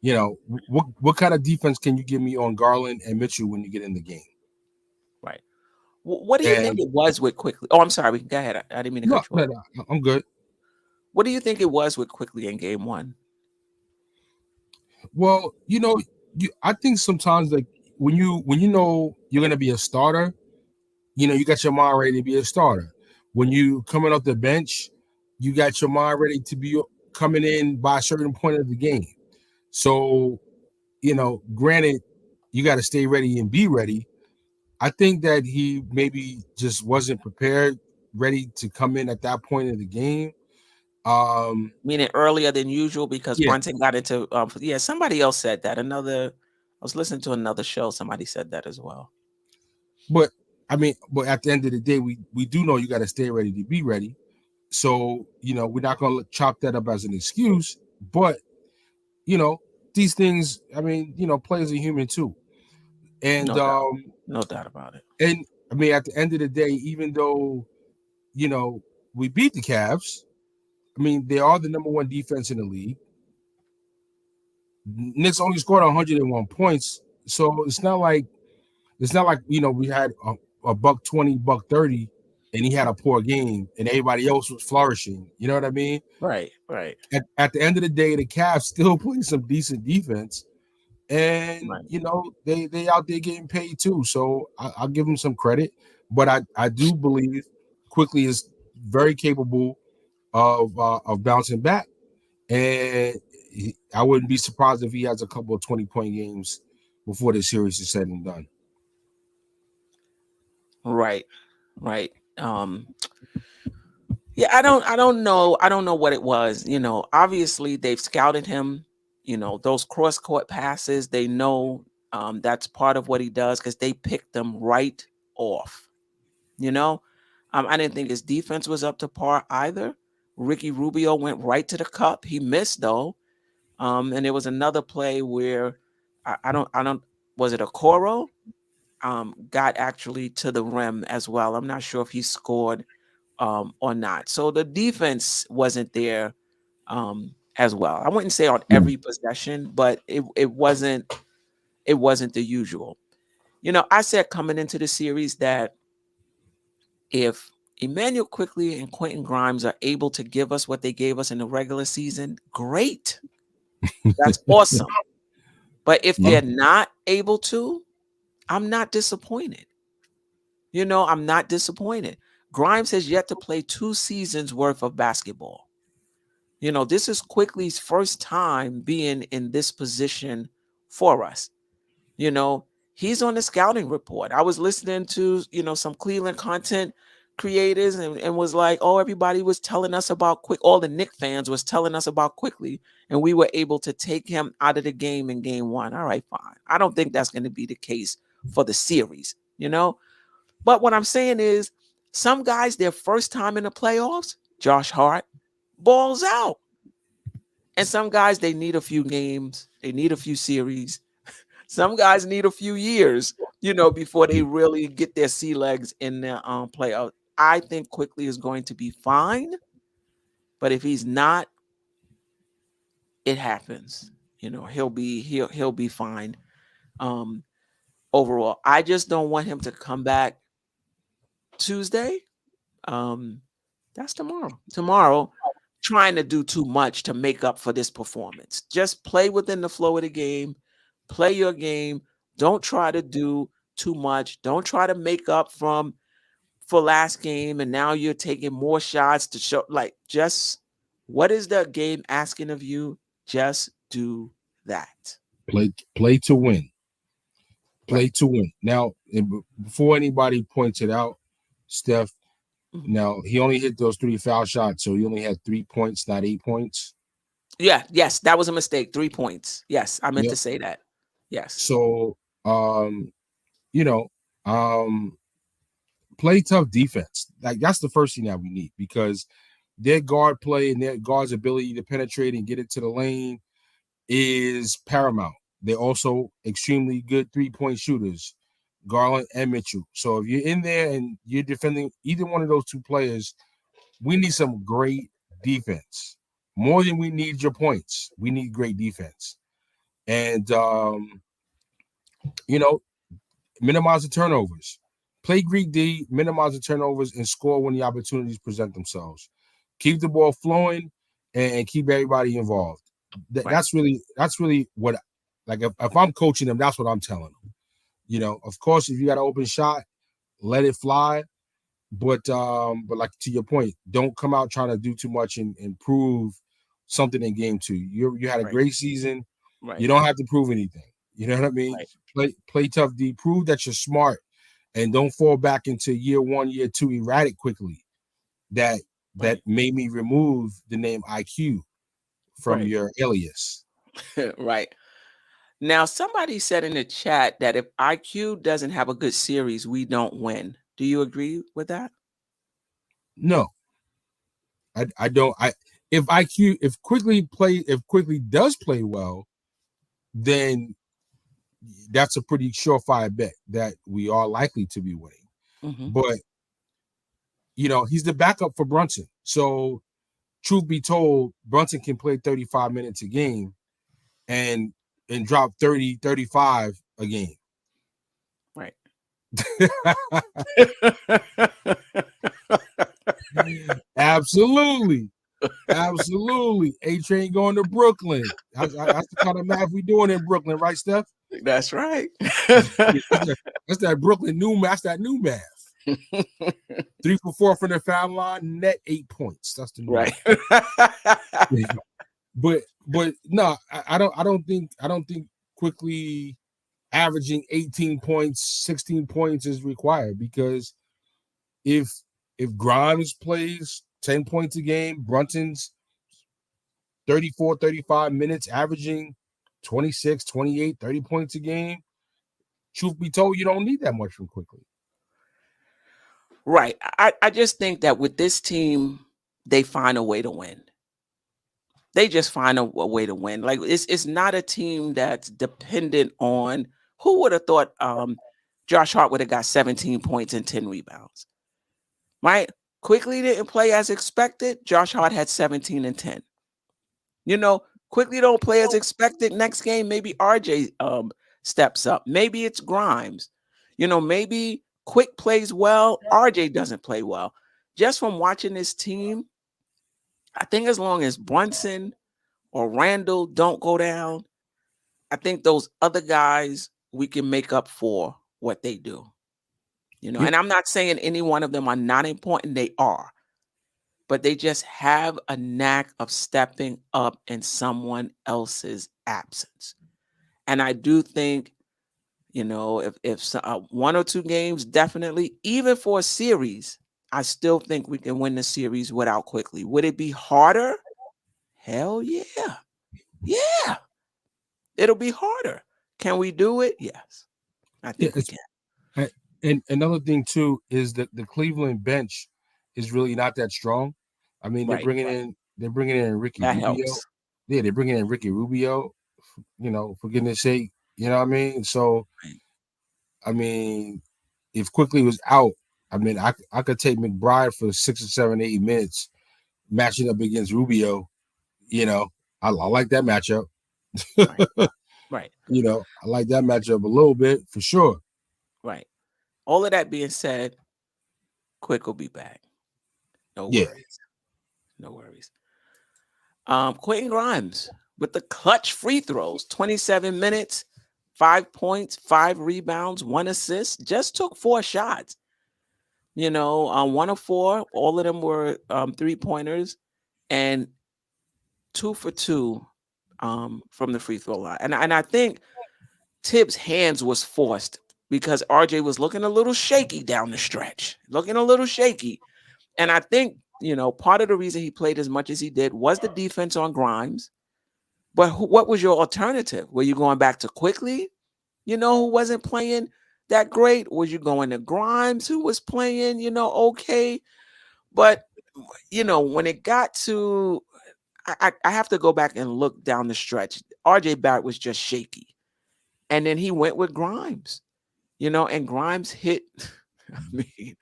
what kind of defense can you give me on Garland and Mitchell when you get in the game? Right. What do you think And it was with Quickley? Oh, I'm sorry. Go ahead. I didn't mean to no, cut you off. I'm good. What do you think it was with Quickley in game one? Well, I think sometimes like when you know you're gonna be a starter, you got your mind ready to be a starter. When you coming off the bench, you got your mind ready to be coming in by a certain point of the game. So, granted, you got to stay ready and be ready. I think that he maybe just wasn't prepared, ready to come in at that point of the game. Meaning earlier than usual because Yeah, Brunson got into somebody else said that. I was listening to another show. Somebody said that as well. but but at the end of the day, we do know you got to stay ready to be ready. So, we're not going to chop that up as an excuse, but these things, players are human too. And No doubt. No doubt about it. and at the end of the day, even though, we beat the Cavs, they are the number one defense in the league. Knicks only scored 101 points. So it's not like we had a buck 20, buck 30, and he had a poor game and everybody else was flourishing. You know what I mean? Right, right. At the end of the day, the Cavs still playing some decent defense. And Right. they out there getting paid too. So I'll give them some credit. But I do believe Quickley is very capable of bouncing back. And I wouldn't be surprised if he has a couple of 20-point games before the series is said and done. Right. Right. Yeah, I don't know. I don't know what it was. Obviously they've scouted him, those cross court passes, they know that's part of what he does because they picked them right off. I didn't think his defense was up to par either. Ricky Rubio went right to the cup. He missed though. And there was another play where I don't was it a Coro? Got actually to the rim as well. I'm not sure if he scored or not. So the defense wasn't there as well. I wouldn't say on every possession, but it wasn't the usual. I said coming into the series that if Emmanuel Quickley and Quentin Grimes are able to give us what they gave us in the regular season, great. That's awesome. But if they're not able to, I'm not disappointed. I'm not disappointed. Grimes has yet to play 2 seasons worth of basketball. This is Quickley's first time being in this position for us. He's on the scouting report. I was listening to, some Cleveland content creators and was like, oh, everybody was telling us about all the Knicks fans was telling us about Quickley, and we were able to take him out of the game in game 1. All right, fine. I don't think that's going to be the case for the series, But what I'm saying is some guys, their first time in the playoffs, Josh Hart, balls out. And some guys, they need a few games. They need a few series. Some guys need a few years, before they really get their sea legs in their playoff. I think Quickley is going to be fine. But if he's not, it happens. He'll be fine. Overall, I just don't want him to come back Tuesday. That's tomorrow. Tomorrow, trying to do too much to make up for this performance. Just play within the flow of the game. Play your game. Don't try to do too much. Don't try to make up for last game and now you're taking more shots to show. Just what is the game asking of you? Just do that. Play to win. Play Right. to win. Now, before anybody points it out, Steph, Mhm. now he only hit those 3 foul shots, so he only had 3 points, not 8 points. Yeah, yes, that was a mistake. 3 points. Yes, I meant Yep. to say that. Yes. So, you know, play tough defense. Like that's the first thing that we need because their guard play and their guard's ability to penetrate and get it to the lane is paramount. They're also extremely good 3-point shooters, Garland and Mitchell. So if you're in there and you're defending either one of those 2 players, we need some great defense. More than we need your points. We need great defense. And minimize the turnovers. Play Greek D, minimize the turnovers, and score when the opportunities present themselves. Keep the ball flowing and keep everybody involved. That's really what, like, if I'm coaching them, that's what I'm telling them. Of course, if you got an open shot, let it fly. But like, to your point, don't come out trying to do too much and prove something in game 2. You had a great season. Right. You don't have to prove anything. You know what I mean? Right. Play tough D. Prove that you're smart, and don't fall back into year 1, year 2 erratic quickly. That made me remove the name IQ from your alias. Right. Now, somebody said in the chat that if IQ doesn't have a good series, we don't win. Do you agree with that? No, I don't. If Quickley does play well, then that's a pretty surefire bet that we are likely to be winning. Mm-hmm. But he's the backup for Brunson. So, truth be told, Brunson can play 35 minutes a game and drop 30, 35 a game. Right. Absolutely. A-Train going to Brooklyn. That's the kind of math we doing in Brooklyn, right, Steph? That's right. That's that Brooklyn new math. That's that new math. 3 for 4 from the foul line, net 8 points. That's the new right. But no, I don't think Quickley averaging 18 points, 16 points is required, because if Grimes plays 10 points a game, Brunson's 34, 35 minutes, averaging 26, 28, 30 points a game, truth be told, you don't need that much from Quickley. Right. I just think that with this team, they find a way to win. They just find a way to win. Like, it's not a team that's dependent on, who would have thought Josh Hart would have got 17 points and 10 rebounds. Right? Quickley didn't play as expected. Josh Hart had 17 and 10. Quickley don't play as expected. Next game, maybe RJ steps up. Maybe it's Grimes. Maybe Quick plays well. RJ doesn't play well. Just from watching this team, I think as long as Brunson or Randle don't go down, I think those other guys, we can make up for what they do. And I'm not saying any one of them are not important. They are. But they just have a knack of stepping up in someone else's absence. And I do think, if 1 or 2 games, definitely, even for a series, I still think we can win the series without Quickley. Would it be harder? Hell yeah. Yeah. It'll be harder. Can we do it? Yes. I think we can. And another thing, too, is that the Cleveland bench is really not that strong. I mean, they're bringing in Ricky that Rubio. Helps. Yeah, they're bringing in Ricky Rubio, for goodness sake. You know what I mean? So, I mean, if Quickley was out, I mean, I could take McBride for 6 or 7, 8 minutes, matching up against Rubio. I like that matchup. Right. I like that matchup a little bit, for sure. Right. All of that being said, Quick will be back. No worries. No worries. Quentin Grimes with the clutch free throws, 27 minutes, 5 points, 5 rebounds, 1 assist, just took 4 shots. 1 of 4, all of them were 3-pointers, and 2 for 2 from the free throw line. And I think Tibbs' hands was forced because RJ was looking a little shaky down the stretch, And I think, part of the reason he played as much as he did was the defense on Grimes. But what was your alternative? Were you going back to Quickley, who wasn't playing that great? Was you going to Grimes, who was playing, okay? But, when it got to, I have to go back and look down the stretch. RJ Barrett was just shaky. And then he went with Grimes, and Grimes hit. I mean,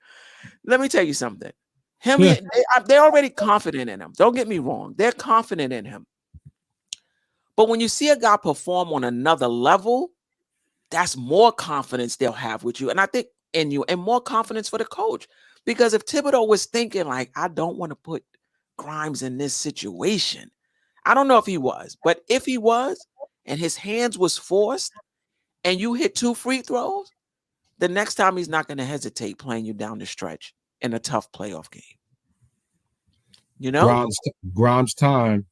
let me tell you something. They're already confident in him. Don't get me wrong. They're confident in him. But when you see a guy perform on another level, that's more confidence they'll have with you. And I think in you, and more confidence for the coach. Because if Thibodeau was thinking, like, I don't want to put Grimes in this situation, I don't know if he was, but if he was, and his hands was forced, and you hit 2 free throws, the next time he's not going to hesitate playing you down the stretch in a tough playoff game. You know? Grimes time.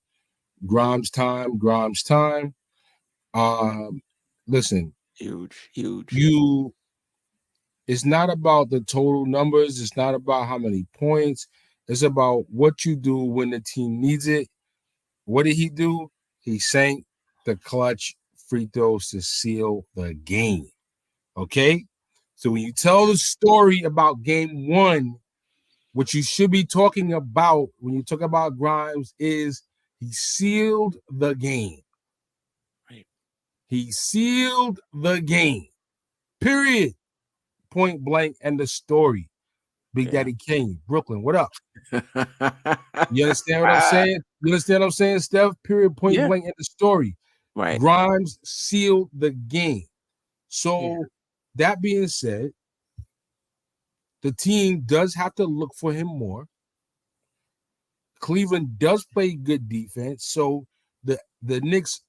Listen. Huge. It's not about the total numbers. It's not about how many points. It's about what you do when the team needs it. What did he do? He sank the clutch free throws to seal the game. Okay? So when you tell the story about game 1, what you should be talking about when you talk about Grimes is he sealed the game. Right. He sealed the game. Period. Point blank, and the story. Big Daddy Kane, Brooklyn, what up? You understand what I'm saying? You understand what I'm saying, Steph? Period, point blank, and the story. Right. Grimes sealed the game. So that being said, the team does have to look for him more. Cleveland does play good defense, so the Knicks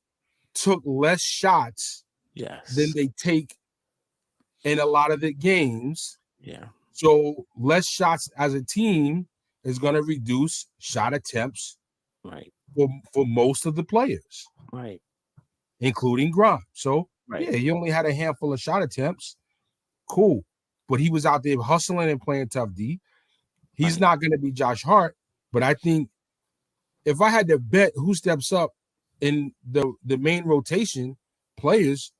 took less shots than they take in a lot of the games. Yeah. So less shots as a team is going to reduce shot attempts for most of the players. Right. Including Grimes. So he only had a handful of shot attempts. Cool. But he was out there hustling and playing tough D. He's not going to be Josh Hart, but I think if I had to bet who steps up in the main rotation players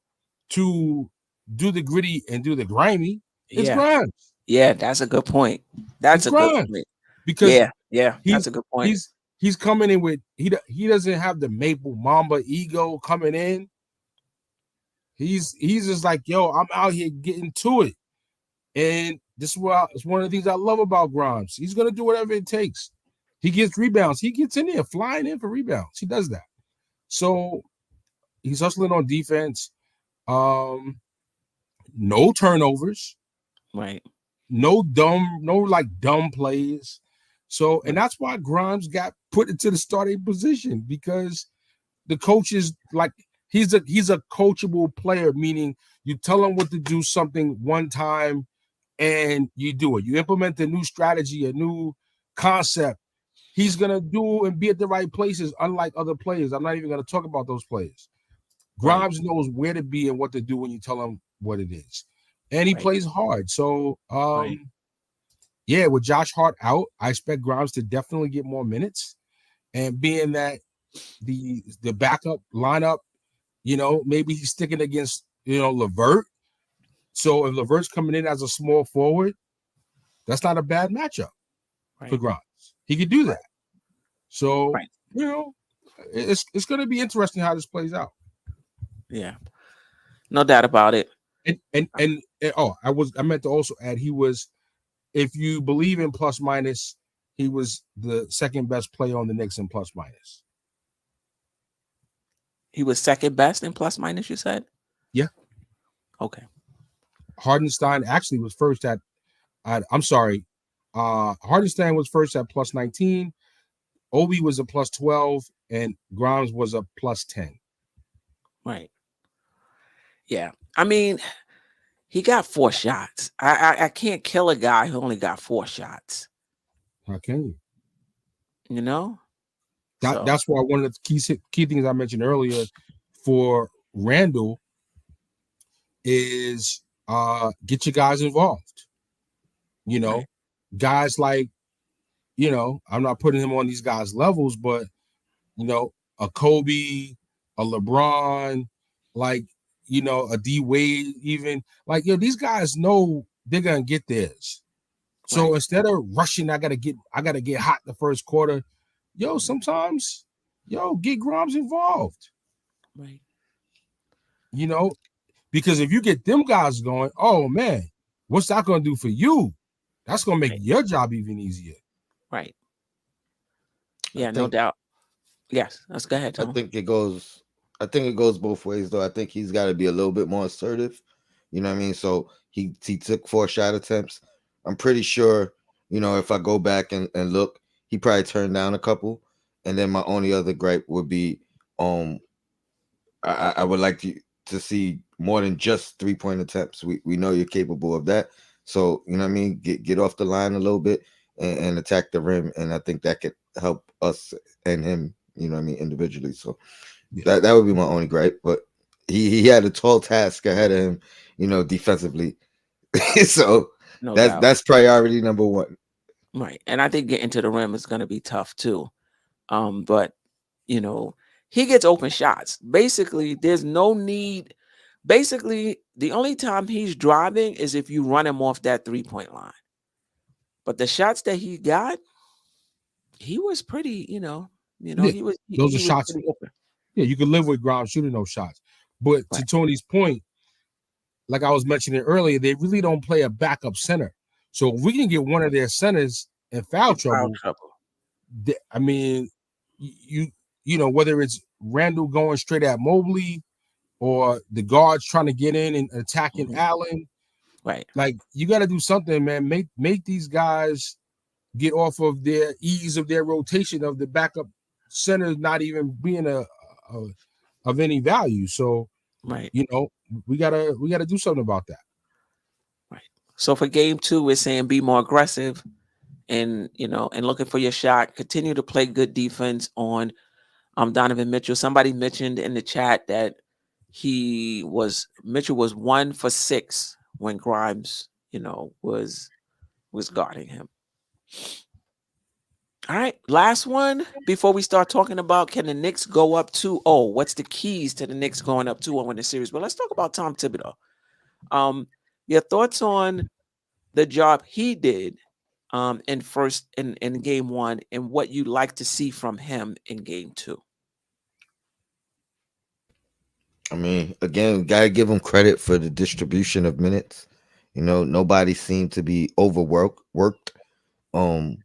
to do the gritty and do the grimy, it's Grimes. Yeah, that's a good point. That's a good point. Because that's a good point. He's coming in with he doesn't have the Maple Mamba ego coming in. He's just like, yo, I'm out here getting to it. And this is it's one of the things I love about Grimes. He's gonna do whatever it takes. He gets rebounds. He gets in there, flying in for rebounds. He does that. So he's hustling on defense. No turnovers. Right. No dumb plays. So, and that's why Grimes got put into the starting position, because the coach is like, he's a coachable player, meaning you tell him what to do something one time and you do it. You implement a new strategy, a new concept. He's going to do and be at the right places, unlike other players. I'm not even going to talk about those players. Grimes knows where to be and what to do when you tell him what it is. And he plays hard. So, with Josh Hart out, I expect Grimes to definitely get more minutes. And being that the backup lineup, maybe he's sticking against, LeVert. So if LeVert's coming in as a small forward, that's not a bad matchup for Grimes. He could do that. So, it's going to be interesting how this plays out. Yeah, no doubt about it. And I meant to also add, he was, if you believe in plus minus, he was the second best player on the Knicks in plus minus. He was second best in plus minus, you said? Yeah. Okay. Hardenstein actually was first at Hardenstein was first at plus 19. Obi was a plus 12, and Grimes was a plus 10. Right. Yeah. I mean, he got 4 shots. I can't kill a guy who only got 4 shots. How can you? That's why one of the key things I mentioned earlier for Randle is get your guys involved. Guys like, I'm not putting him on these guys' levels, but a Kobe, a LeBron, like, a D Wade, even like, these guys know they're gonna get theirs. So instead of rushing, I gotta get hot the first quarter. Sometimes, get Grimes involved. Right. Because if you get them guys going, oh man, what's that gonna do for you? That's gonna make your job even easier. Right. Yeah, no doubt. Yes, let's go ahead, Tom. I think it goes I think it goes both ways though. I think he's got to be a little bit more assertive. You know what I mean? So he took 4 shot attempts. I'm pretty sure, if I go back and look, he probably turned down a couple. And then my only other gripe would be um I would like to see more than just 3-point attempts. We know you're capable of that. So, you know what I mean? Get off the line a little bit and attack the rim. And I think that could help us and him, you know what I mean, individually. So Yeah. that would be my only gripe. But he had a tall task ahead of him, defensively. So No that's doubt. that's priority number one. Right. And I think getting to the rim is going to be tough too. But you know, he gets open shots. Basically, there's no need. Basically, the only time he's driving is if you run him off that 3-point line. But the shots that he got, he was pretty, Yeah. he was Those are he was shots. pretty open. Yeah, you can live with Grimes shooting those shots. But to Right. Tony's point, like I was mentioning earlier, they really don't play a backup center. So if we can get one of their centers in foul In foul trouble, trouble. I mean, you whether it's Randle going straight at Mobley or the guards trying to get in and attacking Mhm. Allen, Right. like you got to do something, man. Make these guys get off of their ease of their rotation of the backup center not even being of any value. So Right. we gotta do something about that. Right. So for game 2, we're saying be more aggressive and and looking for your shot. Continue to play good defense on Donovan Mitchell. Somebody mentioned in the chat that Mitchell was 1 for 6 when Grimes, was guarding him. All right, last one before we start talking about can the Knicks go up 2-0? What's the keys to the Knicks going up 2-0 in the series? Well, let's talk about Tom Thibodeau. Your thoughts on the job he did in game 1 and what you'd like to see from him in game 2. I mean, again, gotta give him credit for the distribution of minutes. Nobody seemed to be worked. Um,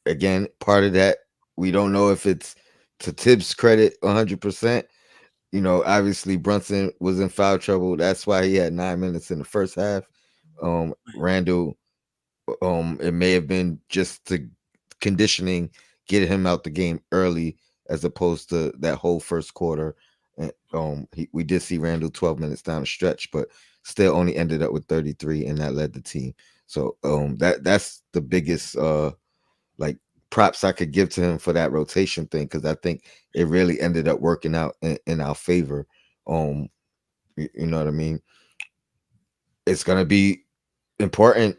Again, part of that we don't know if it's to Tibbs' credit 100%. Obviously Brunson was in foul trouble. That's why he had 9 minutes in the first half. Randall, it may have been just to conditioning, get him out the game early as opposed to that whole first quarter. And we did see Randall 12 minutes down the stretch, but still only ended up with 33, and that led the team. So that's the biggest like props I could give to him for that rotation thing, because I think it really ended up working out in our favor. You know what I mean? It's gonna be important.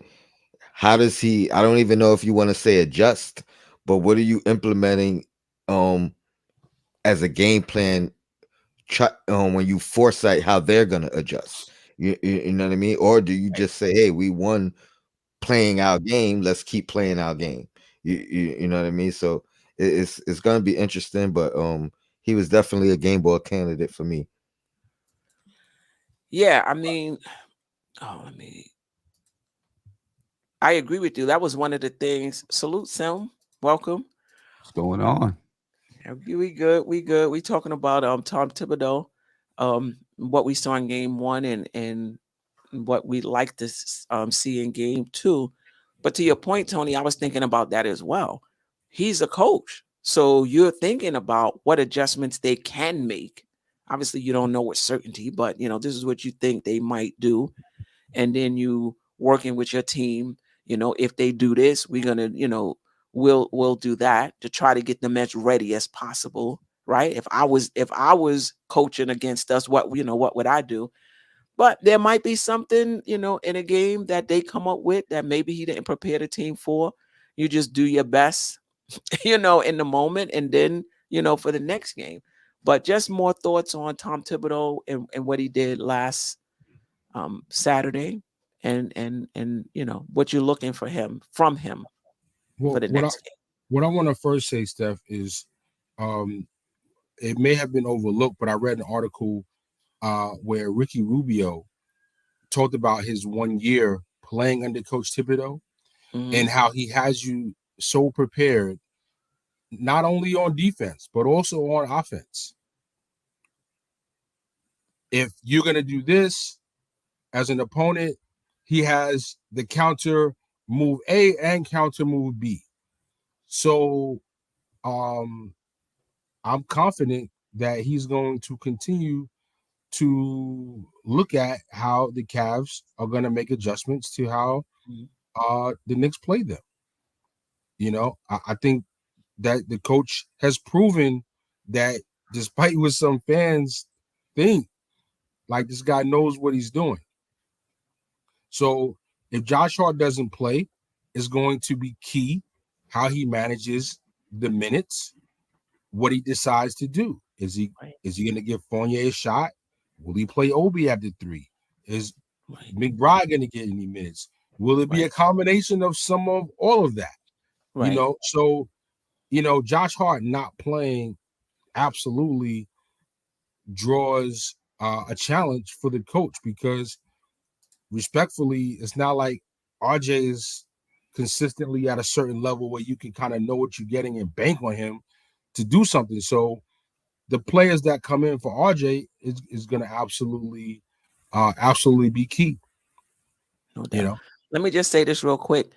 How does he? I don't even know if you want to say adjust, but what are you implementing as a game plan? When you foresight how they're gonna adjust, you know what I mean? Or do you just say, "Hey, we won playing our game. Let's keep playing our game." You know what I mean? So it's gonna be interesting, but he was definitely a game ball candidate for me. Yeah, I agree with you. That was one of the things. Salute, Sim. Welcome. What's going on? We good. We good. We talking about Tom Thibodeau, what we saw in game 1 and what we like to see in game 2. But to your point, Tony, I was thinking about that as well. He's a coach, so you're thinking about what adjustments they can make. Obviously, you don't know with certainty, but this is what you think they might do, and then you working with your team. If they do this, we're gonna, we'll do that to try to get them as ready as possible, right? If I was coaching against us, what would I do? But there might be something, in a game that they come up with that maybe he didn't prepare the team for. You just do your best, in the moment, and then, for the next game. But just more thoughts on Tom Thibodeau and what he did last Saturday, and what you're looking from him for Well, the next game. what I want to first say, Steph, is it may have been overlooked, but I read an article where Ricky Rubio talked about his 1 year playing under Coach Thibodeau and how he has you so prepared, not only on defense, but also on offense. if you're going to do this as an opponent, he has the counter move A and counter move B. So I'm confident that he's going to continue to look at how the Cavs are going to make adjustments to how the Knicks play them. I think that the coach has proven that despite what some fans think, like this guy knows what he's doing. So if Josh Hart doesn't play, it's going to be key how he manages the minutes, what he decides to do. Is he going to give Fournier a shot? Will he play Obi at the 3? Is McBride going to get any minutes? Will it be a combination of some of all of that? So Josh Hart not playing absolutely draws a challenge for the coach, because respectfully, it's not like RJ is consistently at a certain level where you can kind of know what you're getting and bank on him to do something. So the players that come in for RJ is going to absolutely be key. No doubt. Let me just say this real quick.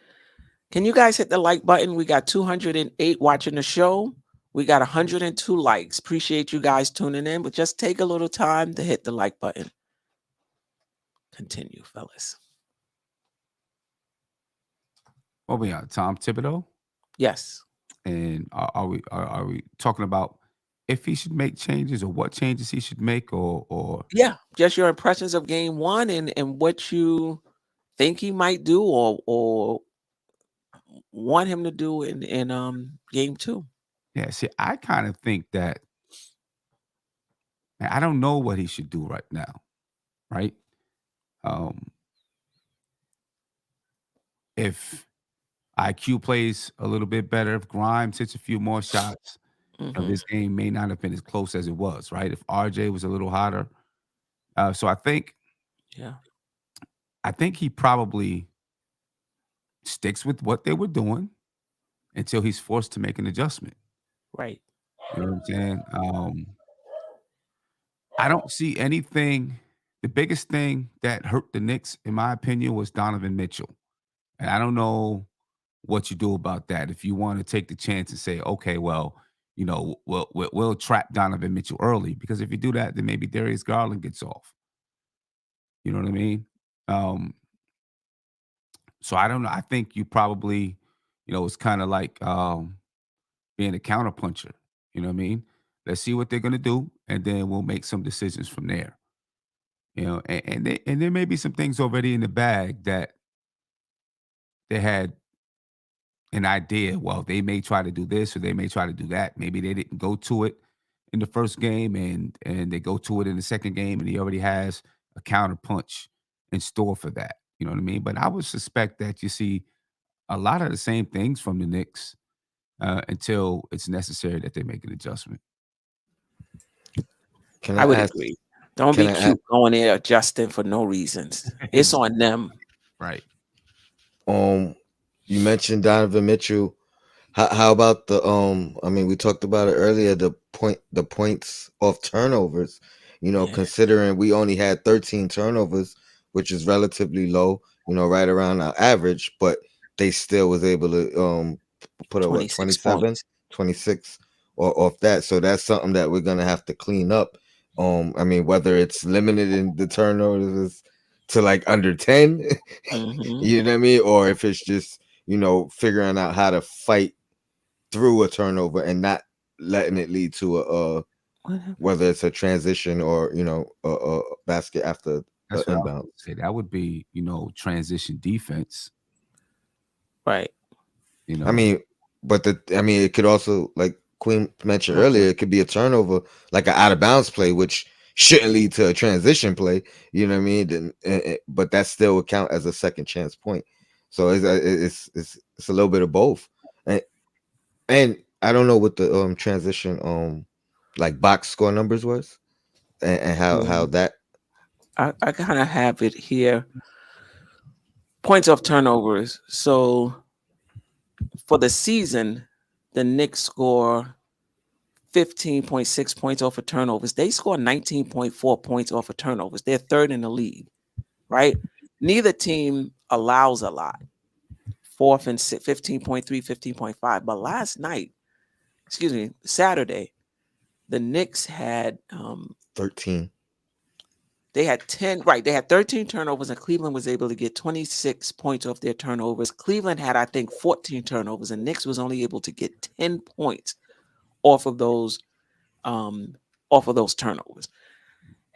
Can you guys hit the like button? We got 208 watching the show. We got 102 likes. Appreciate you guys tuning in, but just take a little time to hit the like button. Continue, fellas. What we got? Tom Thibodeau? Yes. And are we talking about if he should make changes or what changes he should make, or yeah, just your impressions of game 1 and what you think he might do or want him to do in game 2. Yeah, see, I kind of think that I don't know what he should do right now, right? If IQ plays a little bit better, if Grimes hits a few more shots, this game may not have been as close as it was, right? If RJ was a little hotter. So I think he probably sticks with what they were doing until he's forced to make an adjustment. Right. You know what I'm saying? I don't see anything. The biggest thing that hurt the Knicks, in my opinion, was Donovan Mitchell. And I don't know what you do about that. If you want to take the chance and say, okay, well, we'll trap Donovan Mitchell early, because if you do that, then maybe Darius Garland gets off. You know what I mean? So I don't know. I think you probably, it's kind of like being a counterpuncher. You know what I mean? Let's see what they're going to do, and then we'll make some decisions from there. And there may be some things already in the bag that they had an idea. Well, they may try to do this or they may try to do that. Maybe they didn't go to it in the first game and they go to it in the second game, and he already has a counter punch in store for that. You know what I mean? But I would suspect that you see a lot of the same things from the Knicks until it's necessary that they make an adjustment. I would agree. Don't be cute going there adjusting for no reasons. It's on them. Right. You mentioned Donovan Mitchell. How about the we talked about it earlier, the points off turnovers, considering we only had 13 turnovers, which is relatively low, right around our average, but they still was able to put up 27, 26 or off that. So that's something that we're going to have to clean up. Whether it's limited in the turnovers to like under 10, you know what I mean? Or if it's just, figuring out how to fight through a turnover and not letting it lead to whether it's a transition or, a basket after inbound. Say that would be, transition defense. Right. It could also, like Queen mentioned earlier, it could be a turnover, like an out of bounds play, which shouldn't lead to a transition play. You know what I mean? But that still would count as a second chance point. So it's a little bit of both. And I don't know what the transition like box score numbers was and how that. I kind of have it here. Points off turnovers. So for the season, the Knicks score 15.6 points off of turnovers. They scored 19.4 points off of turnovers. They're third in the league, right? Neither team allows a lot. Fourth and 15.3, 15.5. But last night, Saturday, the Knicks had 13. They had 10, right? They had 13 turnovers, and Cleveland was able to get 26 points off their turnovers. Cleveland had, I think, 14 turnovers, and Knicks was only able to get 10 points off of those turnovers.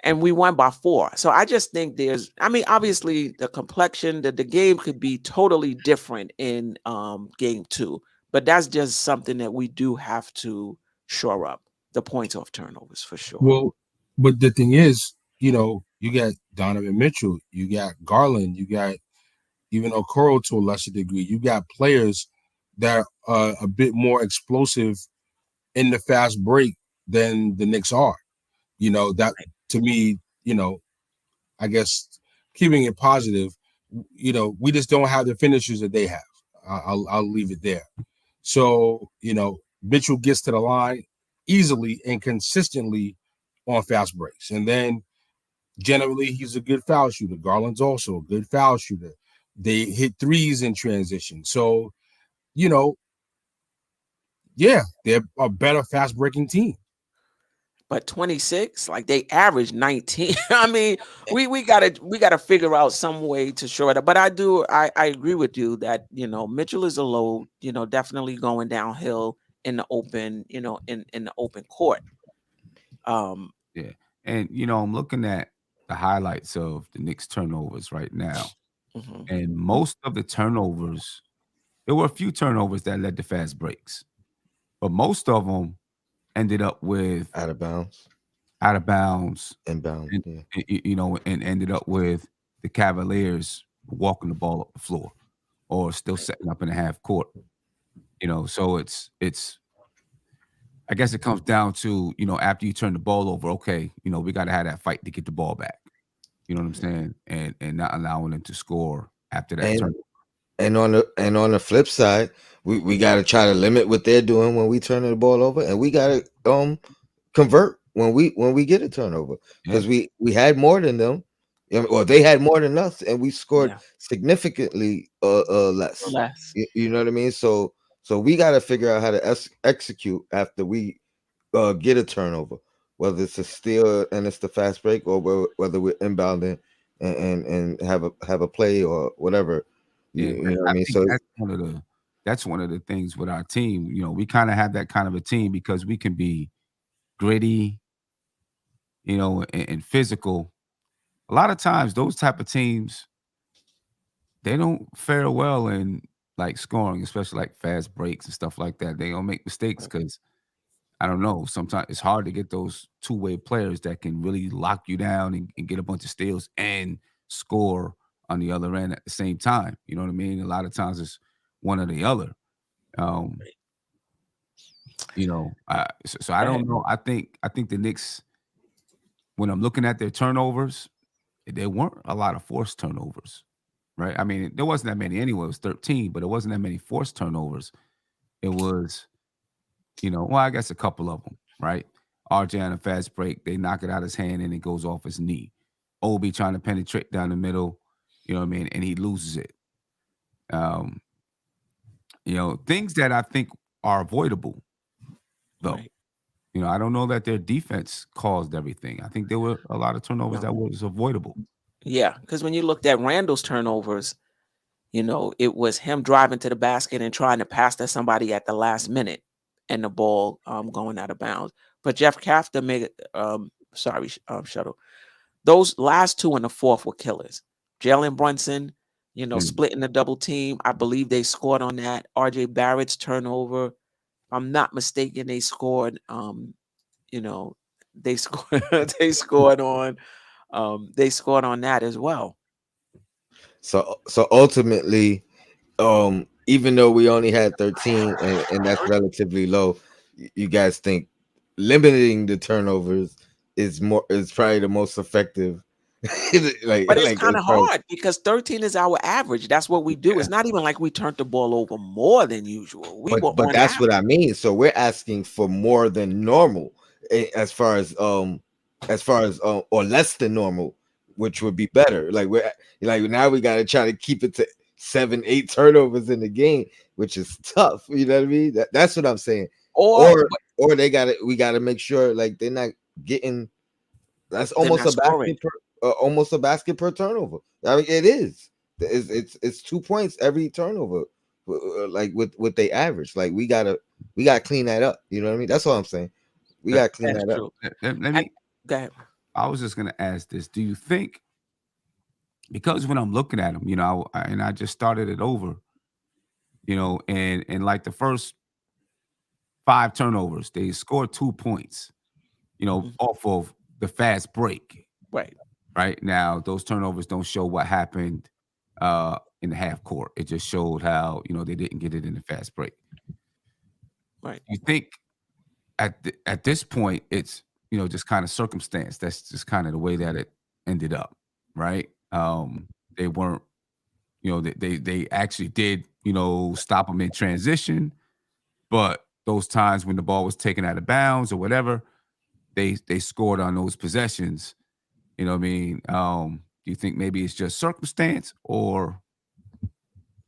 And we won by 4. So I just think obviously the complexion, the game could be totally different in game 2, but that's just something that we do have to shore up, the points off turnovers for sure. Well, but the thing is, you got Donovan Mitchell, you got Garland, you got even Okoro to a lesser degree. You got players that are a bit more explosive in the fast break than the Knicks are. That to me, I guess keeping it positive, we just don't have the finishers that they have. I'll leave it there. So, Mitchell gets to the line easily and consistently on fast breaks. And then generally he's a good foul shooter. Garland's also a good foul shooter. They hit threes in transition. So, they're a better fast breaking team. But 26, like they average 19. I mean, we gotta figure out some way to shore it up. But I agree with you that Mitchell is a load, definitely going downhill in the open, in the open court. Yeah. And I'm looking at the highlights of the Knicks turnovers right now. Mhm. And most of the turnovers, there were a few turnovers that led to fast breaks. But most of them ended up with Out of bounds, inbound, yeah. and ended up with the Cavaliers walking the ball up the floor or still setting up in the half court. So it's I guess it comes down to, after you turn the ball over, okay, we got to have that fight to get the ball back. You know what I'm saying? And not allowing them to score after that turn. And on the flip side, we got to try to limit what they're doing when we turn the ball over, and we got to convert when we get a turnover, because we had more than them, or they had more than us, and we scored significantly less. You know what I mean? So we got to figure out how to execute after we get a turnover, whether it's a steal and it's the fast break, or whether we're inbounding and have a play or whatever. You know what I mean? So that's one of the things with our team. We kind of have that kind of a team because we can be gritty, and physical. A lot of times those type of teams, they don't fare well in like scoring, especially like fast breaks and stuff like that. They don't make mistakes because I don't know. Sometimes it's hard to get those two-way players that can really lock you down and get a bunch of steals and score on the other end at the same time. You know what I mean? A lot of times it's one or the other. So I don't know. I think the Knicks, when I'm looking at their turnovers, there weren't a lot of forced turnovers, right? I mean, there wasn't that many anyway. It was 13, but it wasn't that many forced turnovers. It was, well, I guess a couple of them, right? RJ on a fast break, they knock it out his hand and it goes off his knee. Obi trying to penetrate down the middle, you know what I mean? And he loses it. Things that I think are avoidable, though. Right. I don't know that their defense caused everything. I think there were a lot of turnovers that was avoidable. Yeah, because when you looked at Randle's turnovers, it was him driving to the basket and trying to pass to somebody at the last minute and the ball going out of bounds. But Jeff Kafka made it, Shuttle. Those last two in the fourth were killers. Jalen Brunson, splitting the double team. I believe they scored on that. RJ Barrett's turnover. If I'm not mistaken, they scored, they scored they scored on that as well. So ultimately, even though we only had 13 and that's relatively low, you guys think limiting the turnovers is probably the most effective But it's like kind as of far as, hard because 13 is our average. That's what we do. Yeah. It's not even like we turned the ball over more than usual. We were but on that's average. what I mean. So we're asking for more than normal, as far as or less than normal, which would be better. Like we're like now we got to try to keep it to 7-8 turnovers in the game, which is tough. You know what I mean? That's what I'm saying. Or Or we got to make sure like they're not getting. That's they're almost not a scoring. basket per almost a basket per turnover. I mean, it is. It's 2 points every turnover, like with what they average. Like we gotta clean that up. You know what I mean? That's all I'm saying. We Let, gotta clean That's that up. true. let And me. go ahead. I was just gonna ask this: do you think, because when I'm looking at them, and I just started it over, and like the first 5 turnovers, they scored 2 points, Mhm. off of the fast break. Right. Right now, those turnovers don't show what happened in the half court. It just showed how they didn't get it in the fast break. Right. You think at this point it's just kind of circumstance. That's just kind of the way that it ended up, right? They weren't, they actually did stop them in transition, but those times when the ball was taken out of bounds or whatever, they scored on those possessions. You know what I mean? Do you think maybe it's just circumstance, or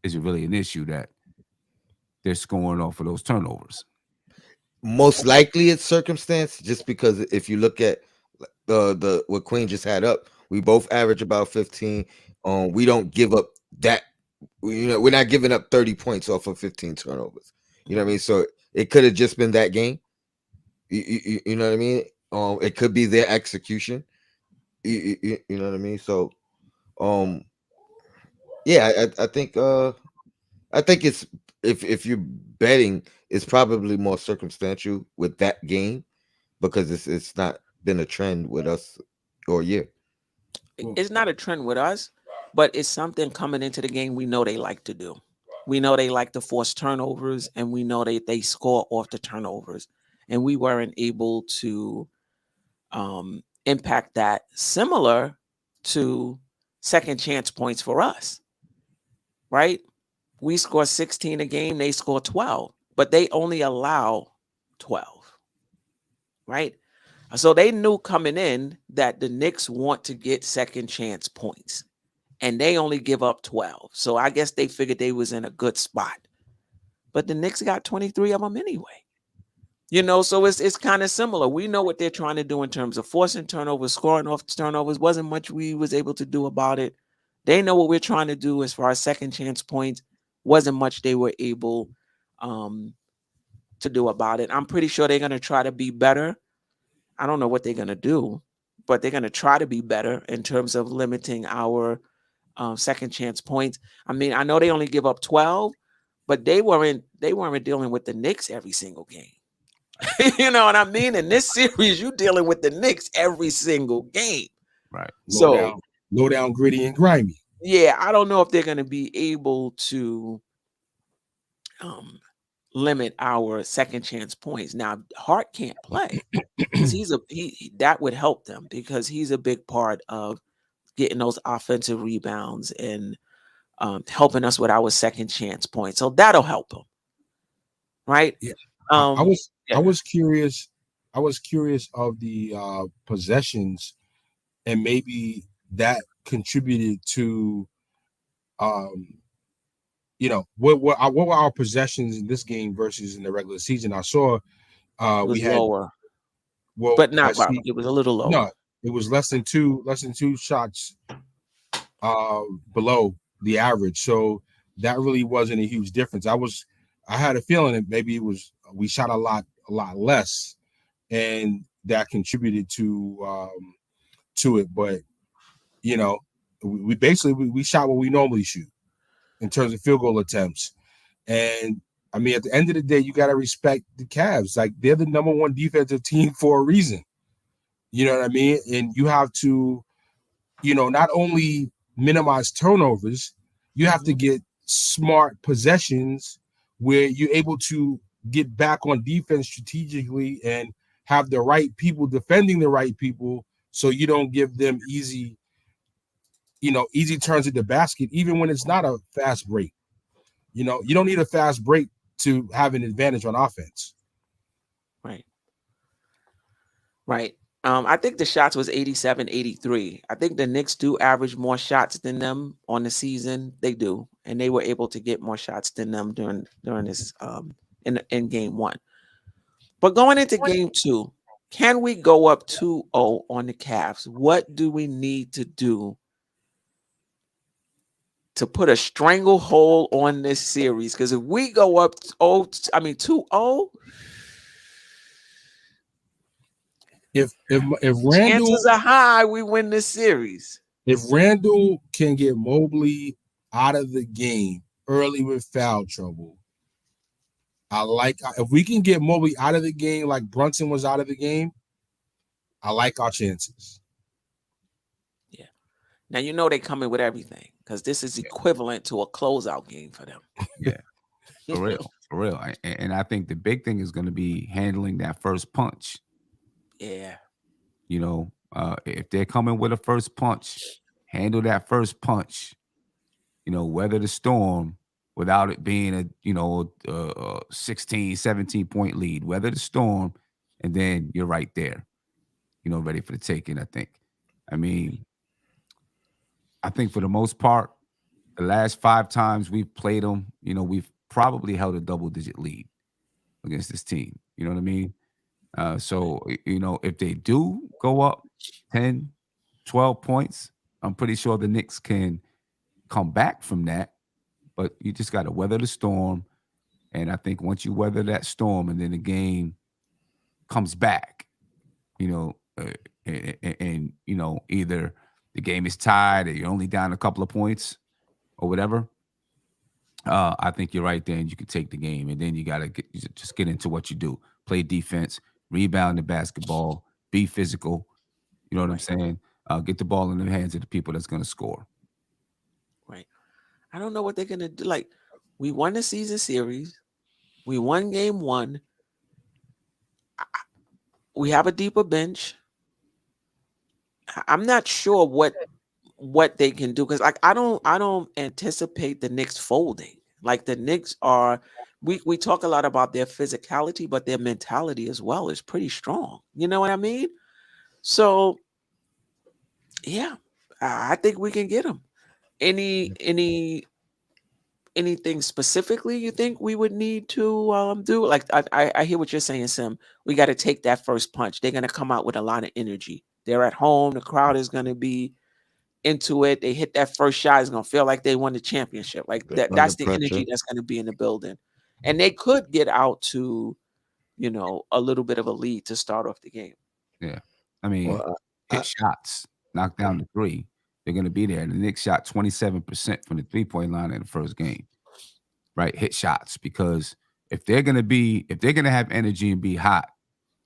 is it really an issue that they're scoring off of those turnovers? Most likely it's circumstance, just because if you look at the what Queen just had up, we both average about 15. We don't give up that. We're not giving up 30 points off of 15 turnovers. You know what I mean? So it could have just been that game. You know what I mean? It could be their execution. You know what I mean? So, um, yeah, I think it's if you're betting, it's probably more circumstantial with that game because it's not been a trend with us all year. It's not a trend with us, but it's something coming into the game we know they like to do. We know they like to force turnovers, and we know they score off the turnovers, and we weren't able to impact that, similar to second chance points for us, right? We score 16 a game, they score 12, but they only allow 12, right? So they knew coming in that the Knicks want to get second chance points, and they only give up 12. So I guess they figured they was in a good spot. But the Knicks got 23 of them anyway. So it's kind of similar. We know what they're trying to do in terms of forcing turnovers, scoring off turnovers. Wasn't much we was able to do about it. They know what we're trying to do as far as second chance points. Wasn't much they were able to do about it. I'm pretty sure they're going to try to be better. I don't know what they're going to do, but they're going to try to be better in terms of limiting our second chance points. I mean, I know they only give up 12, but they weren't dealing with the Knicks every single game. You know what I mean? In this series, you're dealing with the Knicks every single game. Right. So Low down, gritty, and grimy. yeah, I don't know if they're going to be able to limit our second chance points. Now, Hart can't play because that would help them because he's a big part of getting those offensive rebounds and helping us with our second chance points. So that'll help them, right? Yeah. Yeah. I was curious. I was curious of the possessions, and maybe that contributed to, what were our possessions in this game versus in the regular season. I saw It was we had lower, but not by. It was a little lower. No, it was less than two shots below the average. So that really wasn't a huge difference. I had a feeling that maybe we shot a lot less, and that contributed to it. But we basically we shot what we normally shoot in terms of field goal attempts. And I mean, at the end of the day, you got to respect the Cavs. Like, they're the number one defensive team for a reason. You know what I mean? And you have to, not only minimize turnovers, you have to get smart possessions where you're able to get back on defense strategically and have the right people defending the right people, so you don't give them easy easy turns at the basket, even when it's not a fast break. You don't need a fast break to have an advantage on offense. Right. Right. I think the shots was 87, 83. I think the Knicks do average more shots than them on the season. They do. And they were able to get more shots than them during this in game 1. But going into game 2, can we go up 2-0 on the Cavs? What do we need to do to put a stranglehold on this series? Because if we go up 2-0, if Randle, chances are high we win this series. If Randle can get Mobley out of the game early with foul trouble, if we can get Mobley out of the game like Brunson was out of the game, I like our chances. Yeah. Now they come in with everything because this is equivalent to a closeout game for them. Yeah, for real. And I think the big thing is going to be handling that first punch. Yeah. If they're coming with a first punch, handle that first punch. Weather the storm without it being a 16, 17 point lead. Weather the storm, and then you're right there, ready for the taking, I think. I mean, I think for the most part, the last 5 times we've played them, we've probably held a double-digit lead against this team. You know what I mean? So, if they do go up 10, 12 points, I'm pretty sure the Knicks can come back from that. But you just got to weather the storm. And I think once you weather that storm and then the game comes back, and either the game is tied or you're only down a couple of points or whatever, I think you're right there and you can take the game. And then you got to just get into what you do. Play defense, rebound the basketball, be physical. You know what I'm saying? Get the ball in the hands of the people that's going to score. Right. I don't know what they're going to do. Like, we won the season series. We won game 1. We have a deeper bench. I'm not sure what they can do because I don't anticipate the Knicks folding. Like the Knicks are, we talk a lot about their physicality, but their mentality as well is pretty strong. You know what I mean? So yeah, I think we can get them. Anything specifically you think we would need to do? Like I hear what you're saying, Sim. We got to take that first punch. They're gonna come out with a lot of energy. They're at home. The crowd is gonna be into it. They hit that first shot. It's gonna feel like they won the championship. Like that's the energy that's gonna be in the building. And they could get out to, a little bit of a lead to start off the game. Yeah. I mean, hit shots, knock down the 3. They're going to be there. And the Knicks shot 27% from the 3-point line in the first game, right? Hit shots, because if they're going to have energy and be hot,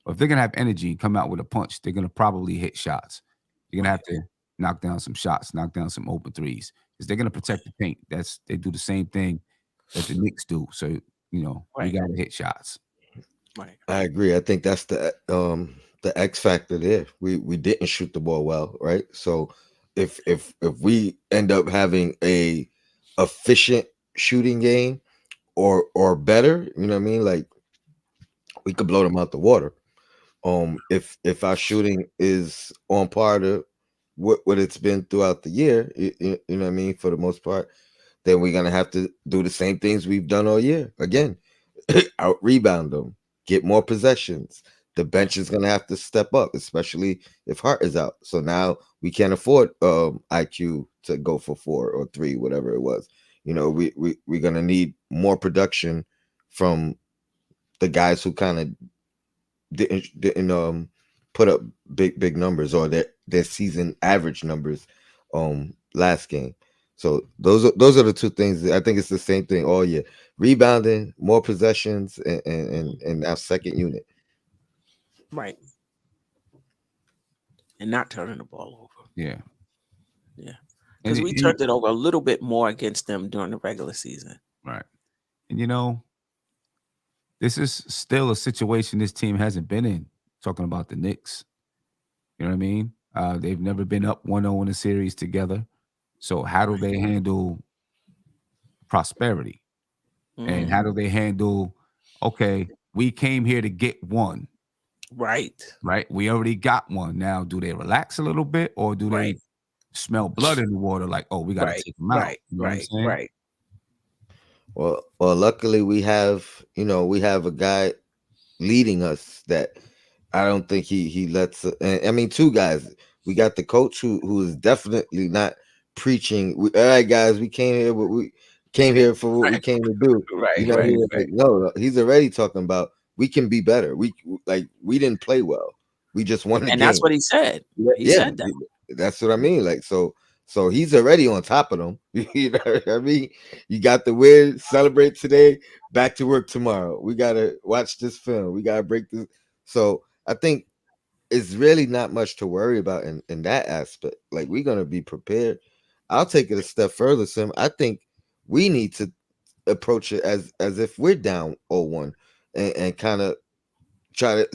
or if they're going to have energy and come out with a punch, they're going to probably hit shots. You're going to have to knock down some shots, knock down some open threes, because they're going to protect the paint. They do the same thing that the Knicks do. So, you got to hit shots. Right. I agree. I think that's the X factor there. We didn't shoot the ball well, right? So if we end up having a efficient shooting game or better, you know what I mean? Like, we could blow them out the water. If our shooting is on par to what it's been throughout the year, you know what I mean, for the most part, then we're gonna have to do the same things we've done all year. Again, out rebound them, get more possessions. The bench is gonna have to step up, especially if Hart is out. So now we can't afford IQ to go for 4 or 3, whatever it was. We're gonna need more production from the guys who kind of didn't put up big numbers, or their season average numbers last game. So those are the two things. I think it's the same thing all year: rebounding, more possessions, and our second unit. Right. And not turning the ball over. Yeah. Because we turned it over a little bit more against them during the regular season. Right. And this is still a situation this team hasn't been in, talking about the Knicks. You know what I mean? They've never been up 1-0 in a series together. So how do they handle prosperity? And how do they handle, okay, we came here to get one, Right. right? We already got one. Now, do they relax a little bit, or do they Right. smell blood in the water? Like, oh, we got to Right. take them out. Right. You know what I'm Right. saying? Right. Well, luckily we have, we have a guy leading us that I don't think he lets. And I mean, two guys. We got the coach who is definitely not preaching. All right, guys, we came here, but we came here for what we came to do. Right. He Right. was like, no, he's already talking about we can be better. We didn't play well. We just won the And that's game. what he said. He Yeah, said that. that's what I mean. Like, so he's already on top of them. You know what I mean? You got the win, celebrate today, back to work tomorrow. We gotta watch this film. We gotta break this. So I think it's really not much to worry about in that aspect. Like, we're gonna be prepared. I'll take it a step further, Sim. I think we need to approach it as if we're down 0-1 and kind of try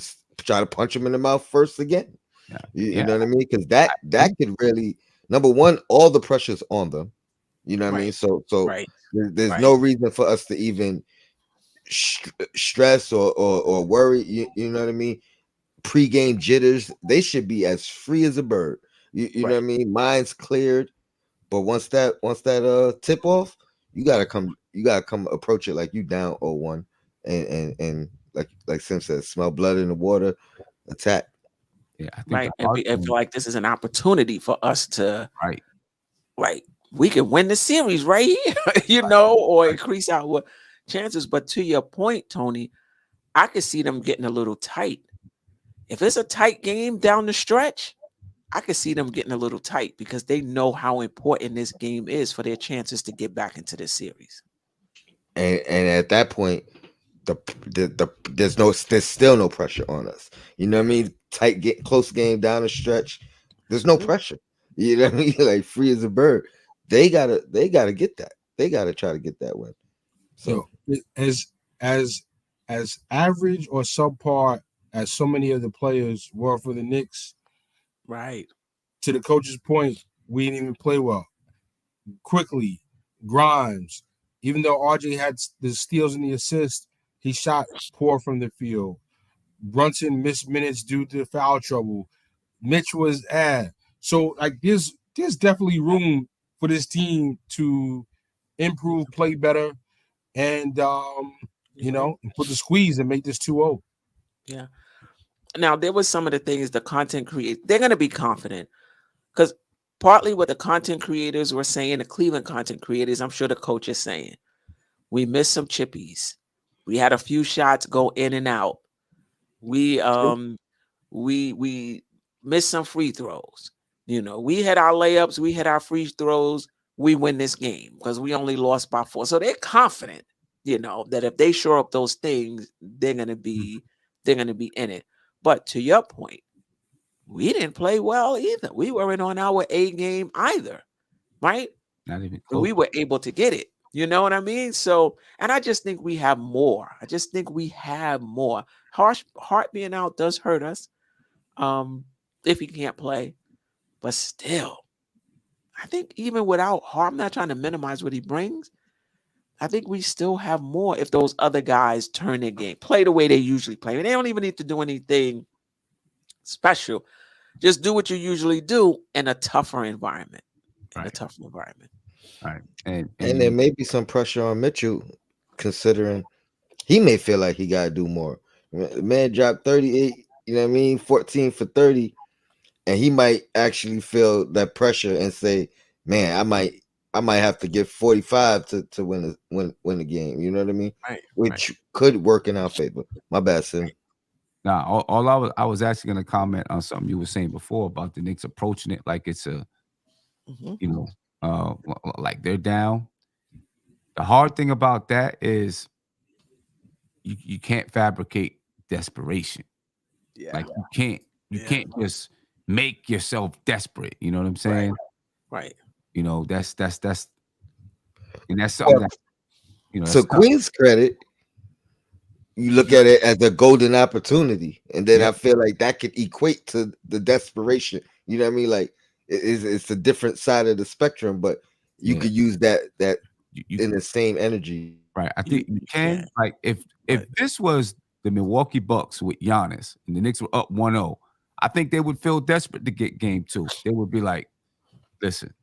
to punch him in the mouth first again. Yeah. You Yeah. know what I mean? Because that could really, number one, all the pressure's on them. You know what I mean? Right. So Right. there's Right. no reason for us to even stress or worry. You know what I mean? Pre-game jitters, they should be as free as a bird. You know what I Right. mean? Mind's cleared. But once that tip off, you gotta come approach it like you down 0-1 and like Sim said, smell blood in the water, attack. Yeah. I think the Right. And hard feel thing, like this is an opportunity for us to, right, right, we can win the series right here, or increase our chances. But to your point, Tony, I could see them getting a little tight. If it's a tight game down the stretch, I could see them getting a little tight because they know how important this game is for their chances to get back into this series. And at that point, there's still no pressure on us. You know what I mean? Close game down the stretch. There's no Mhm. pressure. You know what I mean? Like, free as a bird. They gotta get that. They gotta try to get that win. So As as average or subpar as so many of the players were for the Knicks, Right. to the coach's point, we didn't even play well. Quickley, Grimes, even though RJ had the steals and the assists, he shot poor from the field. Brunson missed minutes due to foul trouble. Mitch was so like there's definitely room for this team to improve, play better, and put the squeeze and make this 2-0. Yeah. Now there was some of the things the content create. They're gonna be confident because partly what the content creators were saying, the Cleveland content creators, I'm sure the coach is saying, we missed some chippies. We had a few shots go in and out. We we missed some free throws. We had our layups, we had our free throws. We win this game because we only lost by 4. So they're confident, that if they shore up those things, they're gonna be in it. But to your point, we didn't play well either. We weren't on our A game either, right? not even And close. we were able to get it. You know what I mean? So, and I just think we have more. I just think we have more. Hart being out does hurt us, if he can't play. But still, I think even without Hart, I'm not trying to minimize what he brings. I think we still have more if those other guys turn their game, play the way they usually play. And they don't even need to do anything special. Just do what you usually do in a tougher environment. In a Right. tougher environment. Right. And and there may be some pressure on Mitchell, considering he may feel like he gotta do more. Man dropped 38, you know what I mean, 14 for 30, and he might actually feel that pressure and say, "Man, I might have to get 45 to win the game." You know what I mean? Right. Right. Which could work in our favor. My bad, Sim. now, all I was actually going to comment on something you were saying before about the Knicks approaching it like it's a, Mhm. you know, like they're down. The hard thing about that is you can't fabricate desperation. Yeah. Like you can't just make yourself desperate. You know what I'm Right. saying? Right. And that's something Well, that to that's tough. Queen's credit, you look at it as a golden opportunity, and then Yeah. I feel like that could equate to the desperation. You know what I mean? Like, It's a different side of the spectrum, but you could use that you in the same energy. right. I think you Yeah. can. Like if this was the Milwaukee Bucks with Giannis and the Knicks were up 1-0, I think they would feel desperate to get game 2. They would be like, listen,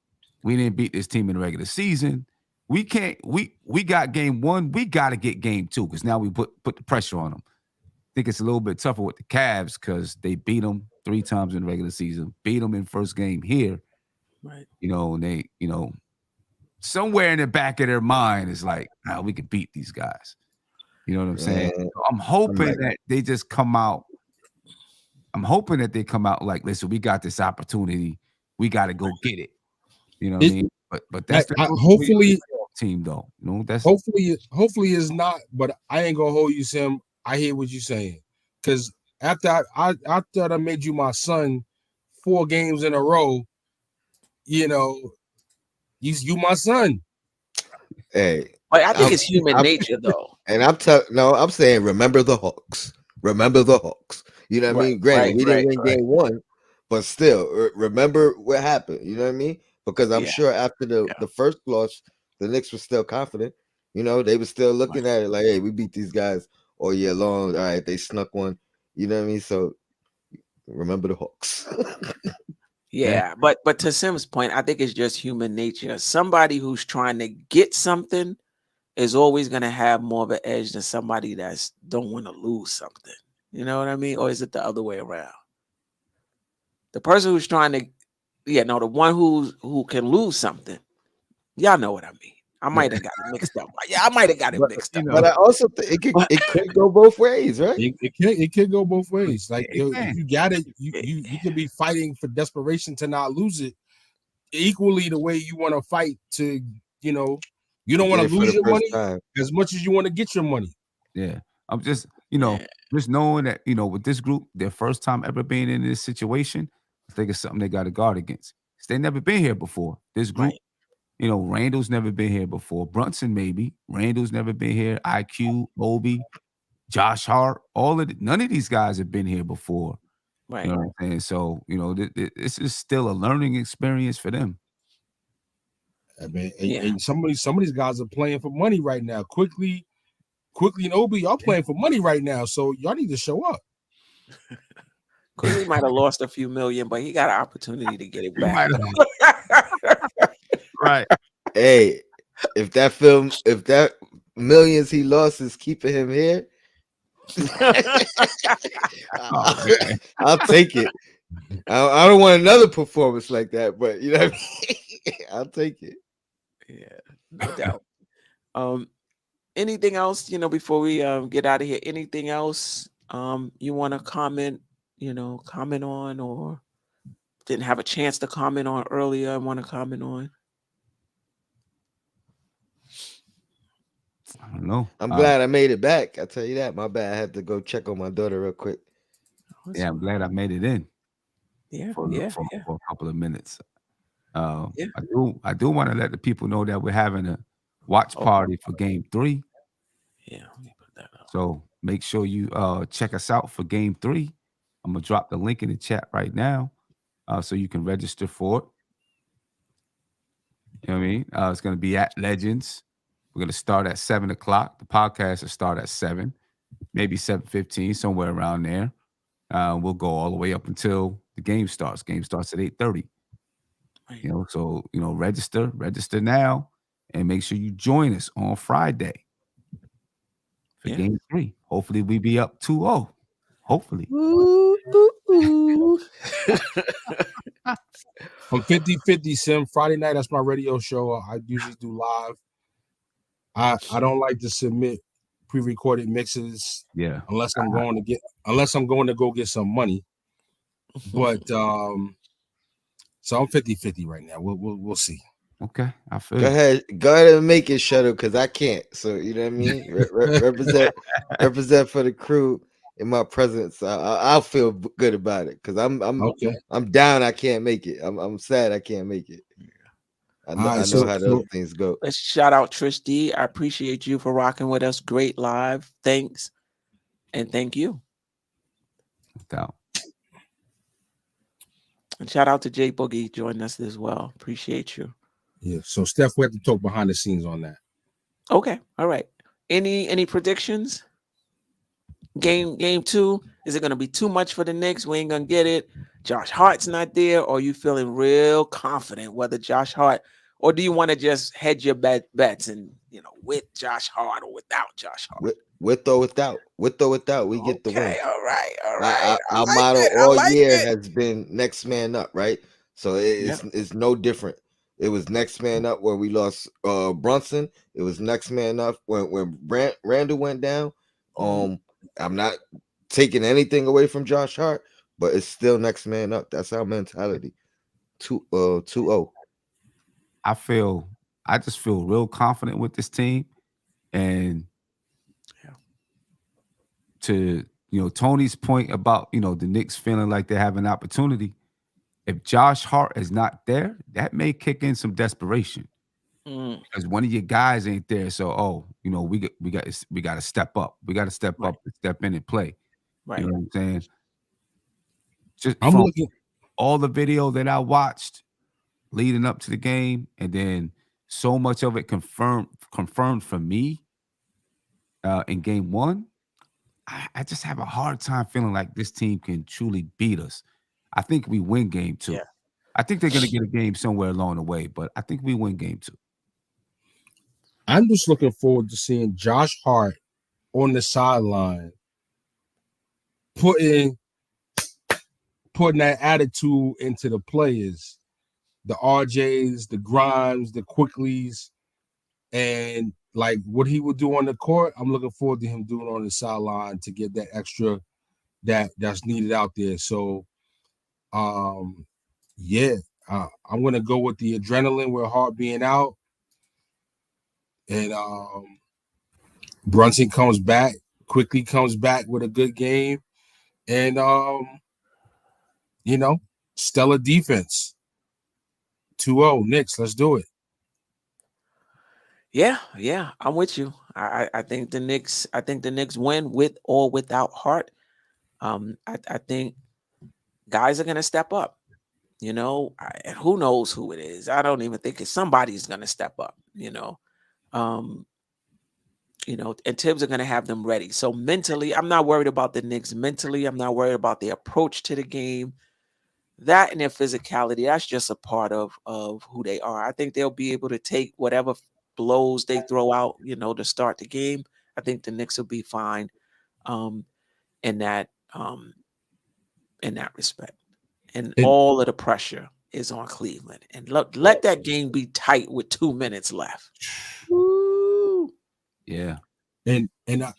we didn't beat this team in the regular season. We can't. We got game 1. We got to get game 2 because now we put the pressure on them. I think it's a little bit tougher with the Cavs because they beat them 3 times in the regular season, beat them in first game here. Right. And they, somewhere in the back of their mind is like, we could beat these guys. You know what I'm saying? Yeah. So I'm hoping that they just come out. I'm hoping that they come out like, listen, we got this opportunity. We got to go get it. You know what I mean? But that's hopefully team though. That's hopefully is not. But I ain't gonna hold you, Sim. I hear what you're saying, because after I made you my son 4 games in a row, you my son. Hey, but I think it's human nature, though. And I'm saying, remember the Hawks. Remember the Hawks. You know what I mean? Granted, we didn't win game 1, but still, remember what happened. You know what I mean? Because I'm sure after the first loss, the Knicks were still confident. They were still looking at it like, hey, we beat these guys all year long. All right, they snuck one. You know what I mean? So remember the Hawks. Yeah, but to Sim's point, I think it's just human nature. Somebody who's trying to get something is always going to have more of an edge than somebody that's don't want to lose something. You know what I mean? Or is it the other way around? The person who's trying to, the one who can lose something. Y'all know what I mean. I might have got it mixed up. Yeah, I might have got it mixed up. But I also think it could go both ways, right? It could go both ways. Like if you got it, you could be fighting for desperation to not lose it. Equally, the way you want to fight to, you don't want to lose your money as much as you want to get your money. Yeah, I'm just, just knowing that, with this group, their first time ever being in this situation, I think it's something they got to guard against. They never been here before. This group. Randle's never been here before. Brunson, maybe. Randle's never been here. IQ, Obi, Josh Hart, none of these guys have been here before. Right. You know what I'm saying? So, this is still a learning experience for them. I mean, and some of these guys are playing for money right now. Quickley and Obi, y'all playing for money right now. So y'all need to show up. Quickley might have lost a few million, but he got an opportunity to get it back. Right. Hey, if that millions he lost is keeping him here, I'll take it. I don't want another performance like that, but you know what I mean? I'll take it. Yeah, no doubt. Anything else, before we get out of here? Anything else you want to comment on, or didn't have a chance to comment on earlier and want to comment on? I don't know. I'm glad I made it back. I tell you that. My bad. I had to go check on my daughter real quick. Yeah, I'm glad I made it in. For a couple of minutes. I do want to let the people know that we're having a watch party for game 3. Yeah, let me put that up. So make sure you check us out for game 3. I'm gonna drop the link in the chat right now, so you can register for it. You know what I mean? It's gonna be at Legends. We're gonna start at 7:00. The podcast will start at 7, maybe 7:15, somewhere around there. We'll go all the way up until the game starts. Game starts at 8:30. Right. So register now, and make sure you join us on Friday for game 3. Hopefully we be up 2-0. Hopefully. From 50/50 Sim, Friday night, that's my radio show. I usually do live. I don't like to submit pre-recorded mixes. Yeah. Unless I'm going to go get some money. But so I'm 50/50 right now. We'll see. Okay, I feel. Go ahead and make it, Shuttle, because I can't. So you know what I mean. represent for the crew in my presence. I'll feel good about it because I'm down. I can't make it. I'm sad. I can't make it. I know how those things go. Let's shout out Trish D. I appreciate you for rocking with us. Great live. Thanks, and thank you. Without. And shout out to Jay Boogie joining us as well. Appreciate you. Yeah. So Steph, we have to talk behind the scenes on that. Okay. All right. Any predictions? Game 2. Is it going to be too much for the Knicks? We ain't going to get it. Josh Hart's not there. Or are you feeling real confident whether Josh Hart, or do you want to just hedge your bets and, with Josh Hart or without Josh Hart? With or without, we get the win. All right. Our motto all year has been next man up, right? So it's no different. It was next man up where we lost Brunson. It was next man up when Randle went down. I'm not taking anything away from Josh Hart, but it's still next man up. That's our mentality. 2-0. I just feel real confident with this team. And to Tony's point about the Knicks feeling like they have an opportunity, if Josh Hart is not there, that may kick in some desperation because one of your guys ain't there. So we got to step up. We got to step up and step in and play. Right. You know what I'm saying? Just I'm from looking all the video that I watched leading up to the game, and then so much of it confirmed for me in game 1. I just have a hard time feeling like this team can truly beat us. I think we win game 2. Yeah. I think they're going to get a game somewhere along the way, but I think we win game 2. I'm just looking forward to seeing Josh Hart on the sideline putting that attitude into the players, the RJs, the Grimes, the Quickleys, and like what he would do on the court. I'm looking forward to him doing on the sideline to get that extra that's needed out there. So, I'm gonna go with the adrenaline with Hart being out, and Brunson comes back, Quickley comes back with a good game, and stellar defense. 2-0 Knicks. Let's do it. Yeah, I'm with you. I think the Knicks win with or without Hart. I think guys are gonna step up. And who knows who it is? I don't even think somebody's gonna step up. And Tibbs are gonna have them ready. So mentally, I'm not worried about the Knicks. Mentally, I'm not worried about their approach to the game. That and their physicality, that's just a part of who they are. I think they'll be able to take whatever blows they throw out, to start the game. I think the Knicks will be fine in that respect. And all of the pressure is on Cleveland. And let that game be tight with 2 minutes left. Woo. Yeah. And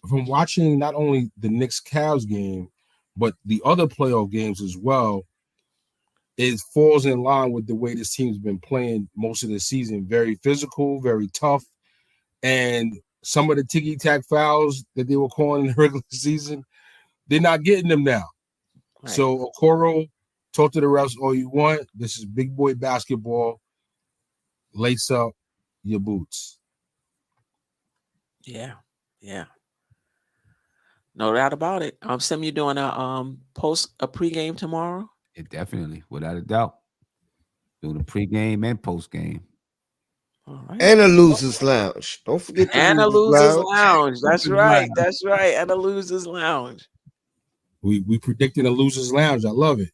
from watching not only the Knicks Cavs game, but the other playoff games as well, it falls in line with the way this team's been playing most of the season. Very physical, very tough. And some of the ticky-tack fouls that they were calling in the regular season, they're not getting them now. Right. So, Okoro, talk to the refs all you want. This is big boy basketball. Lace up your boots. Yeah. No doubt about it. Sam, you doing a pregame tomorrow? Yeah, definitely, without a doubt. Doing a pregame and postgame. All right. And a losers lounge. Don't forget the losers lounge. That's right. And a losers lounge. We predicted a losers lounge. I love it.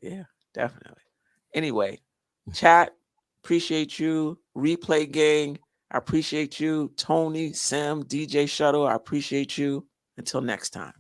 Yeah, definitely. Anyway, chat. Appreciate you. Replay gang. I appreciate you. Tony, Sam, DJ Shuttle. I appreciate you. Until next time.